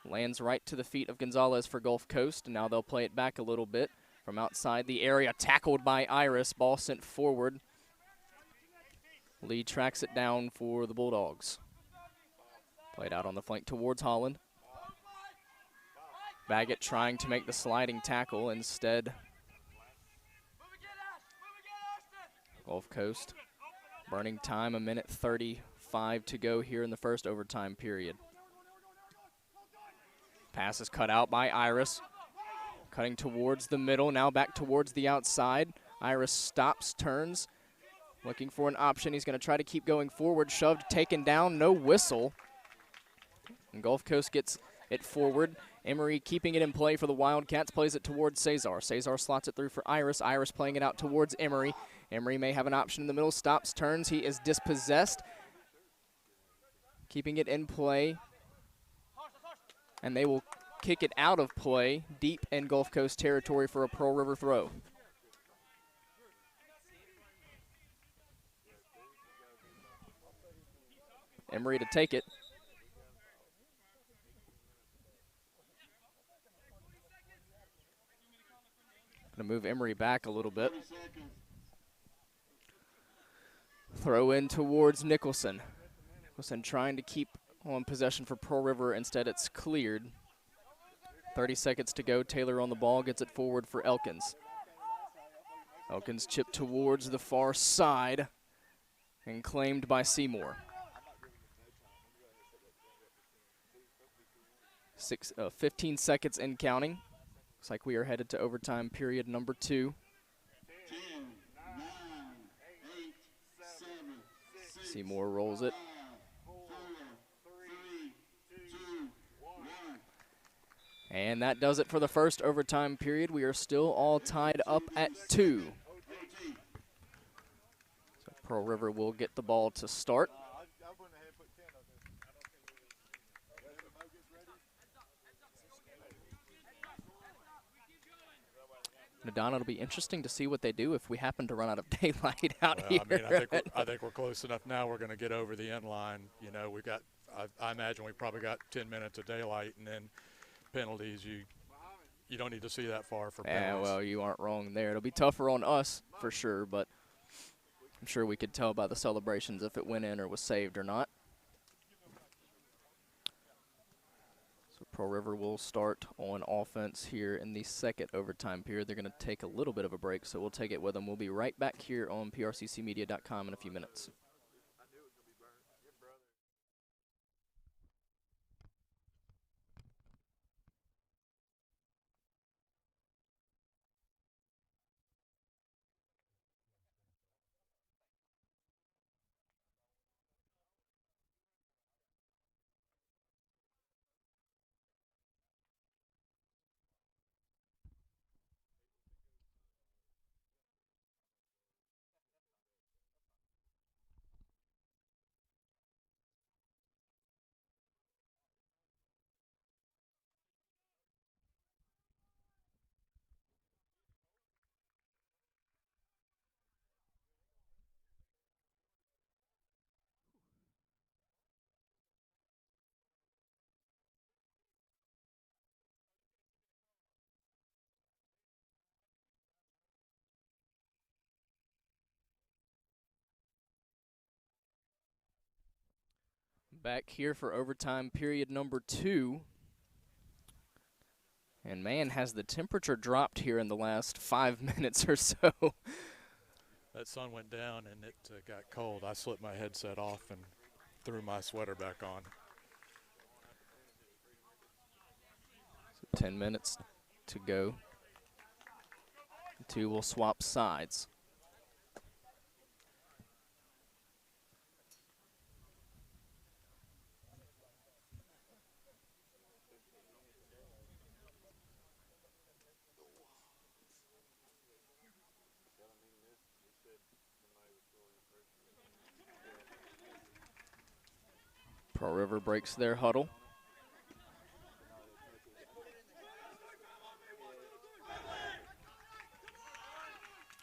Lands right to the feet of Gonzalez for Gulf Coast, and now they'll play it back a little bit. From outside the area, tackled by Iris, ball sent forward. Lee tracks it down for the Bulldogs. Played out on the flank towards Holland. Baggett trying to make the sliding tackle, instead Gulf Coast burning time, 1:35 to go here in the first overtime period. Pass is cut out by Iris. Cutting towards the middle, now back towards the outside. Iris stops, turns, looking for an option. He's going to try to keep going forward. Shoved, taken down, no whistle. And Gulf Coast gets it forward. Emery keeping it in play for the Wildcats, plays it towards Cesar. Cesar slots it through for Iris. Iris playing it out towards Emery. Emery may have an option in the middle, stops, turns. He is dispossessed. Keeping it in play. And they will kick it out of play deep in Gulf Coast territory for a Pearl River throw. Emery to take it. Going to move Emery back a little bit. Throw in towards Nicholson. Nicholson trying to keep on possession for Pearl River. Instead, it's cleared. 30 seconds to go. Taylor on the ball, gets it forward for Elkins. Elkins chipped towards the far side and claimed by Seymour. 15 seconds in counting. Looks like we are headed to overtime period number 2. 10, 9, 8, 7, 6, Seymour rolls it. 5, 4, 3, 2, 1. And that does it for the first overtime period. We are still all tied up at 2. So Pearl River will get the ball to start. I went ahead and put 10 up there. Whenever Mo gets ready. Madonna, it'll be interesting to see what they do if we happen to run out of daylight out Well, here. I mean, I think we're close enough now. We're going to get over the end line. You know, we got. I imagine we probably got 10 minutes of daylight, and then penalties. You don't need to see that far for penalties. Yeah, well, you aren't wrong there. It'll be tougher on us for sure, but I'm sure we could tell by the celebrations if it went in or was saved or not. So Pearl River will start on offense here in the second overtime period. They're going to take a little bit of a break, so we'll take it with them. We'll be right back here on PRCCmedia.com in a few minutes. Back here for overtime period number 2. And man, has the temperature dropped here in the last 5 minutes or so. That sun went down and it got cold. I slipped my headset off and threw my sweater back on. So 10 minutes to go. The two will swap sides. Pearl River breaks their huddle.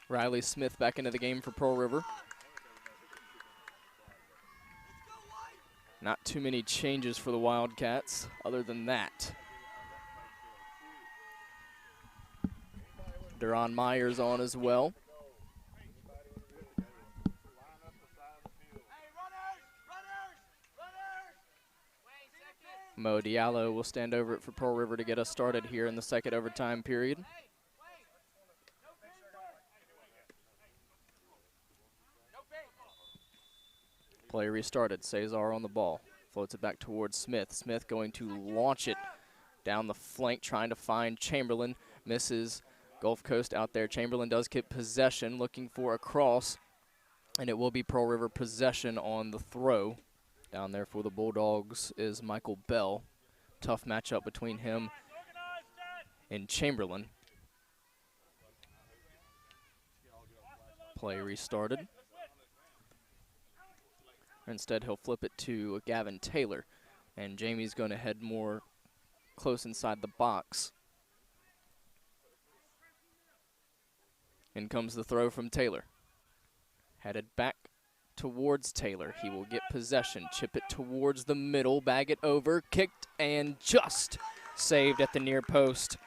Riley Smith back into the game for Pearl River. Not too many changes for the Wildcats other than that. Deron Myers on as well. Mo Diallo will stand over it for Pearl River to get us started here in the second overtime period. Play restarted. Cesar on the ball. Floats it back towards Smith. Smith going to launch it down the flank, trying to find Chamberlain. Misses Gulf Coast out there. Chamberlain does get possession, looking for a cross. And it will be Pearl River possession on the throw. Down there for the Bulldogs is Michael Bell. Tough matchup between him and Chamberlain. Play restarted. Instead, he'll flip it to Gavin Taylor. And Jamie's going to head more close inside the box. In comes the throw from Taylor. Headed back towards Taylor. He will get possession, chip it towards the middle, bag it over, kicked, and just saved at the near post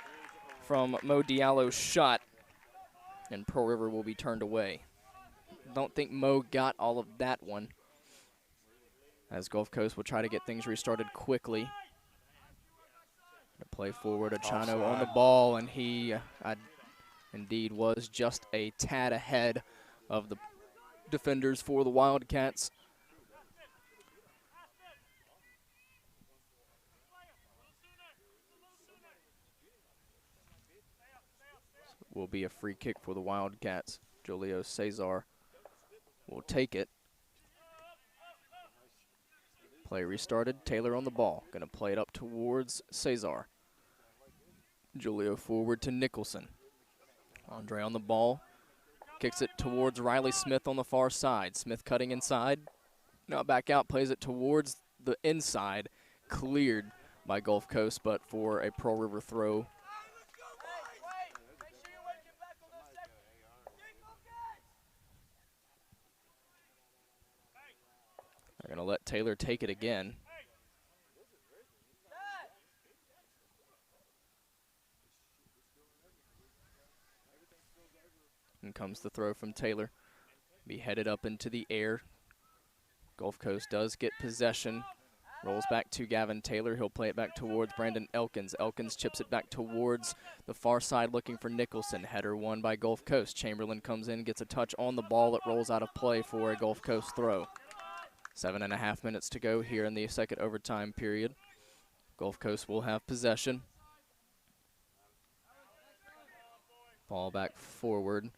from Mo Diallo's shot. And Pearl River will be turned away. Don't think Mo got all of that one, as Gulf Coast will try to get things restarted quickly. Play forward, Achano on the ball, and he indeed was just a tad ahead of the defenders for the Wildcats. Will be a free kick for the Wildcats. Julio Cesar will take it. Play restarted. Taylor on the ball. Going to play it up towards Cesar. Julio forward to Nicholson. Andre on the ball. Kicks it towards Riley Smith on the far side. Smith cutting inside. Now back out, plays it towards the inside. Cleared by Gulf Coast, but for a Pearl River throw. They're going to let Taylor take it again. And comes the throw from Taylor. Be headed up into the air. Gulf Coast does get possession. Rolls back to Gavin Taylor. He'll play it back towards Brandon Elkins. Elkins chips it back towards the far side looking for Nicholson. Header won by Gulf Coast. Chamberlain comes in, gets a touch on the ball. It rolls out of play for a Gulf Coast throw. 7.5 minutes to go here in the second overtime period. Gulf Coast will have possession. Ball back forward.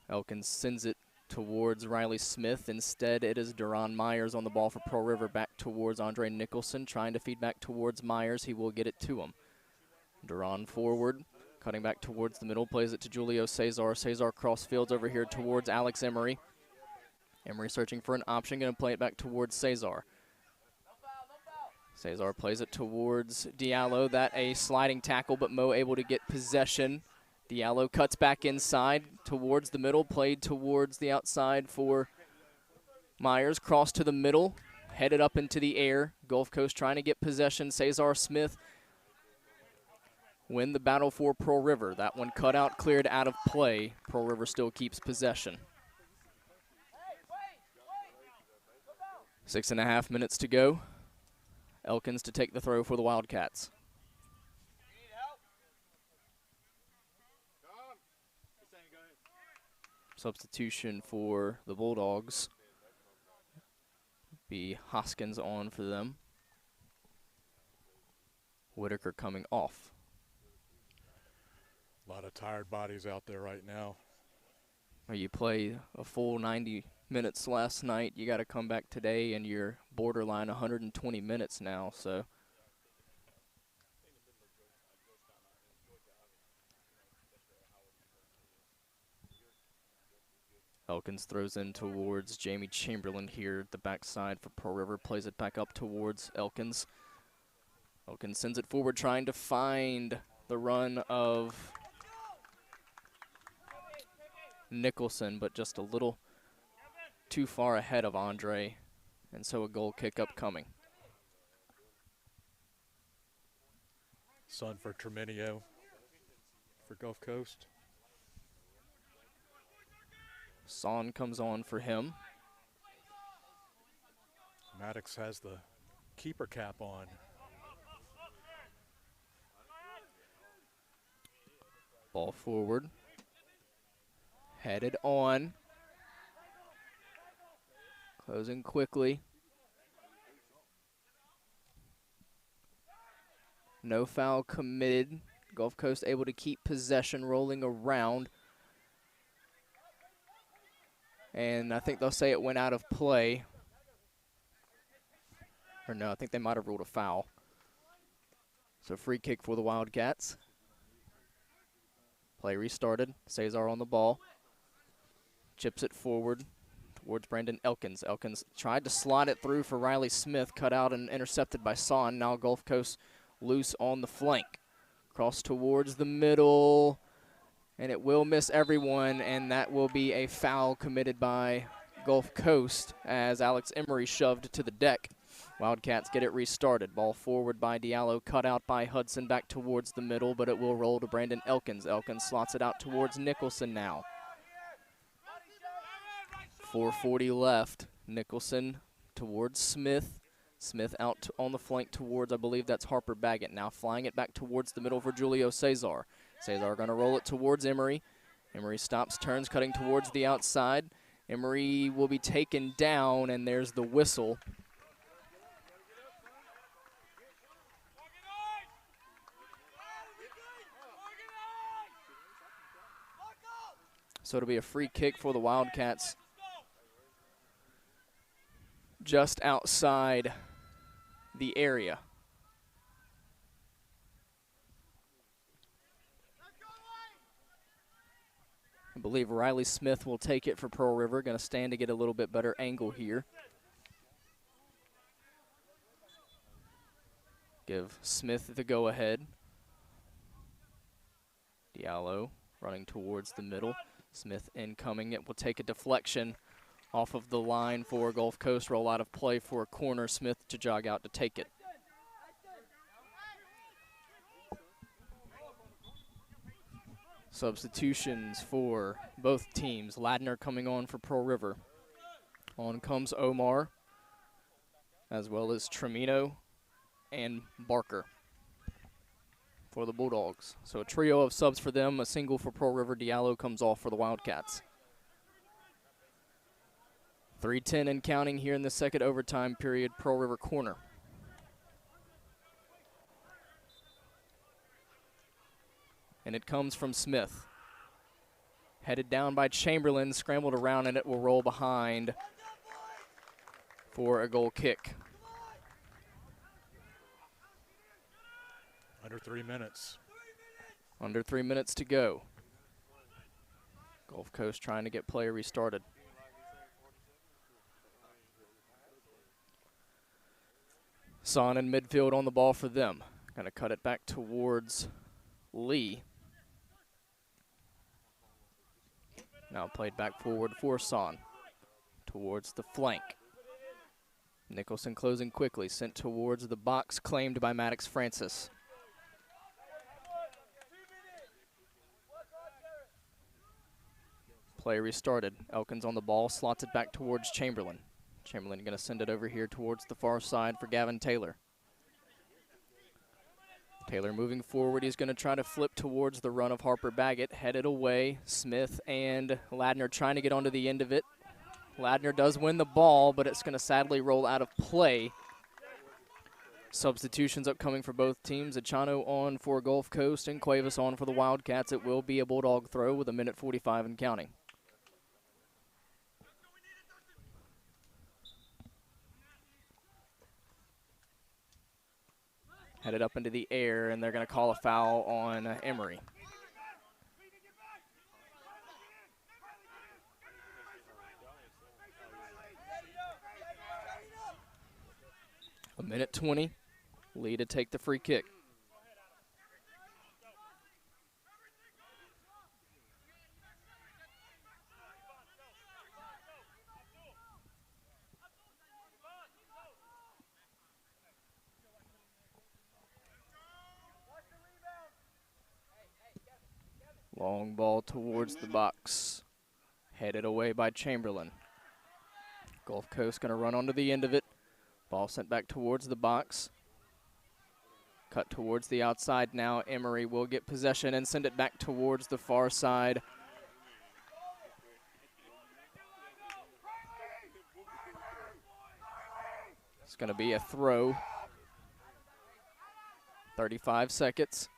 Elkins sends it towards Riley Smith. Instead, it is Duron Myers on the ball for Pearl River, back towards Andre Nicholson, trying to feed back towards Myers. He will get it to him. Duron forward, cutting back towards the middle, plays it to Julio Cesar. Cesar cross fields over here towards Alex Emery. Emery searching for an option, going to play it back towards Cesar. Cesar plays it towards Diallo. That a sliding tackle, but Mo able to get possession. Diallo cuts back inside towards the middle, played towards the outside for Myers. Cross to the middle, headed up into the air. Gulf Coast trying to get possession. Cesar Smith win the battle for Pearl River. That one cut out, cleared out of play. Pearl River still keeps possession. 6.5 minutes to go. Elkins to take the throw for the Wildcats. Substitution for the Bulldogs. Be Hoskins on for them. Whitaker coming off. A lot of tired bodies out there right now. You play a full 90 minutes last night. You got to come back today, and you're borderline 120 minutes now. So Elkins throws in towards Jamie Chamberlain here at the backside for Pearl River. Plays it back up towards Elkins. Elkins sends it forward, trying to find the run of Nicholson, but just a little too far ahead of Andre, and so a goal kick up coming. Son for Tremenio for Gulf Coast. Son comes on for him. Maddox has the keeper cap on. Ball forward. Headed on. Closing quickly. No foul committed. Gulf Coast able to keep possession, rolling around. And I think they'll say it went out of play. Or no, I think they might have ruled a foul. So free kick for the Wildcats. Play restarted. Cesar on the ball. Chips it forward towards Brandon Elkins. Elkins tried to slide it through for Riley Smith. Cut out and intercepted by Son. Now Gulf Coast loose on the flank. Cross towards the middle. And it will miss everyone, and that will be a foul committed by Gulf Coast as Alex Emery shoved to the deck. Wildcats get it restarted. Ball forward by Diallo, cut out by Hudson, back towards the middle, but it will roll to Brandon Elkins. Elkins slots it out towards Nicholson now. 4:40 left. Nicholson towards Smith. Smith out on the flank towards, I believe that's Harper Baggett. Now flying it back towards the middle for Julio Cesar. Cesar going to roll it towards Emery. Emery stops, turns, cutting towards the outside. Emery will be taken down, and there's the whistle. So it'll be a free kick for the Wildcats just outside the area. I believe Riley Smith will take it for Pearl River. Going to stand to get a little bit better angle here. Give Smith the go-ahead. Diallo running towards the middle. Smith incoming. It will take a deflection off of the line for Gulf Coast. Roll out of play for a corner. Smith to jog out to take it. Substitutions for both teams. Ladner coming on for Pearl River. On comes Omar, as well as Tremino and Barker for the Bulldogs. So a trio of subs for them, a single for Pearl River. Diallo comes off for the Wildcats. 3:10 and counting here in the second overtime period. Pearl River corner. And it comes from Smith. Headed down by Chamberlain, scrambled around, and it will roll behind for a goal kick. Under 3 minutes. Under 3 minutes to go. Gulf Coast trying to get play restarted. Son in midfield on the ball for them. Gonna cut it back towards Lee. Now played back forward for Son. Towards the flank. Nicholson closing quickly, sent towards the box, claimed by Maddox Francis. Play restarted. Elkins on the ball, slots it back towards Chamberlain. Chamberlain going to send it over here towards the far side for Gavin Taylor. Taylor moving forward. He's going to try to flip towards the run of Harper Baggett. Headed away. Smith and Ladner trying to get onto the end of it. Ladner does win the ball, but it's going to sadly roll out of play. Substitutions upcoming for both teams. Achano on for Gulf Coast and Cuevas on for the Wildcats. It will be a Bulldog throw with 1:45 and counting. Headed up into the air, and they're going to call a foul on Emery. A minute 20. Lee to take the free kick. Long ball towards the box. Headed away by Chamberlain. Gulf Coast going to run onto the end of it. Ball sent back towards the box. Cut towards the outside now. Emery will get possession and send it back towards the far side. It's going to be a throw. 35 seconds.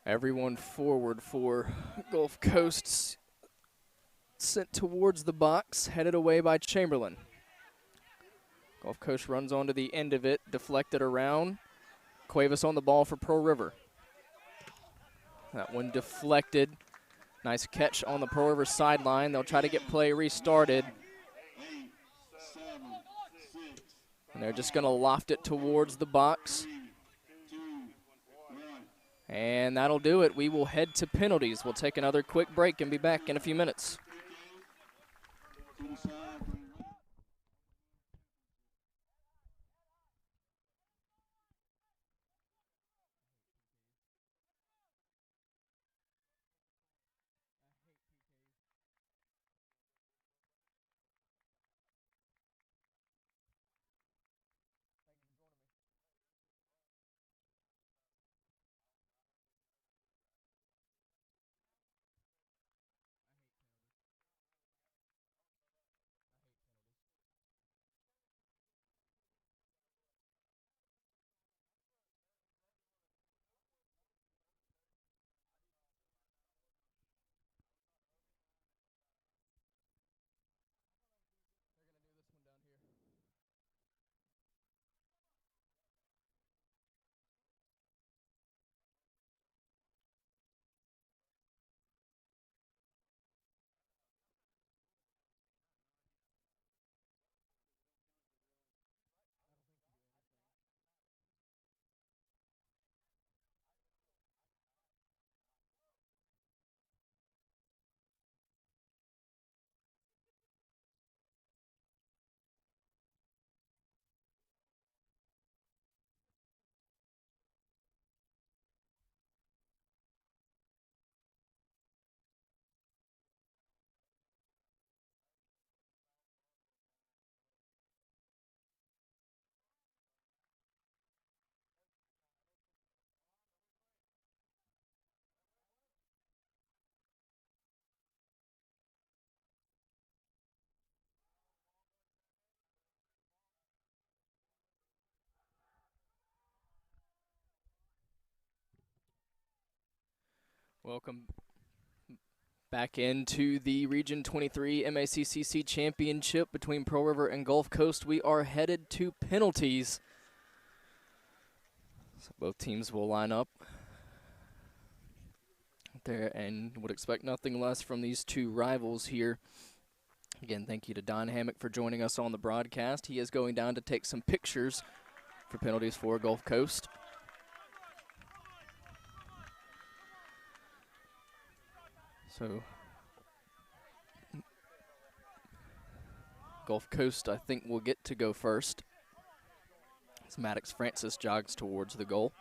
Everyone forward for Gulf Coast. Sent towards the box, headed away by Chamberlain. Gulf Coast runs onto the end of it, deflected around. Cuevas on the ball for Pearl River. That one deflected. Nice catch on the Pearl River sideline. They'll try to get play restarted. And they're just going to loft it towards the box. And that'll do it. We will head to penalties. We'll take another quick break and be back in a few minutes. Welcome back into the Region 23 MACCC Championship between Pearl River and Gulf Coast. We are headed to penalties. So both teams will line up there and would expect nothing less from these two rivals here. Again, thank you to Don Hammock for joining us on the broadcast. He is going down to take some pictures for penalties for Gulf Coast. So Gulf Coast, I think, will get to go first as Maddox Francis jogs towards the goal.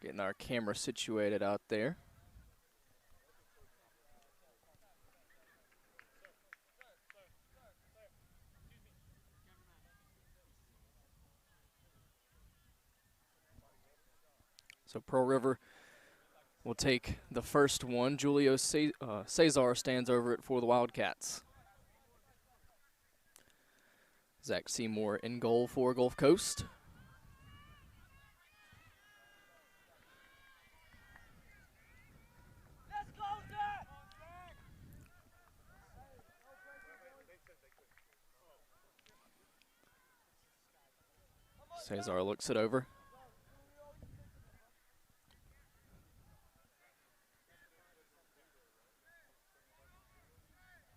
Getting our camera situated out there. So Pearl River will take the first one. Julio Cesar stands over it for the Wildcats. Zach Seymour in goal for Gulf Coast. Cesar looks it over.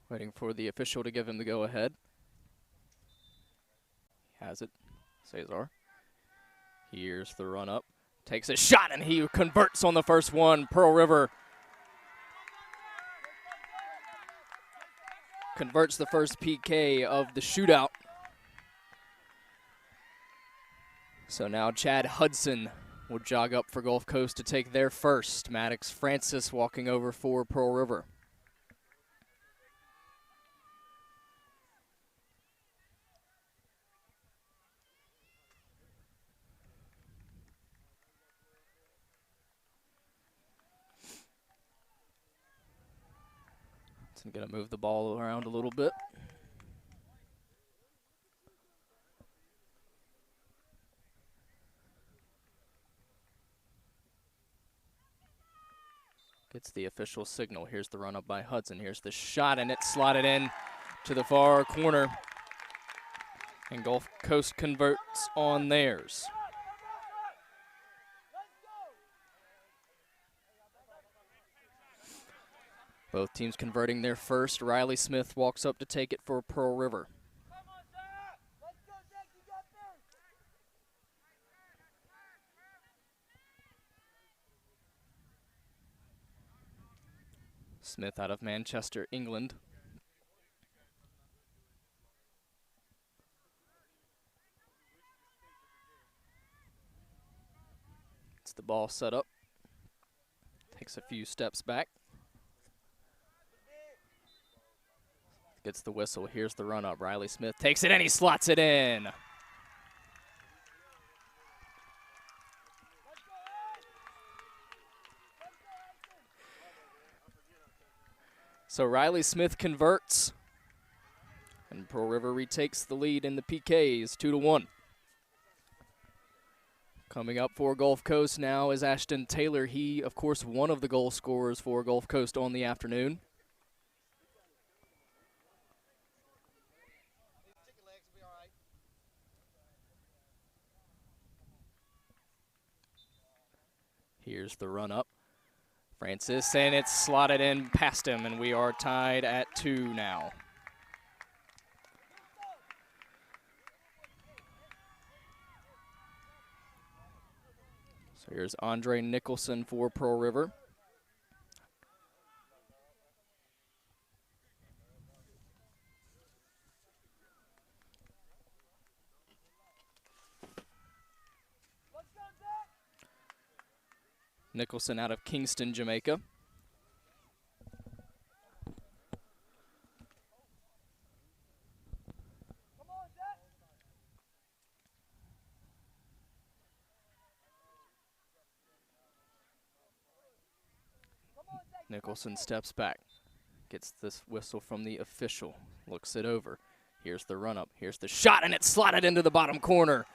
Waiting for the official to give him the go-ahead. He has it. Cesar. Here's the run-up. Takes a shot, and he converts on the first one. Pearl River converts the first PK of the shootout. So now Chad Hudson will jog up for Gulf Coast to take their first. Maddox Francis walking over for Pearl River. Hudson gonna move the ball around a little bit. Gets the official signal. Here's the run up by Hudson. Here's the shot, and it's slotted in to the far corner. And Gulf Coast converts on theirs. Both teams converting their first. Riley Smith walks up to take it for Pearl River. Smith out of Manchester, England. It's the ball set up. Takes a few steps back. Gets the whistle. Here's the run up. Riley Smith takes it and he slots it in. So Riley Smith converts, and Pearl River retakes the lead in the PKs, 2-1. Coming up for Gulf Coast now is Ashton Taylor. He, of course, one of the goal scorers for Gulf Coast on the afternoon. Here's the run up. Francis, and it's slotted in past him, and we are tied at 2 now. So here's Andre Nicholson for Pearl River. Nicholson out of Kingston, Jamaica. Nicholson steps back, gets this whistle from the official, looks it over. Here's the run up, here's the shot, and it's slotted into the bottom corner.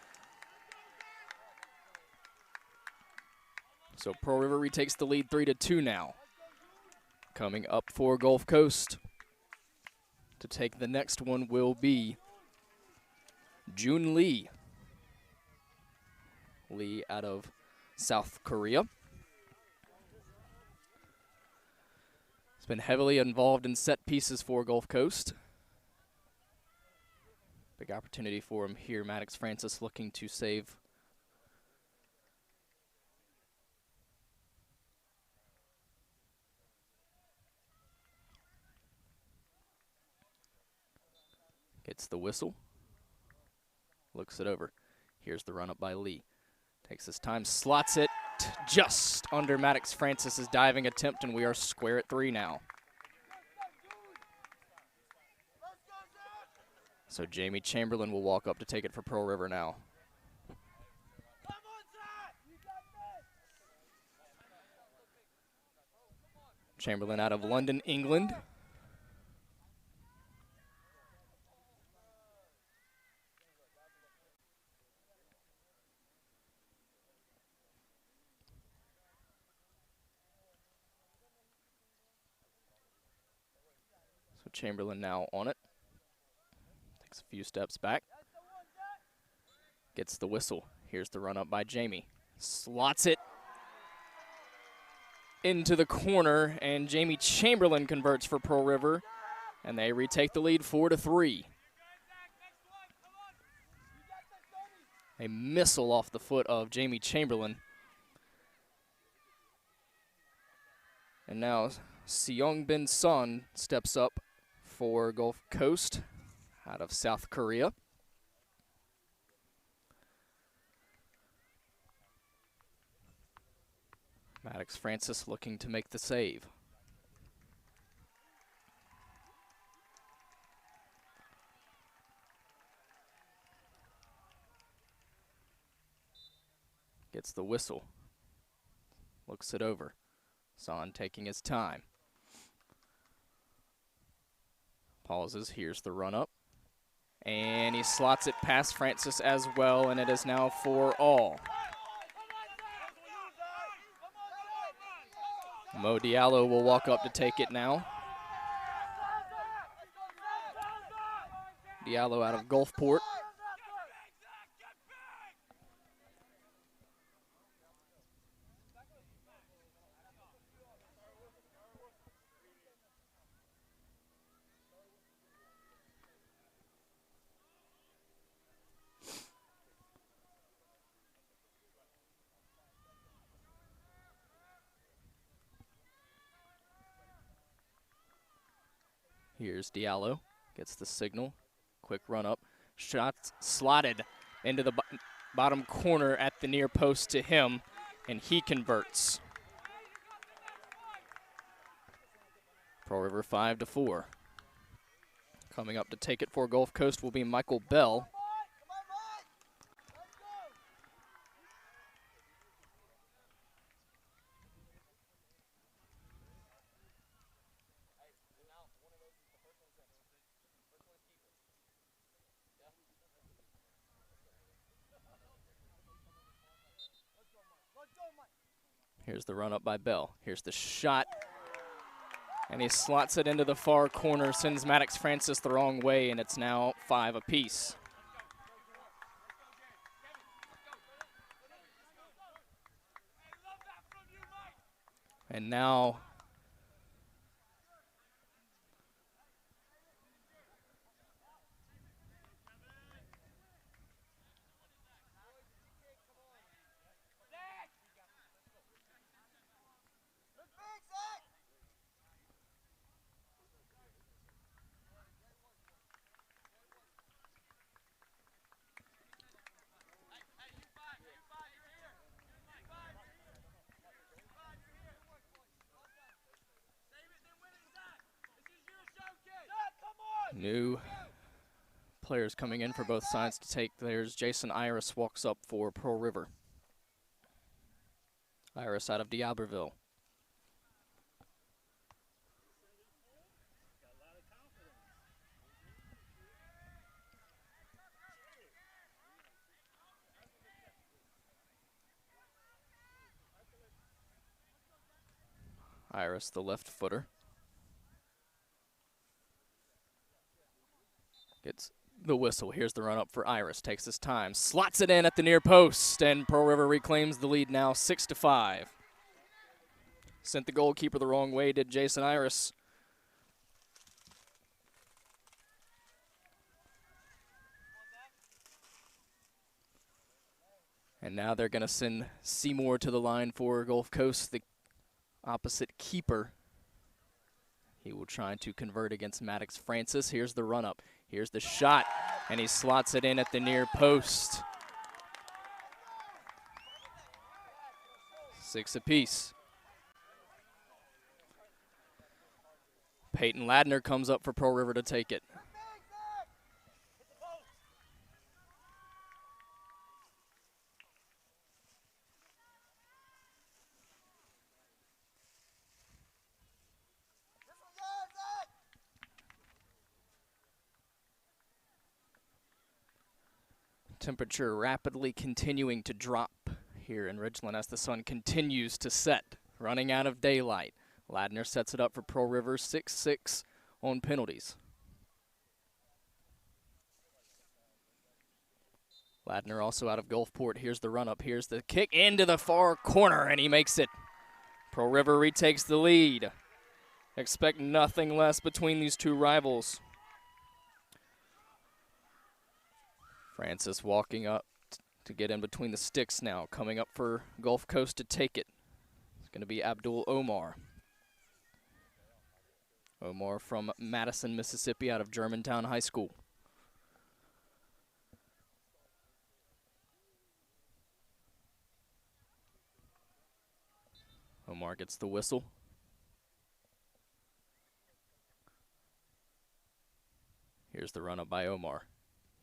So Pearl River retakes the lead 3-2 now. Coming up for Gulf Coast to take the next one will be June Lee. Lee out of South Korea. He's been heavily involved in set pieces for Gulf Coast. Big opportunity for him here. Maddox Francis looking to save. Gets the whistle. Looks it over. Here's the run up by Lee. Takes his time, slots it just under Maddox Francis's diving attempt, and we are square at 3 now. So Jamie Chamberlain will walk up to take it for Pearl River now. Chamberlain out of London, England. So Chamberlain now on it. Takes a few steps back. Gets the whistle. Here's the run up by Jamie. Slots it into the corner, and Jamie Chamberlain converts for Pearl River, and they retake the lead 4-3. A missile off the foot of Jamie Chamberlain. And now Seong Bin Sun steps up for Gulf Coast out of South Korea. Maddox Francis looking to make the save. Gets the whistle. Looks it over. Son taking his time. Pauses. Here's the run up. And he slots it past Francis as well, and it is now 4-all. Mo Diallo will walk up to take it now. Diallo out of Gulfport. Here's Diallo, gets the signal, quick run up, shot slotted into the bottom corner at the near post to him, and he converts. Pearl River 5-4. Coming up to take it for Gulf Coast will be Michael Bell. Here's the run up by Bell. Here's the shot. And he slots it into the far corner, sends Maddox Francis the wrong way, and it's now 5 apiece. And now New players coming in for both sides to take. There's Jason Iris walks up for Pearl River. Iris out of D'Iberville. Iris, the left footer. Gets the whistle. Here's the run up for Iris. Takes his time. Slots it in at the near post. And Pearl River reclaims the lead now 6-5. Sent the goalkeeper the wrong way, did Jason Iris. And now they're going to send Seymour to the line for Gulf Coast, the opposite keeper. He will try to convert against Maddox Francis. Here's the run up. Here's the shot, and he slots it in at the near post. 6 apiece. Peyton Ladner comes up for Pearl River to take it. Temperature rapidly continuing to drop here in Ridgeland as the sun continues to set, running out of daylight. Ladner sets it up for Pearl River, 6-6 on penalties. Ladner also out of Gulfport. Here's the run up. Here's the kick into the far corner, and he makes it. Pearl River retakes the lead. Expect nothing less between these two rivals. Francis walking up to get in between the sticks now. Coming up for Gulf Coast to take it. It's going to be Abdul Omar. Omar from Madison, Mississippi, out of Germantown High School. Omar gets the whistle. Here's the run up by Omar.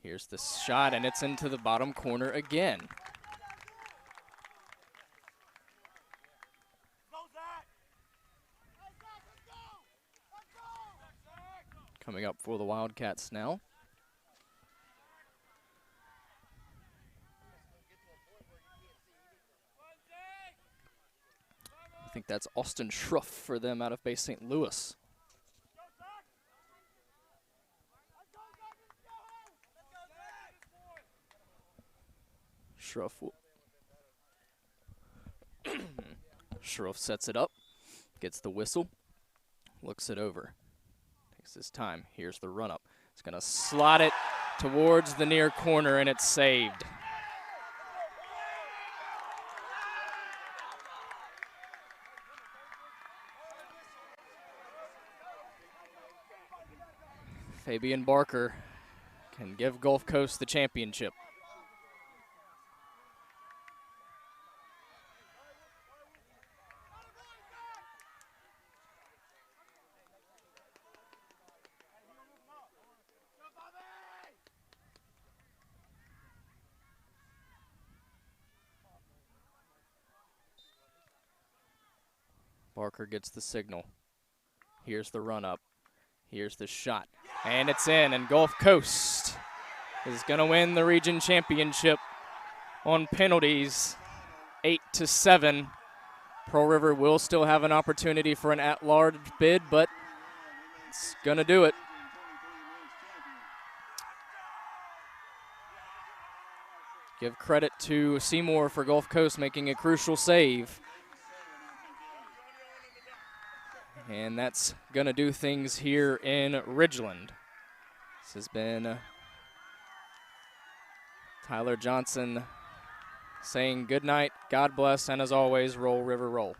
Here's the shot, and it's into the bottom corner again. Coming up for the Wildcats now. I think that's Austin Schruff for them out of Bay St. Louis. Schruff sets it up, gets the whistle, looks it over, takes his time. Here's the run up. It's going to slot it towards the near corner, and it's saved. Fabian Barker can give Gulf Coast the championship. Barker gets the signal. Here's the run up. Here's the shot. And it's in, and Gulf Coast is going to win the region championship on penalties, 8-7. Pearl River will still have an opportunity for an at-large bid, but it's going to do it. Give credit to Seymour for Gulf Coast making a crucial save. And that's going to do things here in Ridgeland. This has been Tyler Johnson saying good night, God bless, and as always, Roll River Roll.